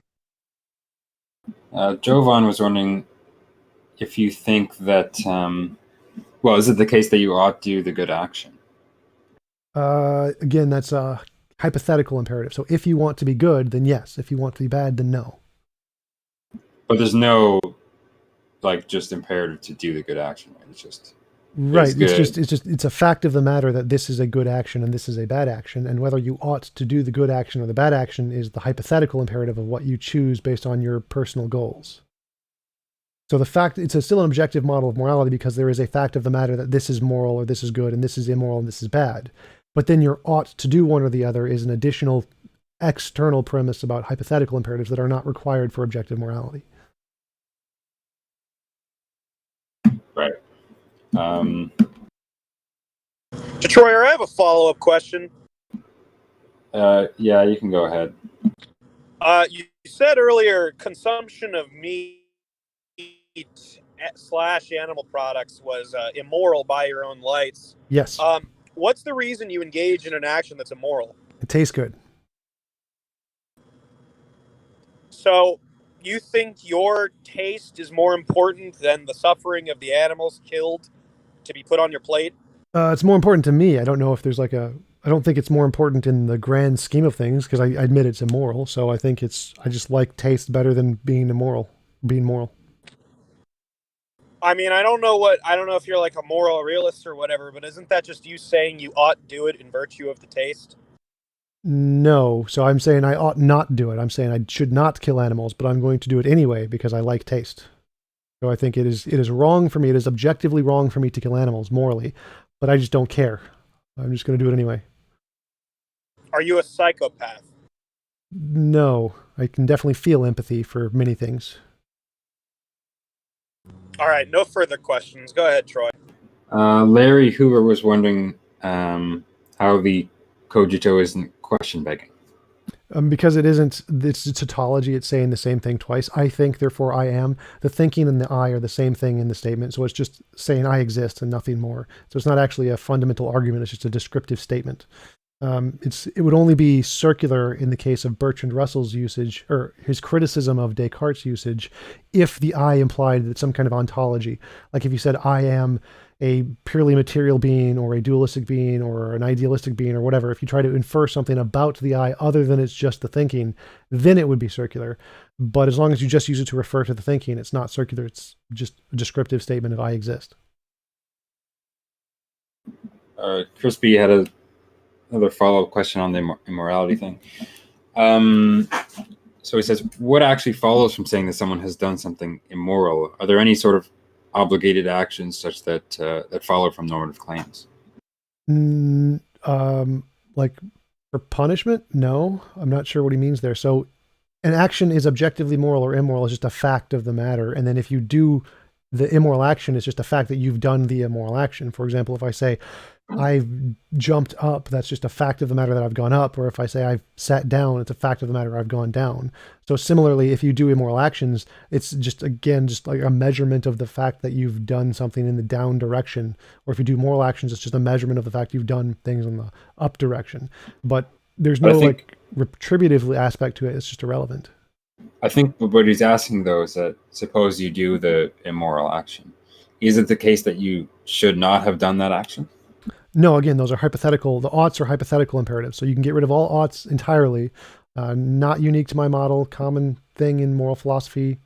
Jovan was wondering if you think that, is it the case that you ought to do the good action? Again, that's a hypothetical imperative. So if you want to be good, then yes. If you want to be bad, then no. But there's no, just imperative to do the good action. Right? It's just right. It's a fact of the matter that this is a good action and this is a bad action, and whether you ought to do the good action or the bad action is the hypothetical imperative of what you choose based on your personal goals. So it's still an objective model of morality because there is a fact of the matter that this is moral or this is good and this is immoral and this is bad. But then your ought to do one or the other is an additional external premise about hypothetical imperatives that are not required for objective morality. Right. Detroyer, I have a follow-up question. Yeah, you can go ahead. You said earlier consumption of meat / animal products was immoral by your own lights. Yes. What's the reason you engage in an action that's immoral? It tastes good. So you think your taste is more important than the suffering of the animals killed to be put on your plate? It's more important to me. I don't know if there's I don't think it's more important in the grand scheme of things because I admit it's immoral. So I think I just like taste better than being moral. I mean, I don't know if you're like a moral realist or whatever, but isn't that just you saying you ought to do it in virtue of the taste? No. So I'm saying I ought not do it. I'm saying I should not kill animals, but I'm going to do it anyway because I like taste. So I think it is wrong for me. It is objectively wrong for me to kill animals morally, but I just don't care. I'm just going to do it anyway. Are you a psychopath? No, I can definitely feel empathy for many things. All right, no further questions. Go ahead, Troy. Larry Hoover was wondering how the cogito isn't question begging. Because it isn't, it's a tautology, it's saying the same thing twice. I think, therefore I am. The thinking and the I are the same thing in the statement, so it's just saying I exist and nothing more. So it's not actually a fundamental argument, it's just a descriptive statement. It would only be circular in the case of Bertrand Russell's usage, or his criticism of Descartes' usage, if the I implied that some kind of ontology. Like if you said, I am a purely material being, or a dualistic being, or an idealistic being, or whatever, if you try to infer something about the I other than it's just the thinking, then it would be circular. But as long as you just use it to refer to the thinking, it's not circular, it's just a descriptive statement of I exist. Crispy had another follow-up question on the immorality thing. So he says, what actually follows from saying that someone has done something immoral? Are there any sort of obligated actions such that that follow from normative claims? Like for punishment? No, I'm not sure what he means there. So an action is objectively moral or immoral, is just a fact of the matter. And then if you do the immoral action, it's just a fact that you've done the immoral action. For example, if I say I've jumped up, that's just a fact of the matter that I've gone up. Or if I say I've sat down, it's a fact of the matter I've gone down. So similarly, if you do immoral actions, it's just, again, just like a measurement of the fact that you've done something in the down direction. Or if you do moral actions, it's just a measurement of the fact you've done things in the up direction. But there's no like retributive aspect to it. It's just irrelevant. I think what he's asking, though, is that suppose you do the immoral action. Is it the case that you should not have done that action? No, again, those are hypothetical. The oughts are hypothetical imperatives. So you can get rid of all oughts entirely. Not unique to my model, common thing in moral philosophy.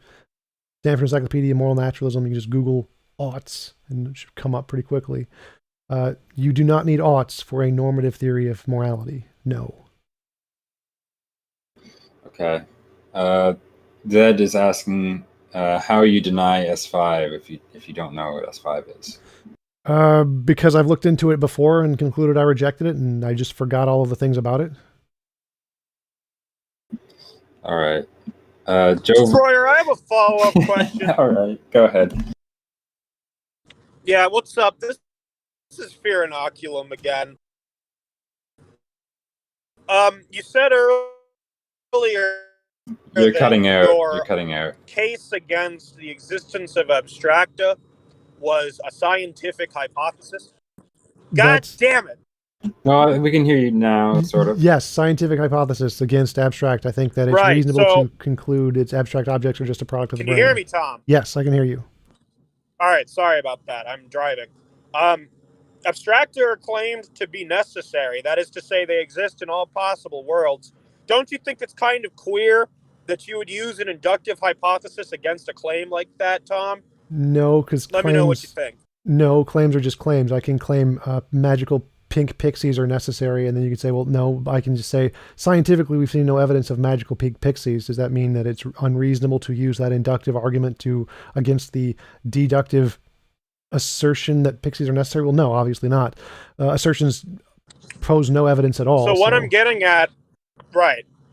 Stanford Encyclopedia, Moral Naturalism. You can just Google oughts and it should come up pretty quickly. You do not need oughts for a normative theory of morality. No. Okay. Zed is asking how you deny S5 if you don't know what S5 is. Because I've looked into it before and concluded I rejected it, and I just forgot all of the things about it. All right. Joe. Troyer, I have a follow-up question. All right, go ahead. Yeah, what's up? This is Fear Inoculum again. You said earlier You're cutting out. You're cutting out. Case against the existence of abstracta was a scientific hypothesis. God damn it! No, we can hear you now, sort of. Yes, scientific hypothesis against abstract. I think that it's reasonable to conclude its abstract objects are just a product of the brain. Can you hear me, Tom? Yes, I can hear you. All right, sorry about that. I'm driving. Abstracta are claimed to be necessary. That is to say, they exist in all possible worlds. Don't you think it's kind of queer that you would use an inductive hypothesis against a claim like that, Tom? No, because let me know what you think. No, claims are just claims. I can claim magical pink pixies are necessary, and then you can say, well, no, I can just say, scientifically, we've seen no evidence of magical pink pixies. Does that mean that it's unreasonable to use that inductive argument against the deductive assertion that pixies are necessary? Well, no, obviously not. Assertions pose no evidence at all. So what I'm getting at,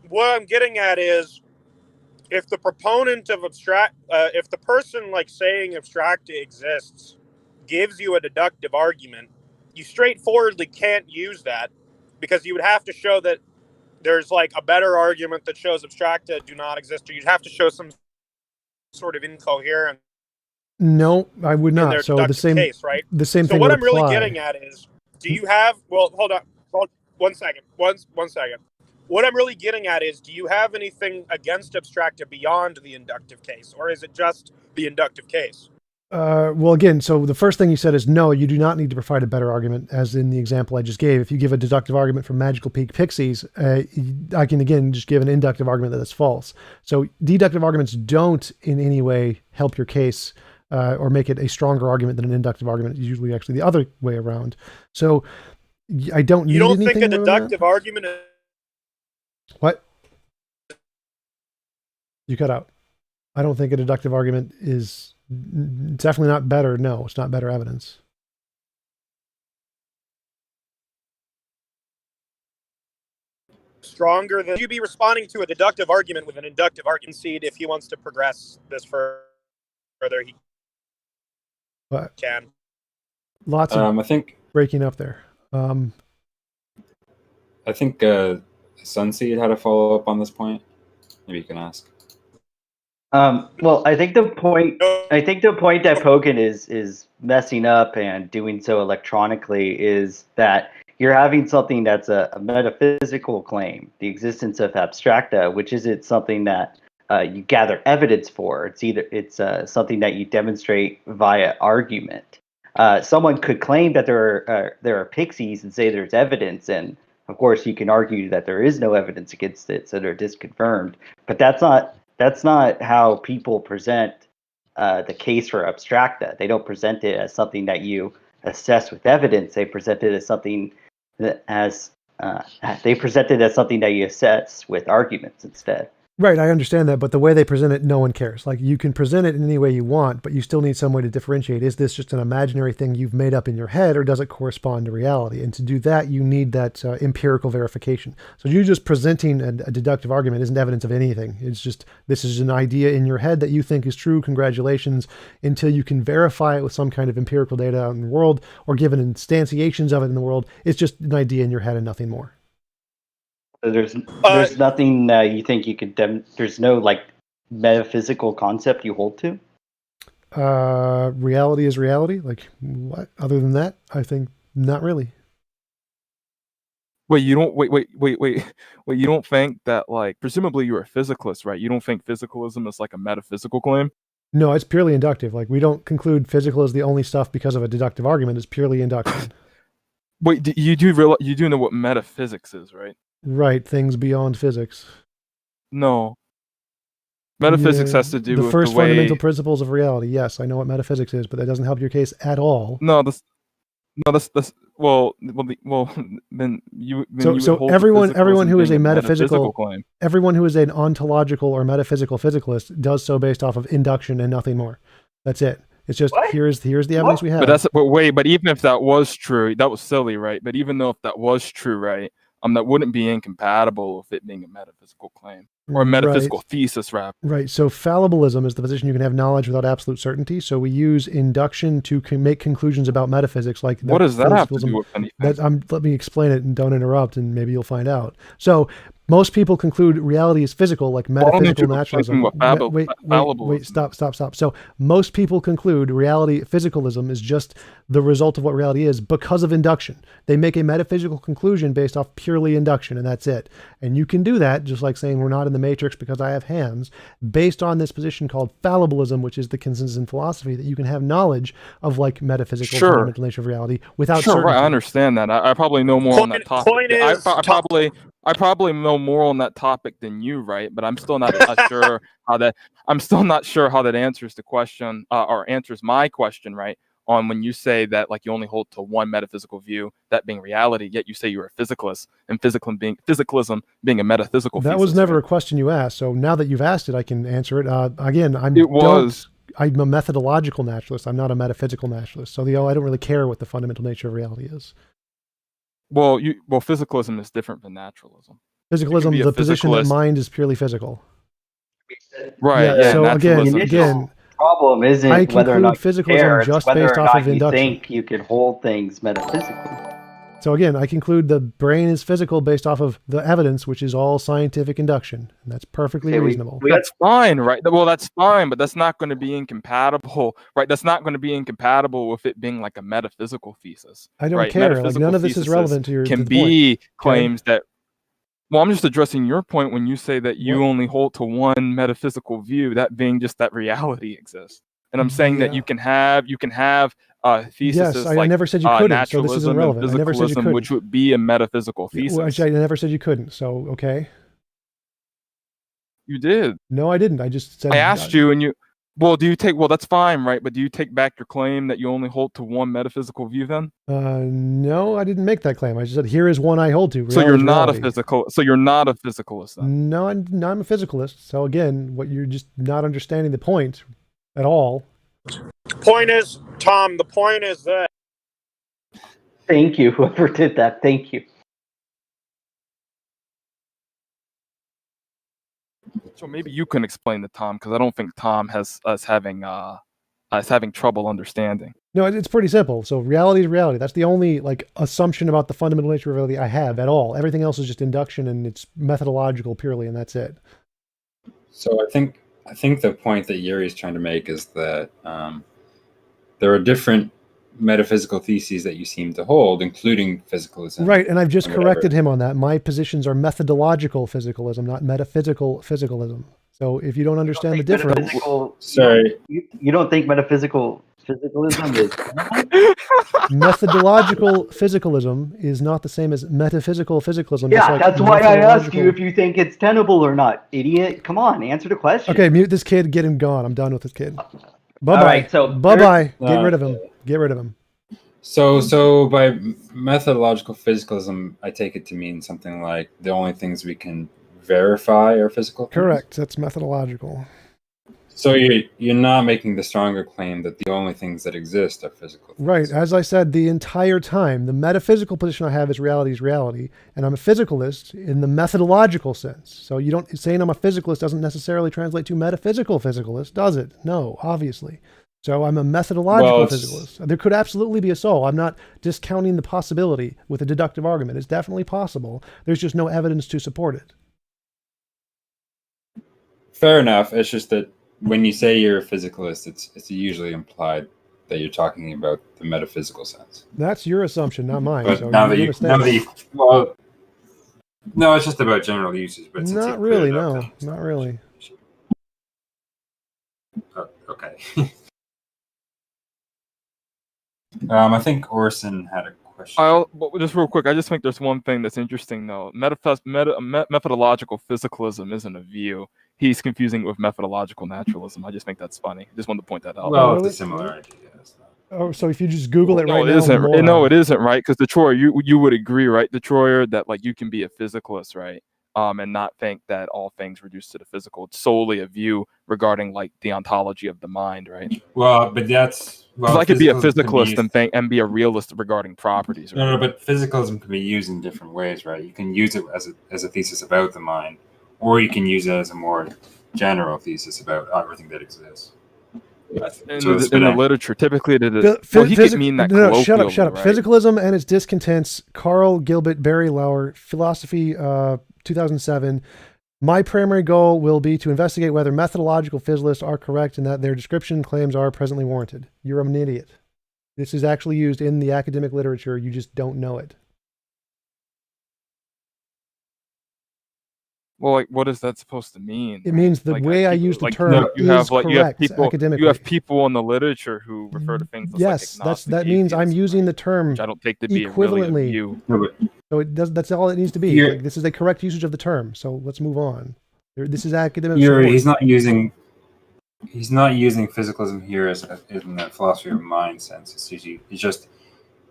what I'm getting at is, if the proponent of if the person like saying abstracta exists gives you a deductive argument, you straightforwardly can't use that because you would have to show that there's like a better argument that shows abstracta do not exist, or you'd have to show some sort of incoherence. No, I would not. So the same case, right? The same so thing. So what would I'm really apply. getting at is, do you have? Well, hold on, one second. One second. What I'm really getting at is, do you have anything against abstracta beyond the inductive case, or is it just the inductive case? Well, again, so the first thing you said is no, you do not need to provide a better argument, as in the example I just gave. If you give a deductive argument for magical pink pixies, I can, again, just give an inductive argument that it's false. So deductive arguments don't in any way help your case or make it a stronger argument than an inductive argument. It's usually actually the other way around. So I don't need anything. You don't think a deductive argument is... What? You cut out. I don't think a deductive argument is definitely not better. No, it's not better evidence. stronger than you'd be responding to a deductive argument with an inductive argument. Seed, if he wants to progress this further, he can. Lots of I think breaking up there. I think Sunseed had a follow up on this point. Maybe you can ask. Well, I think the point that Pogan is messing up and doing so electronically is that you're having something that's a metaphysical claim, the existence of abstracta, which isn't something that you gather evidence for. It's something that you demonstrate via argument. Someone could claim that there are pixies and say there's evidence, and of course you can argue that there is no evidence against it, so they're disconfirmed. But that's not how people present the case for abstracta. They don't present it as something that you assess with evidence. They present it as something that you assess with arguments instead. Right, I understand that, but the way they present it, no one cares. Like, you can present it in any way you want, but you still need some way to differentiate. Is this just an imaginary thing you've made up in your head, or does it correspond to reality? And to do that, you need that empirical verification. So you just presenting a deductive argument isn't evidence of anything. It's just, this is an idea in your head that you think is true. Congratulations. Until you can verify it with some kind of empirical data out in the world, or given instantiations of it in the world, it's just an idea in your head and nothing more. So there's nothing you think you could there's no like metaphysical concept you hold to? Reality is reality. Like, what? Other than that, I think not really. Wait, you don't you don't think that, like, presumably you're a physicalist, right? You don't think physicalism is like a metaphysical claim? No, it's purely inductive. Like, we don't conclude physical is the only stuff because of a deductive argument. It's purely induction. Wait, you do know what metaphysics is, right? Right, things beyond physics. No. Metaphysics has to do with the first the way... fundamental principles of reality. Yes, I know what metaphysics is, but that doesn't help your case at all. No, then you would hold everyone who is a metaphysical claim. Everyone who is an ontological or metaphysical physicalist does so based off of induction and nothing more. That's it. It's just, here's the evidence we have. But even if that was true, that was silly, right? But even though if that was true, right, that wouldn't be incompatible with it being a metaphysical claim or a metaphysical thesis, rather. Right. So fallibilism is the position you can have knowledge without absolute certainty. So we use induction to make conclusions about metaphysics. Like, what does that have to do with anything? Let me explain it and don't interrupt, and maybe you'll find out. So most people conclude reality is physical, like metaphysical naturalism. Wait, stop. So most people conclude physicalism is just the result of what reality is because of induction. They make a metaphysical conclusion based off purely induction, and that's it. And you can do that, just like saying we're not in the matrix because I have hands, based on this position called fallibilism, which is the consensus in philosophy that you can have knowledge of, like, metaphysical fundamental nature of reality without certainty. Right, I understand that. I probably know more on that topic. I probably know more on that topic than you, right? But I'm still not sure how that answers the question or answers my question, right? On when you say that, like, you only hold to one metaphysical view, that being reality, yet you say you're a physicalist, and physicalism being a metaphysical that thesis, was never right? a question you asked. So now that you've asked it, I can answer it. Again, I'm a methodological naturalist. I'm not a metaphysical naturalist. So I don't really care what the fundamental nature of reality is. Well, physicalism is different than naturalism. Physicalism, the position that mind is purely physical. Right. Yeah. So again, problem isn't I whether or not physicalism you care, just it's whether based or off not of you induction. think you can hold things metaphysically. So again, I conclude the brain is physical based off of the evidence, which is all scientific induction, and that's perfectly reasonable. That's fine, right? Well, that's fine, but that's not going to be incompatible, right? That's not going to be incompatible with it being like a metaphysical thesis. I don't right? care. Like, none of this is relevant to your point. Claims that. Well, I'm just addressing your point when you say that you only hold to one metaphysical view, that being just that reality exists. And I'm saying that you can have theses yes, I never said you couldn't, so this isn't relevant. I never said you couldn't. Which would be a metaphysical thesis. I never said you couldn't, so okay. You did. No, I didn't. I just said... I asked you, and you... Well, that's fine, right? But do you take back your claim that you only hold to one metaphysical view then? No, I didn't make that claim. I just said, here is one I hold to. So you're not a physicalist then? No, I'm a physicalist. So again, you're just not understanding the point at all. Point is, Tom, the point is that... Thank you, whoever did that. Thank you. So maybe you can explain to Tom, because I don't think Tom has us having trouble understanding. No, it's pretty simple. So reality is reality. That's the only like assumption about the fundamental nature of reality I have at all. Everything else is just induction and it's methodological purely, and that's it. So I think the point that Yuri is trying to make is that there are different metaphysical theses that you seem to hold, including physicalism. Right, and I've just corrected him on that. My positions are methodological physicalism, not metaphysical physicalism. So if you don't understand the difference... Sorry. You don't think metaphysical physicalism is... Methodological physicalism is not the same as metaphysical physicalism. Yeah, that's why I asked you if you think it's tenable or not, idiot. Come on, answer the question. Okay, mute this kid, get him gone. I'm done with this kid. Bye-bye. All right, so bye-bye. Get rid of him. Get rid of him. So by methodological physicalism, I take it to mean something like the only things we can verify are physical things? Correct. That's methodological. So you're not making the stronger claim that the only things that exist are physical things. Right. As I said the entire time, the metaphysical position I have is reality, and I'm a physicalist in the methodological sense. So you don't saying I'm a physicalist doesn't necessarily translate to metaphysical physicalist, does it? No, obviously. So I'm a methodological physicalist. There could absolutely be a soul. I'm not discounting the possibility with a deductive argument. It's definitely possible. There's just no evidence to support it. Fair enough. It's just that when you say you're a physicalist, it's usually implied that you're talking about the metaphysical sense. That's your assumption, not mine. But so no, it's just about general usage. But not really, no, not really. Oh, okay. I think Orson had a question. Just real quick, I just think there's one thing that's interesting, though. Methodological physicalism isn't a view. He's confusing it with methodological naturalism. I just think that's funny. Just wanted to point that out. Well, it's a similar idea. Oh, so if you just Google it right now, it isn't, right? Because Detroyer, you would agree, right, Detroyer, that like you can be a physicalist, right? And not think that all things reduce to the physical. It's solely a view regarding like the ontology of the mind, right? Well, but that's I could be a physicalist and be a realist regarding properties. Right? No, but physicalism can be used in different ways, right? You can use it as a thesis about the mind, or you can use it as a more general thesis about everything that exists. In the literature, typically he could mean that. No, shut up. Right? Physicalism and its discontents. Carl Gilbert Barry Lauer, Philosophy, 2007. My primary goal will be to investigate whether methodological physicalists are correct and that their description claims are presently warranted. You're an idiot. This is actually used in the academic literature. You just don't know it. Well, like, what is that supposed to mean? It means the way I use the term is correct academically. You have people in the literature who refer to things as yes, that means I'm using the term which I don't take to be equivalently. Really so it does. That's all it needs to be. Like, this is a correct usage of the term. So let's move on. This is academic. He's not using physicalism here as in the philosophy of mind sense. It's just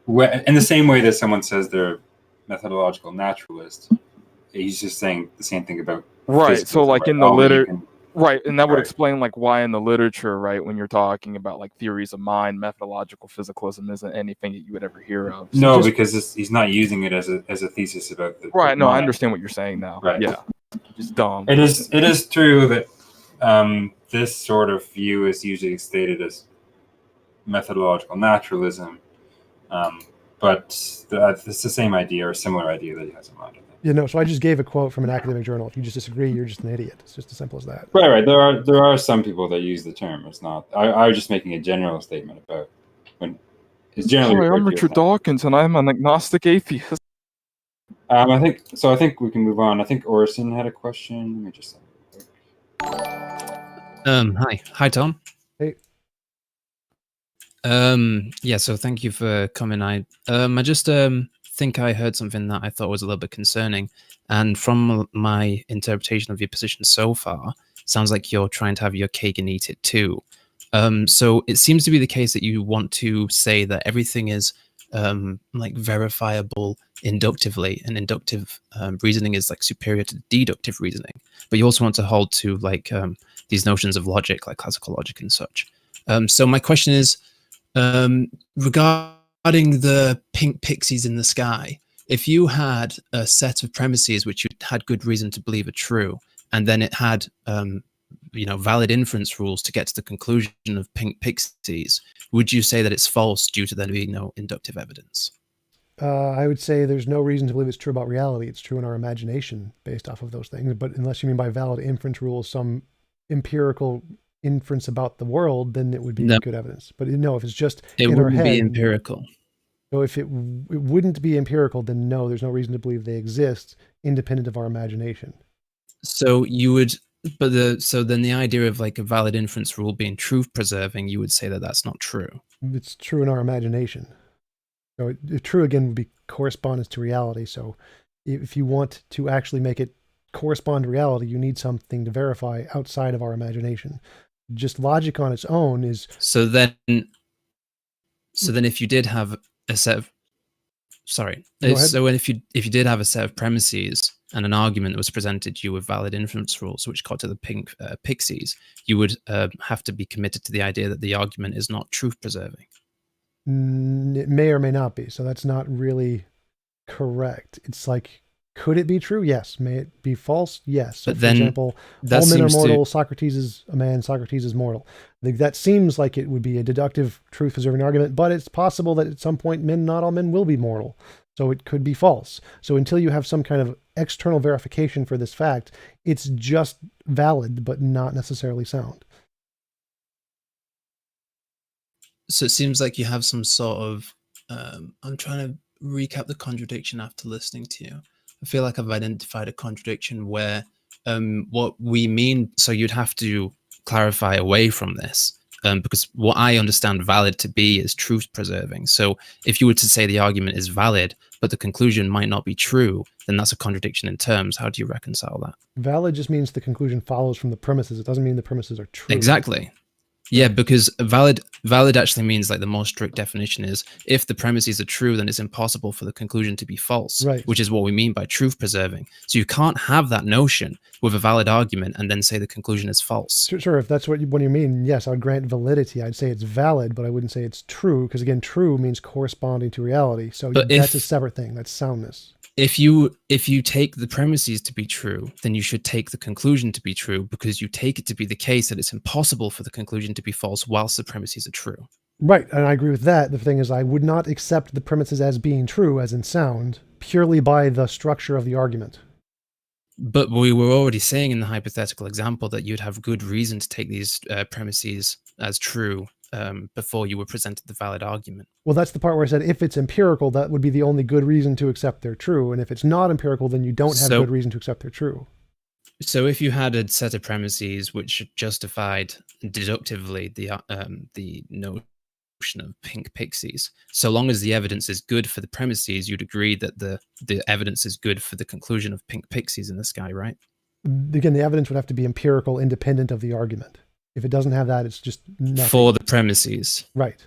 in the same way that someone says they're methodological naturalist. He's just saying the same thing about so like in the literature, right, and that would explain like why in the literature, right, when you're talking about like theories of mind, methodological physicalism isn't anything that you would ever hear of. So no, because he's not using it as a thesis about the right. No, mind. I understand what you're saying now. Right. Yeah, just dumb. It is true that this sort of view is usually stated as methodological naturalism, but it's the same idea or similar idea that he has in mind. So I just gave a quote from an academic journal. If you just disagree, you're just an idiot. It's just as simple as that. Right. There are some people that use the term. It's not. I was just making a general statement about when it's generally. Hi, I'm Richard Dawkins, and I'm an agnostic atheist. I think we can move on. I think Orson had a question. Let me just. Hi, Tom. Hey. Yeah. So thank you for coming. I just think I heard something that I thought was a little bit concerning, and from my interpretation of your position so far, sounds like you're trying to have your cake and eat it too. So it seems to be the case that you want to say that everything is like verifiable inductively, and inductive reasoning is like superior to deductive reasoning. But you also want to hold to like these notions of logic, like classical logic and such. So my question is regarding the pink pixies in the sky. If you had a set of premises which you had good reason to believe are true, and then it had valid inference rules to get to the conclusion of pink pixies, would you say that it's false due to there being no inductive evidence? I would say there's no reason to believe it's true about reality. It's true in our imagination based off of those things. But unless you mean by valid inference rules some empirical inference about the world, then it would be good evidence. But no, if it's just it in our head, wouldn't be empirical. So if it wouldn't be empirical, then no, there's no reason to believe they exist independent of our imagination. So you would, so then the idea of like a valid inference rule being truth preserving, you would say that that's not true. It's true in our imagination. So true again would be correspondence to reality. So if you want to actually make it correspond to reality, you need something to verify outside of our imagination. Just logic on its own is. So then if you did have a set of, so if you did have a set of premises and an argument that was presented to you with valid inference rules, which got to the pink pixies, you would have to be committed to the idea that the argument is not truth preserving. It may or may not be. So that's not really correct. It's like, could it be true? Yes. May it be false? Yes. So but for then, example, all men are mortal, Socrates is a man, Socrates is mortal. That seems like it would be a deductive truth preserving argument, but it's possible that at some point not all men will be mortal. So it could be false. So until you have some kind of external verification for this fact, it's just valid, but not necessarily sound. So it seems like you have some sort of, I'm trying to recap the contradiction after listening to you. I feel like I've identified a contradiction where what we mean, so you'd have to clarify away from this, because what I understand valid to be is truth preserving. So if you were to say the argument is valid, but the conclusion might not be true, then that's a contradiction in terms. How do you reconcile that? Valid just means the conclusion follows from the premises. It doesn't mean the premises are true. Exactly. Yeah, because valid actually means, like, the more strict definition is if the premises are true, then it's impossible for the conclusion to be false, right? Which is what we mean by truth preserving. So you can't have that notion with a valid argument and then say the conclusion is false. Sure, if that's what you mean, yes, I would grant validity. I'd say it's valid, but I wouldn't say it's true, because again, true means corresponding to reality. So that's a separate thing. That's soundness. If you take the premises to be true, then you should take the conclusion to be true, because you take it to be the case that it's impossible for the conclusion to be false whilst the premises are true. Right, and I agree with that. The thing is, I would not accept the premises as being true, as in sound, purely by the structure of the argument. But we were already saying in the hypothetical example that you'd have good reason to take these premises as true before you were presented the valid argument. Well, that's the part where I said if it's empirical, that would be the only good reason to accept they're true. And if it's not empirical, then you don't have good reason to accept they're true. So if you had a set of premises which justified deductively the notion of pink pixies, so long as the evidence is good for the premises, you'd agree that the evidence is good for the conclusion of pink pixies in the sky, right? Again, the evidence would have to be empirical, independent of the argument. If it doesn't have that, it's just nothing. For the premises. Right.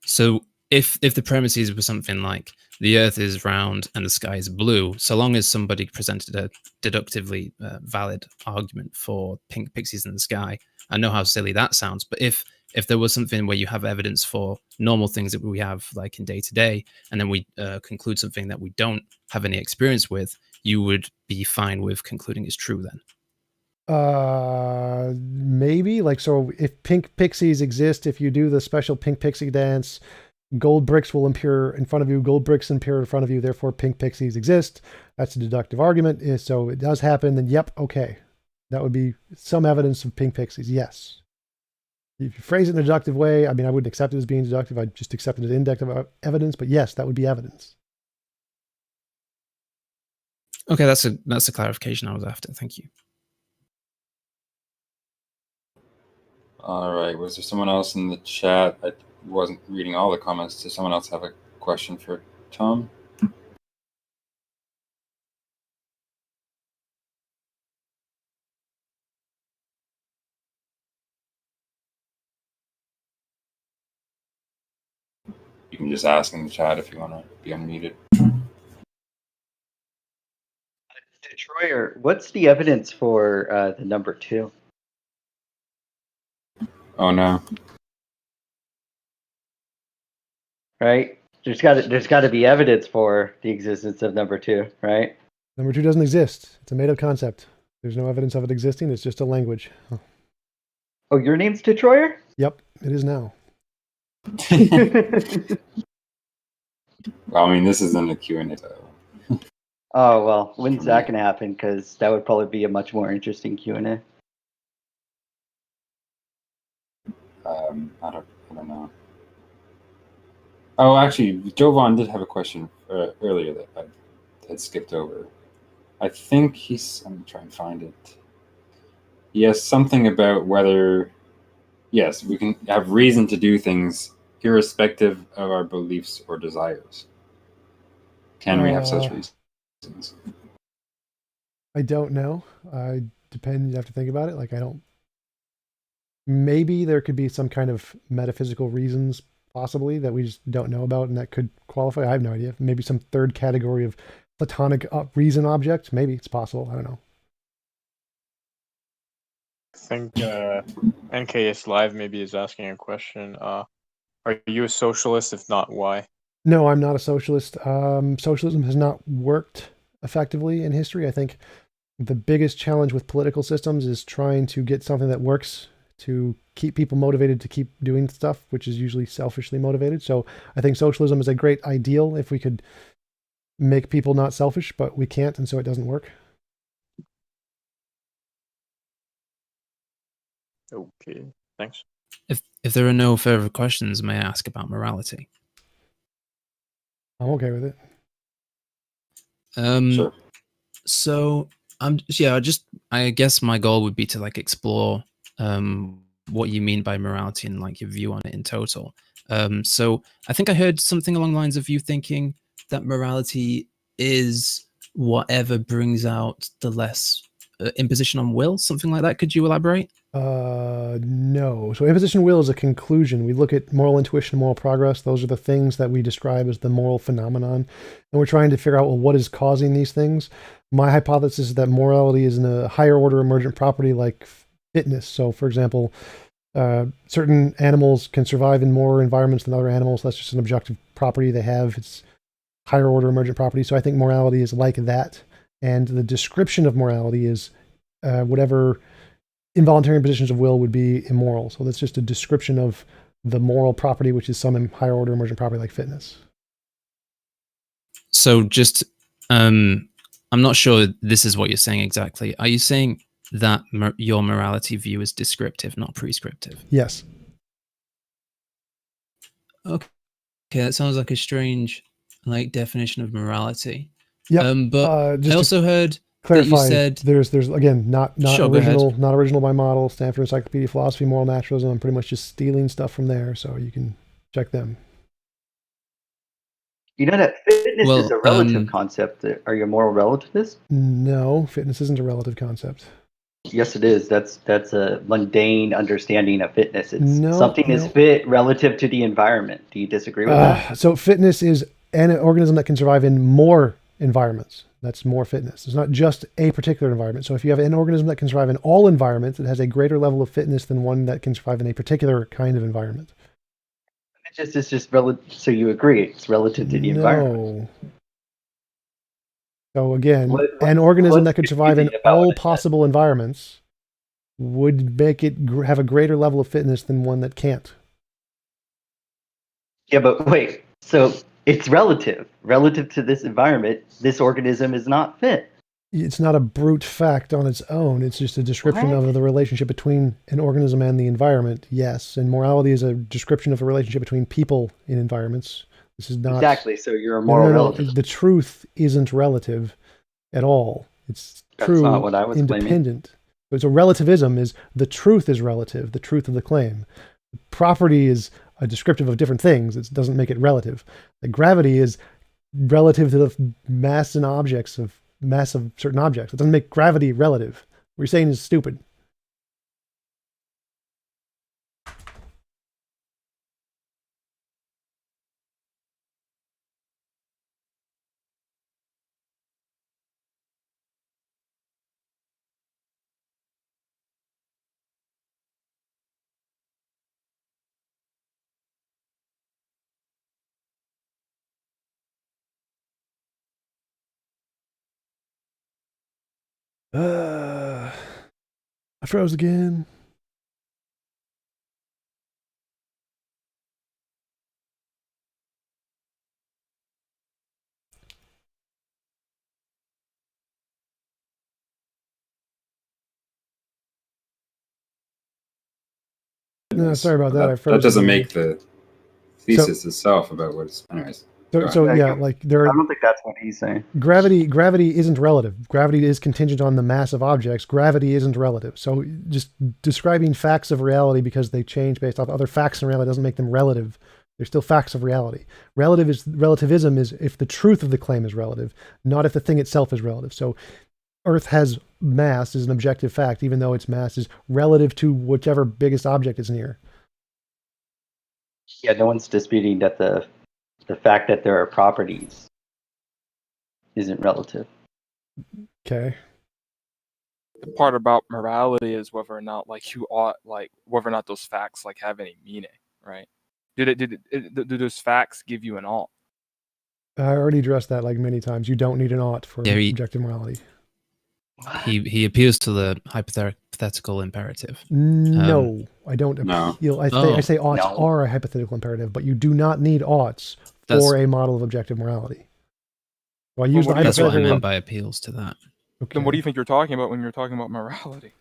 So if the premises were something like the earth is round and the sky is blue, so long as somebody presented a deductively valid argument for pink pixies in the sky, I know how silly that sounds, but if there was something where you have evidence for normal things that we have like in day to day, and then we conclude something that we don't have any experience with, you would be fine with concluding is true then? Maybe. Like, so if pink pixies exist, if you do the special pink pixie dance, gold bricks will appear in front of you, gold bricks appear in front of you, therefore pink pixies exist. That's a deductive argument. So it does happen, then yep, okay. That would be some evidence of pink pixies, yes. If you phrase it in a deductive way, I mean, I wouldn't accept it as being deductive, I'd just accept it as inductive evidence, but yes, that would be evidence. Okay, that's a clarification I was after. Thank you. All right. Was there someone else in the chat? I wasn't reading all the comments. Does someone else have a question for Tom? You can just ask in the chat if you want to be unmuted. Troyer, what's the evidence for the number 2? Oh no! Right? There's got to be evidence for the existence of number 2, right? Number 2 doesn't exist. It's a made-up concept. There's no evidence of it existing. It's just a language. Huh. Oh, your name's Detroyer? Yep, it is now. Well, I mean, this isn't a Q&A, so. Oh, well, when's that going to happen? Because that would probably be a much more interesting Q&A. I don't know. Oh, actually, Jovan did have a question earlier that I had skipped over. I think I'm going to try and find it. He has something about whether, yes, we can have reason to do things irrespective of our beliefs or desires. Can we have such reasons? I don't know. Depends. You have to think about it. Like, I don't. Maybe there could be some kind of metaphysical reasons, possibly, that we just don't know about, and that could qualify. I have no idea. Maybe some third category of Platonic reason object. Maybe it's possible. I don't know. I think NKS Live maybe is asking a question. Are you a socialist? If not, why? No, I'm not a socialist. Socialism has not worked effectively in history. I think the biggest challenge with political systems is trying to get something that works to keep people motivated to keep doing stuff, which is usually selfishly motivated. So I think socialism is a great ideal if we could make people not selfish, but we can't, and so it doesn't work. Okay, thanks. If there are no further questions, may I ask about morality? I'm okay with it. Sure. So I guess my goal would be to like explore what you mean by morality and like your view on it in total. So I think I heard something along the lines of you thinking that morality is whatever brings out the less imposition on will, something like that. Could you elaborate? No. So imposition will is a conclusion. We look at moral intuition, moral progress. Those are the things that we describe as the moral phenomenon. And we're trying to figure out, well, what is causing these things? My hypothesis is that morality is in a higher order emergent property like fitness. So, for example, certain animals can survive in more environments than other animals. That's just an objective property they have. It's higher order emergent property. So I think morality is like that. And the description of morality is whatever involuntary impositions of will would be immoral. So that's just a description of the moral property, which is some higher order emergent property like fitness. So just, I'm not sure this is what you're saying exactly. Are you saying that your morality view is descriptive, not prescriptive? Yes. Okay, that sounds like a strange like definition of morality. Yeah. But I also heard clarify, that you said there's again not sure, original by model, Stanford Encyclopedia of Philosophy, Moral Naturalism. I'm pretty much just stealing stuff from there, so you can check them. You know that fitness is a relative concept. Are you a moral relativist? No, fitness isn't a relative concept. Yes, it is. That's a mundane understanding of fitness. It's something is fit relative to the environment. Do you disagree with that? So fitness is an organism that can survive in more environments. That's more fitness. It's not just a particular environment. So if you have an organism that can survive in all environments, it has a greater level of fitness than one that can survive in a particular kind of environment. It's just relative. So you agree it's relative to the environment? So again, an organism that could survive in all possible environments would make it have a greater level of fitness than one that can't. Yeah, but wait. So it's relative to this environment. This organism is not fit. It's not a brute fact on its own. It's just a description of the relationship between an organism and the environment. Yes, and morality is a description of a relationship between people in environments. This is not exactly. So you're a moral relative. The truth isn't relative at all. It's true. That's not what I was independent. So relativism is the truth is relative. The truth of the claim. The property is a descriptive of different things. It doesn't make it relative. Like gravity is relative to the mass of certain objects. It doesn't make gravity relative. What you're saying is stupid. I froze again. No, sorry about that. I froze. That doesn't make the thesis itself about what it's. Anyways. So yeah, like there are. I don't think that's what he's saying. Gravity isn't relative. Gravity is contingent on the mass of objects. Gravity isn't relative. So just describing facts of reality because they change based off other facts in reality doesn't make them relative. They're still facts of reality. Relativism is if the truth of the claim is relative, not if the thing itself is relative. So Earth has mass is an objective fact, even though its mass is relative to whichever biggest object is near. Yeah, no one's disputing that the fact that there are properties isn't relative. Okay. The part about morality is whether or not you ought whether or not those facts have any meaning, right? Do those facts give you an ought? I already addressed that many times. You don't need an ought for objective morality. He appeals to the hypothetical imperative. No, I don't appeal. No. I say oughts are a hypothetical imperative, but you do not need oughts for a model of objective morality. Well, that's what I meant by appeals to that. Okay. Then what do you think you're talking about when you're talking about morality?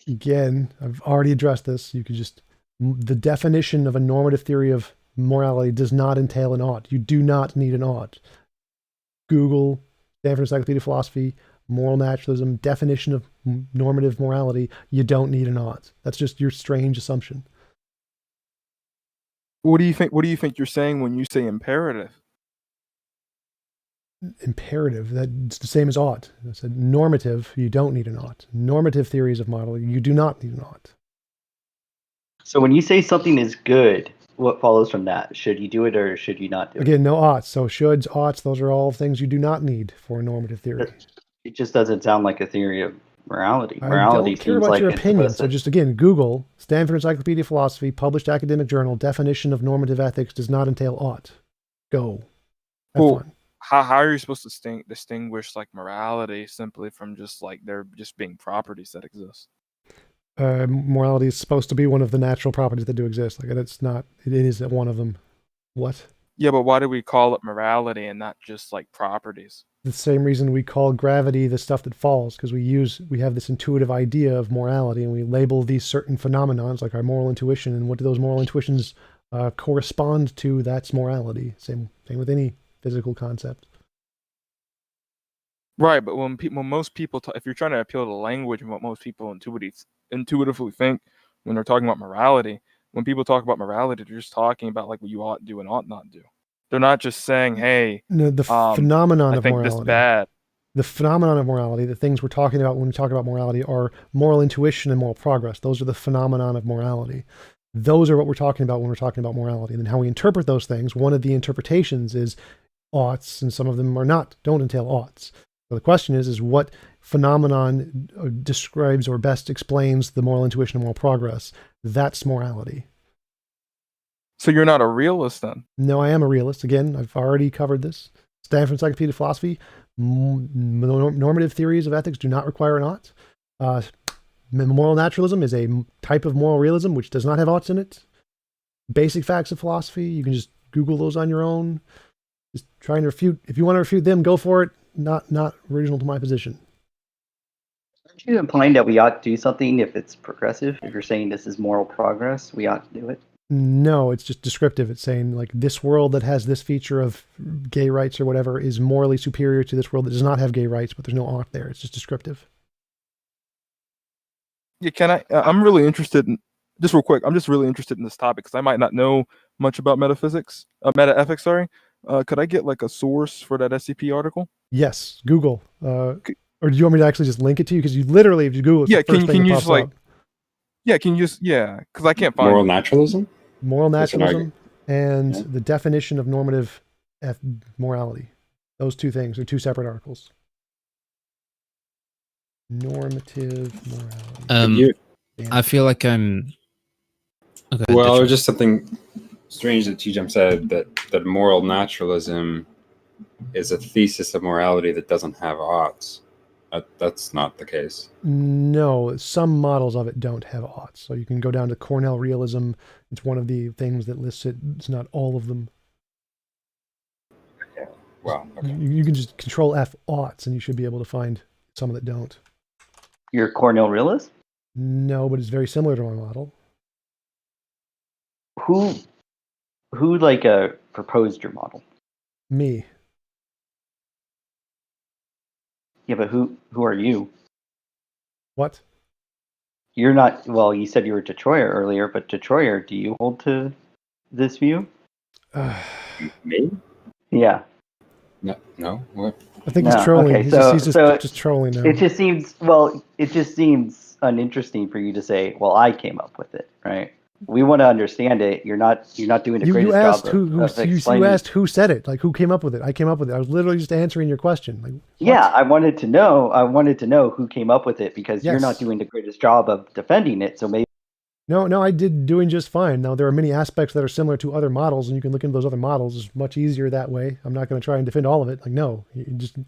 Again, I've already addressed this. You could just the definition of a normative theory of morality does not entail an ought. You do not need an ought. Google Stanford Encyclopedia of Philosophy. Moral naturalism, definition of normative morality, you don't need an ought. That's just your strange assumption. What do you think you're saying when you say imperative? Imperative, that's the same as ought. It's a normative, you don't need an ought. Normative theories of modeling, you do not need an ought. So when you say something is good, what follows from that? Should you do it or should you not do it? Again, no oughts. So shoulds, oughts, those are all things you do not need for a normative theory. It just doesn't sound like a theory of morality. I don't care about your opinion. So just again, Google Stanford Encyclopedia of Philosophy, published academic journal, definition of normative ethics does not entail ought. Go. Have fun. How are you supposed to distinguish morality simply from just there just being properties that exist? Morality is supposed to be one of the natural properties that do exist. It's not. It is one of them. What? Yeah, but why do we call it morality and not just properties? The same reason we call gravity the stuff that falls, because we have this intuitive idea of morality and we label these certain phenomenons like our moral intuition, and what do those moral intuitions correspond to? That's morality. Same with any physical concept. Right, but when most people if you're trying to appeal to language and what most people intuitively think when they're talking about morality, when people talk about morality, they're just talking about what you ought do and ought not do. They're not just saying, "Hey, no, the phenomenon of morality. This is bad." The phenomenon of morality, the things we're talking about when we talk about morality, are moral intuition and moral progress. Those are the phenomenon of morality. Those are what we're talking about when we're talking about morality. And then how we interpret those things, one of the interpretations is oughts, and some of them don't entail oughts. So the question is what phenomenon describes or best explains the moral intuition and moral progress? That's morality. So you're not a realist then? No, I am a realist. Again, I've already covered this. Stanford Encyclopedia of Philosophy, normative theories of ethics do not require an ought. Moral naturalism is a type of moral realism which does not have oughts in it. Basic facts of philosophy, you can just Google those on your own. Just trying to refute. If you want to refute them, go for it. Not original to my position. Aren't you implying that we ought to do something if it's progressive? If you're saying this is moral progress, we ought to do it? No, it's just descriptive. It's saying this world that has this feature of gay rights or whatever is morally superior to this world that does not have gay rights, but there's no ought there. It's just descriptive. Yeah, I'm really interested in, just real quick, I'm just really interested in this topic because I might not know much about metaethics, sorry. Could I get a source for that SCP article? Yes, Google. Or do you want me to actually just link it to you? Because you literally, if you Google, it's the first thing that pops up. Yeah, can you just, because I can't find moral naturalism? Moral naturalism and the definition of normative morality. Those two things are two separate articles. Normative morality. I feel like I'm... Okay, well, it was just something strange that TJump said, that moral naturalism is a thesis of morality that doesn't have oughts. That's not the case. No, some models of it don't have oughts. So you can go down to Cornell realism. It's one of the things that lists it. It's not all of them. Wow. Okay. You can just control F oughts, and you should be able to find some that don't. You're Cornell realist? No, but it's very similar to my model. Who proposed your model? Me. Yeah, but who are you? What? You're not. Well, you said you were Detroyer earlier, but Detroyer, do you hold to this view? Me? Yeah. No. What? I think he's trolling. Okay, He's just trolling now. It just seems uninteresting for you to say, "Well, I came up with it," right? We want to understand it. You're not doing the greatest job of explaining. You asked who said it, like who came up with it. I came up with it. I was literally just answering your question. Like, yeah, I wanted to know who came up with it because you're not doing the greatest job of defending it. So maybe. No, I did doing just fine. Now there are many aspects that are similar to other models, and you can look into those other models. It's much easier that way. I'm not going to try and defend all of it. Like, no,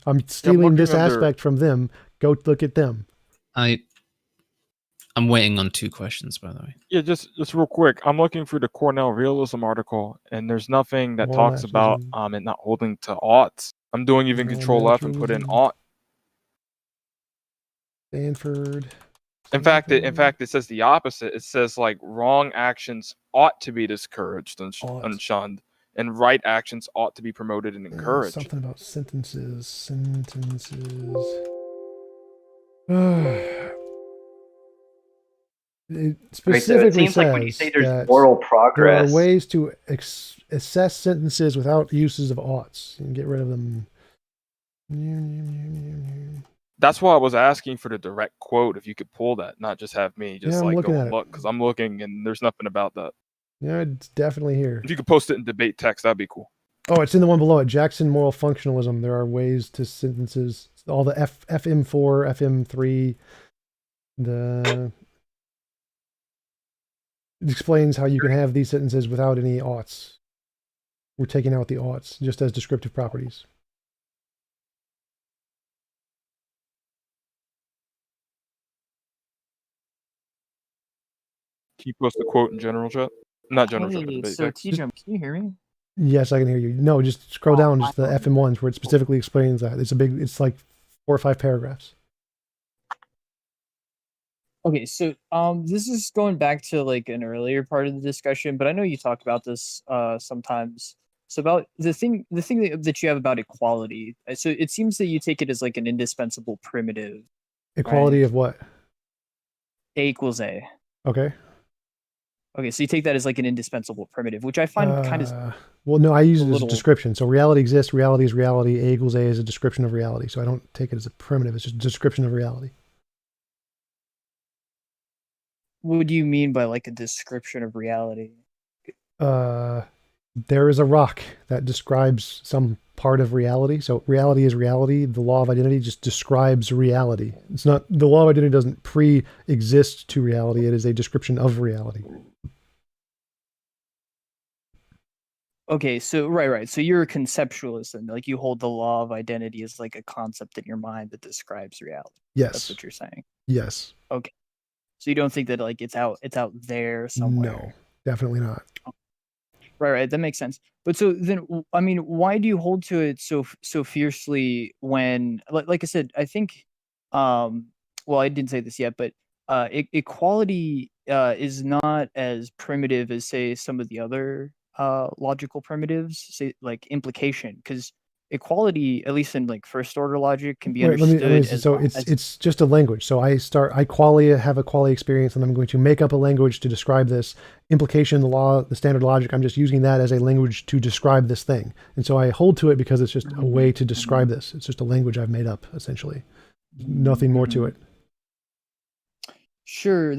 I'm stealing this aspect from them. Go look at them. I'm waiting on 2 questions, by the way. Yeah, just real quick. I'm looking through the Cornell realism article, and there's nothing that talks about it not holding to oughts. I'm doing even Control F and put in ought. Stanford. In fact, it says the opposite. It says like wrong actions ought to be discouraged and shunned, and right actions ought to be promoted and encouraged. Something about sentences. It specifically it seems says like when you say there's that moral progress, there are ways to assess sentences without uses of oughts and get rid of them. That's why I was asking for the direct quote. If you could pull that, not just have me just go and look, because I'm looking and there's nothing about that. Yeah, it's definitely here. If you could post it in debate text, that'd be cool. Oh, it's in the one below it. Jackson moral functionalism. There are ways to sentences. All the FM4, FM3. It explains how you can have these sentences without any oughts. We're taking out the oughts just as descriptive properties. Can you post the quote in general chat? Not general chat. So TJump, can you hear me? Yes, I can hear you. No, just scroll down just the FM1s where it specifically explains that. It's like 4 or 5 paragraphs. Okay, so this is going back to like an earlier part of the discussion, but I know you talk about this sometimes. So about the thing that you have about equality. So it seems that you take it as like an indispensable primitive. Equality of what? A equals A. Okay. Okay, so you take that as like an indispensable primitive, which I find kind of... Well, no, I use it as a description. So reality exists, reality is reality, A equals A is a description of reality. So I don't take it as a primitive, it's just a description of reality. What do you mean by like a description of reality? There is a rock that describes some part of reality. So reality is reality. The law of identity just describes reality. It's not, the law of identity doesn't pre-exist to reality. It is a description of reality. Okay, so right. So you're a conceptualist, and like you hold the law of identity as like a concept in your mind that describes reality. Yes. That's what you're saying. Yes. Okay. So you don't think that like it's out there somewhere? No, definitely not. Right. That makes sense. But so then, I mean, why do you hold to it so fiercely when, like I said, I think, well, I didn't say this yet, but equality is not as primitive as, say, some of the other logical primitives, say like implication, because equality, at least in like first order logic, can be understood it's just a language. So I have a qualia experience, and I'm going to make up a language to describe this implication, the law, the standard logic. I'm just using that as a language to describe this thing, and so I hold to it because it's just a way to describe this. It's just a language I've made up, essentially. Nothing more to it. Sure,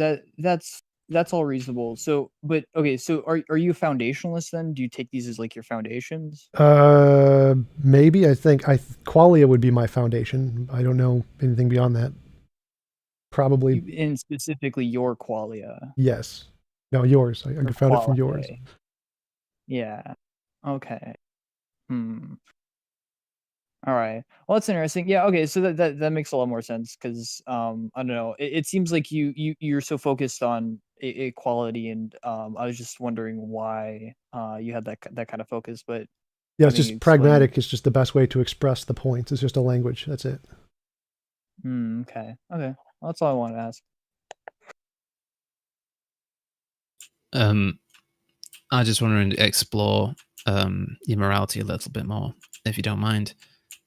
that's all reasonable. So, but okay, so are you a foundationalist then? Do you take these as like your foundations? Maybe. I think qualia would be my foundation. I don't know anything beyond that. Probably. And specifically your qualia. Yes. No, yours. I found it from yours. Yeah. Okay. All right. Well, that's interesting. Yeah. Okay. So that makes a lot more sense because I don't know. It seems like you're so focused on equality, and I was just wondering why you had that kind of focus. But Yeah, it's having just explained, pragmatic. It's just the best way to express the points. It's just a language. That's it. Okay. Okay. Well, that's all I wanted to ask. I just want to explore immorality a little bit more, if you don't mind.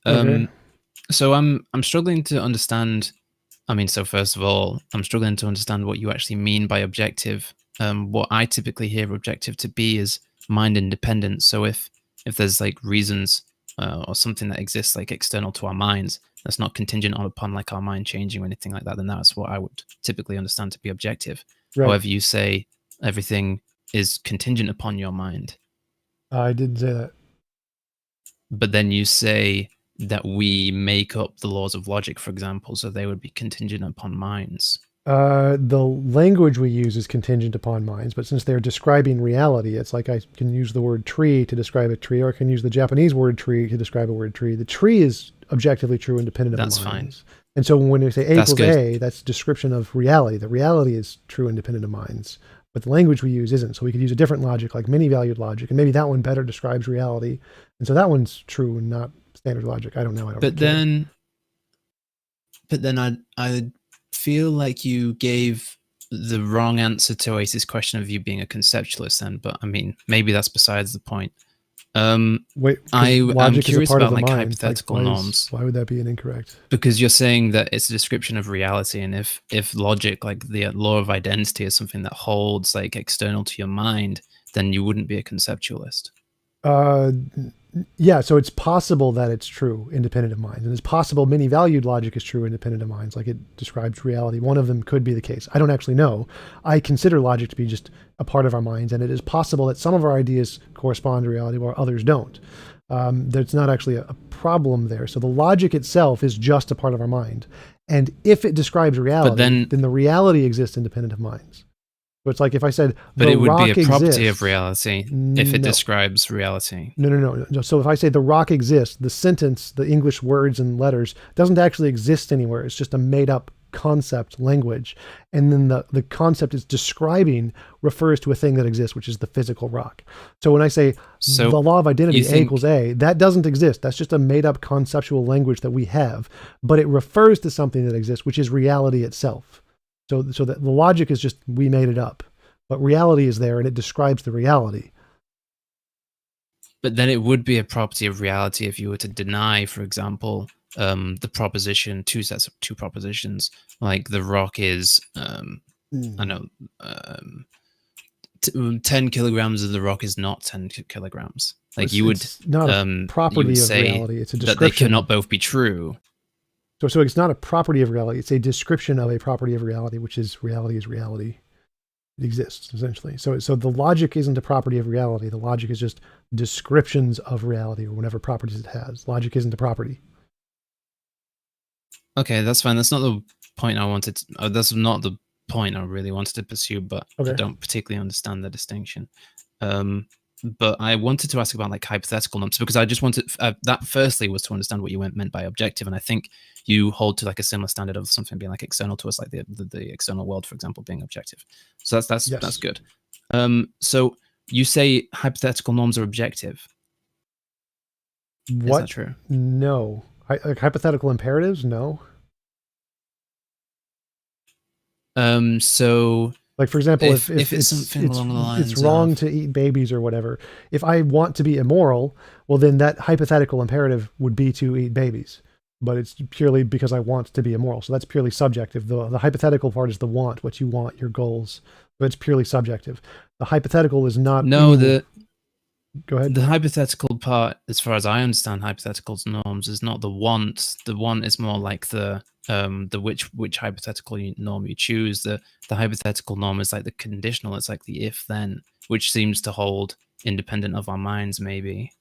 Okay. So I'm struggling to understand. I mean, so first of all, I'm struggling to understand what you actually mean by objective. What I typically hear objective to be is mind independent. So if there's like reasons or something that exists like external to our minds, that's not contingent upon like our mind changing or anything like that, then that's what I would typically understand to be objective. Right. However, you say everything is contingent upon your mind. I didn't say that. But then you say that we make up the laws of logic, for example, so they would be contingent upon minds. The language we use is contingent upon minds, but since they're describing reality, it's like I can use the word tree to describe a tree, or I can use the Japanese word tree to describe a word tree. The tree is objectively true, independent of That's minds. fine. And so when we say A That's equals good. A, that's description of reality. The reality is true, independent of minds. But the language we use isn't. So we could use a different logic, like many-valued logic, and maybe that one better describes reality. And so that one's true and not standard logic. I don't know. I don't But care. then I feel like you gave the wrong answer to Oasis' question of you being a conceptualist then, but I mean, maybe that's besides the point. Wait, I'm logic is a curious part about of the like mind. hypothetical Like, norms. why would that be an incorrect? Because you're saying that it's a description of reality, and if logic, like the law of identity, is something that holds like external to your mind, then you wouldn't be a conceptualist. Yeah, so it's possible that it's true, independent of minds. And it's possible many-valued logic is true, independent of minds, like it describes reality. One of them could be the case. I don't actually know. I consider logic to be just a part of our minds, and it is possible that some of our ideas correspond to reality while others don't. There's not actually a problem there. So the logic itself is just a part of our mind. And if it describes reality, then the reality exists independent of minds. So it's like if I said, but it would be a property exists, of reality if it describes reality. No. So if I say the rock exists, the sentence, the English words and letters doesn't actually exist anywhere. It's just a made up concept language. And then the concept it's describing refers to a thing that exists, which is the physical rock. So when I say the law of identity, A equals A, that doesn't exist. That's just a made up conceptual language that we have, but it refers to something that exists, which is reality itself. So that the logic is just, we made it up, but reality is there and it describes the reality. But then it would be a property of reality if you were to deny, for example, the proposition, two propositions, like the rock is, 10 kilograms of the rock is not 10 kilograms. Like it's not a property of reality. It's a description. That they cannot both be true. So it's not a property of reality. It's a description of a property of reality, which is reality is reality. It exists, essentially. So the logic isn't a property of reality. The logic is just descriptions of reality or whatever properties it has. Logic isn't a property. Okay, that's fine. That's not the point I wanted to, that's not the point I really wanted to pursue, but I don't particularly understand the distinction. But I wanted to ask about like hypothetical norms, because I just wanted that firstly was to understand what you meant by objective, and I think you hold to like a similar standard of something being like external to us, like the external world, for example, being objective. So that's good. So you say hypothetical norms are objective. What? Is that true? No. Like hypothetical imperatives? No. So like, for example, if it's something along the lines, it's wrong to eat babies or whatever. If I want to be immoral, well, then that hypothetical imperative would be to eat babies. But it's purely because I want to be immoral. So that's purely subjective. The hypothetical part is the want, what you want, your goals. But it's purely subjective. The hypothetical is not. No, Go ahead. The hypothetical part, as far as I understand hypothetical norms, is not the want. The want is more like the which hypothetical norm you choose. The hypothetical norm is like the conditional. It's like the if then, which seems to hold independent of our minds, maybe.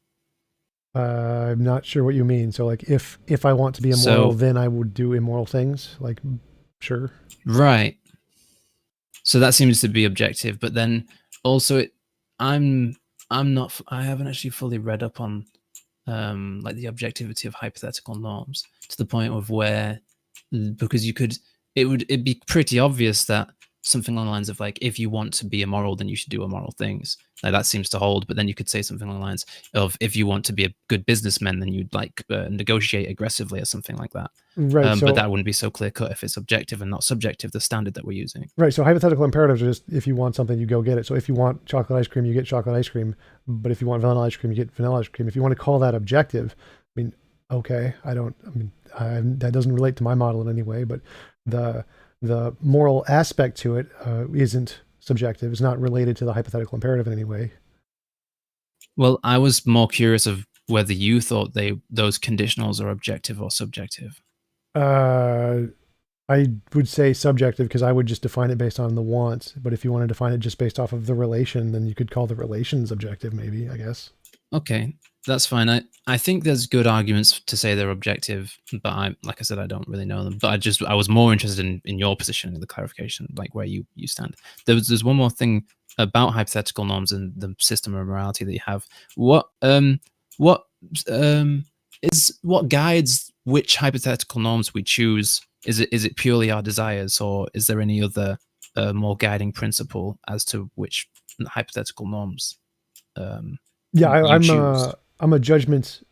I'm not sure what you mean. So like if I want to be immoral, then I would do immoral things. Like, sure. Right. So that seems to be objective, but then also I haven't actually fully read up on like the objectivity of hypothetical norms to the point of where, because it'd be pretty obvious that something along the lines of like, if you want to be immoral, then you should do immoral things. Like that seems to hold. But then you could say something along the lines of, if you want to be a good businessman, then you'd like negotiate aggressively or something like that. Right. But that wouldn't be so clear cut if it's objective and not subjective, the standard that we're using. Right. So hypothetical imperatives are just, if you want something, you go get it. So if you want chocolate ice cream, you get chocolate ice cream. But if you want vanilla ice cream, you get vanilla ice cream. If you want to call that objective, I mean, okay, that doesn't relate to my model in any way, but the moral aspect to it isn't subjective. It's not related to the hypothetical imperative in any way. Well, I was more curious of whether you thought those conditionals are objective or subjective. I would say subjective because I would just define it based on the wants. But if you want to define it just based off of the relation, then you could call the relations objective, maybe, I guess. Okay, that's fine. I think there's good arguments to say they're objective, but like I said, I don't really know them. But I was more interested in your position and the clarification, like where you stand. There's one more thing about hypothetical norms and the system of morality that you have. What guides which hypothetical norms we choose? Is it purely our desires, or is there any other more guiding principle as to which hypothetical norms? I'm a judgment.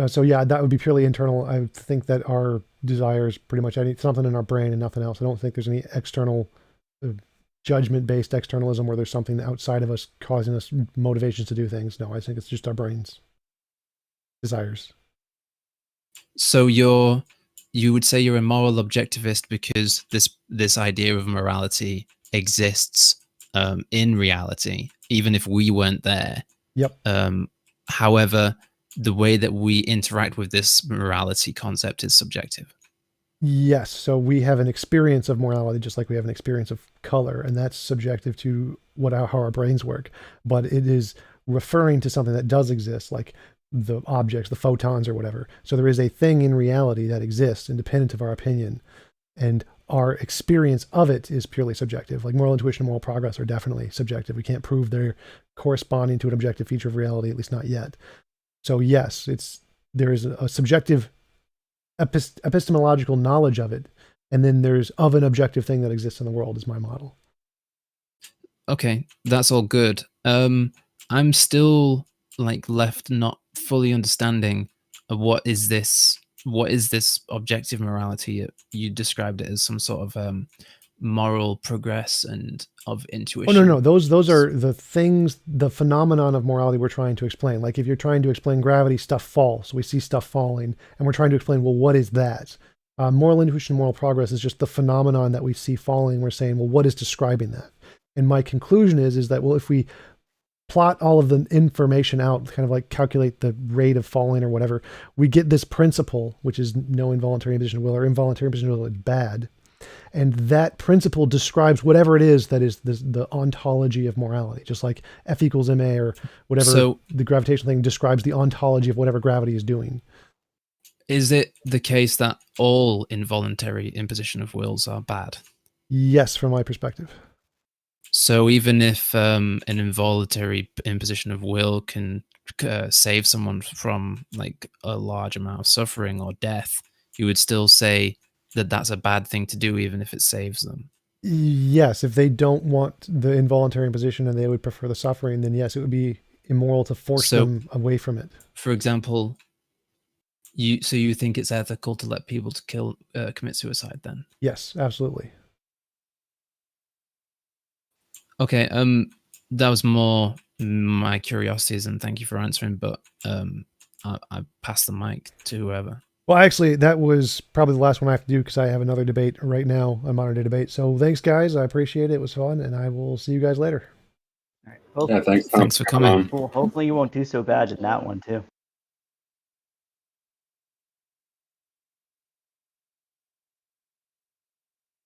So yeah, that would be purely internal. I think that our desires pretty much something in our brain and nothing else. I don't think there's any external judgment-based externalism where there's something outside of us causing us motivations to do things. No, I think it's just our brain's desires. So you would say you're a moral objectivist because this idea of morality exists in reality, even if we weren't there. Yep. However, the way that we interact with this morality concept is subjective. Yes. So we have an experience of morality, just like we have an experience of color, and that's subjective to how our brains work. But it is referring to something that does exist, like the objects, the photons or whatever. So there is a thing in reality that exists independent of our opinion, and our experience of it is purely subjective. Like moral intuition and moral progress are definitely subjective. We can't prove they're corresponding to an objective feature of reality, at least not yet. So yes, there is a subjective epistemological knowledge of it, and then there's of an objective thing that exists in the world is my model. Okay, that's all good. I'm still left not fully understanding what is this objective morality. You described it as some sort of moral progress and of intuition. Oh no, those are the things, the phenomenon of morality we're trying to explain. Like if you're trying to explain gravity, stuff falls. We see stuff falling, and we're trying to explain, well, what is that? Moral intuition, moral progress is just the phenomenon that we see falling. We're saying, well, what is describing that? And my conclusion is that, well, if we plot all of the information out, kind of like calculate the rate of falling or whatever, we get this principle, which is no involuntary imposition of will, or involuntary imposition of will is bad. And that principle describes whatever it is that is the ontology of morality, just like F equals ma or whatever. So, the gravitational thing describes the ontology of whatever gravity is doing. Is it the case that all involuntary imposition of wills are bad? Yes, from my perspective. So even if an involuntary imposition of will can save someone from a large amount of suffering or death, you would still say that that's a bad thing to do, even if it saves them. Yes, if they don't want the involuntary imposition and they would prefer the suffering, then yes, it would be immoral to force them away from it. For example, you think it's ethical to let people commit suicide then? Yes, absolutely. Okay, that was more my curiosities, and thank you for answering, but I pass the mic to whoever. Well, actually, that was probably the last one I have to do because I have another debate right now, a modern day debate. So thanks, guys. I appreciate it. It was fun, and I will see you guys later. All right. Thanks for coming. Well, hopefully you won't do so bad in that one, too.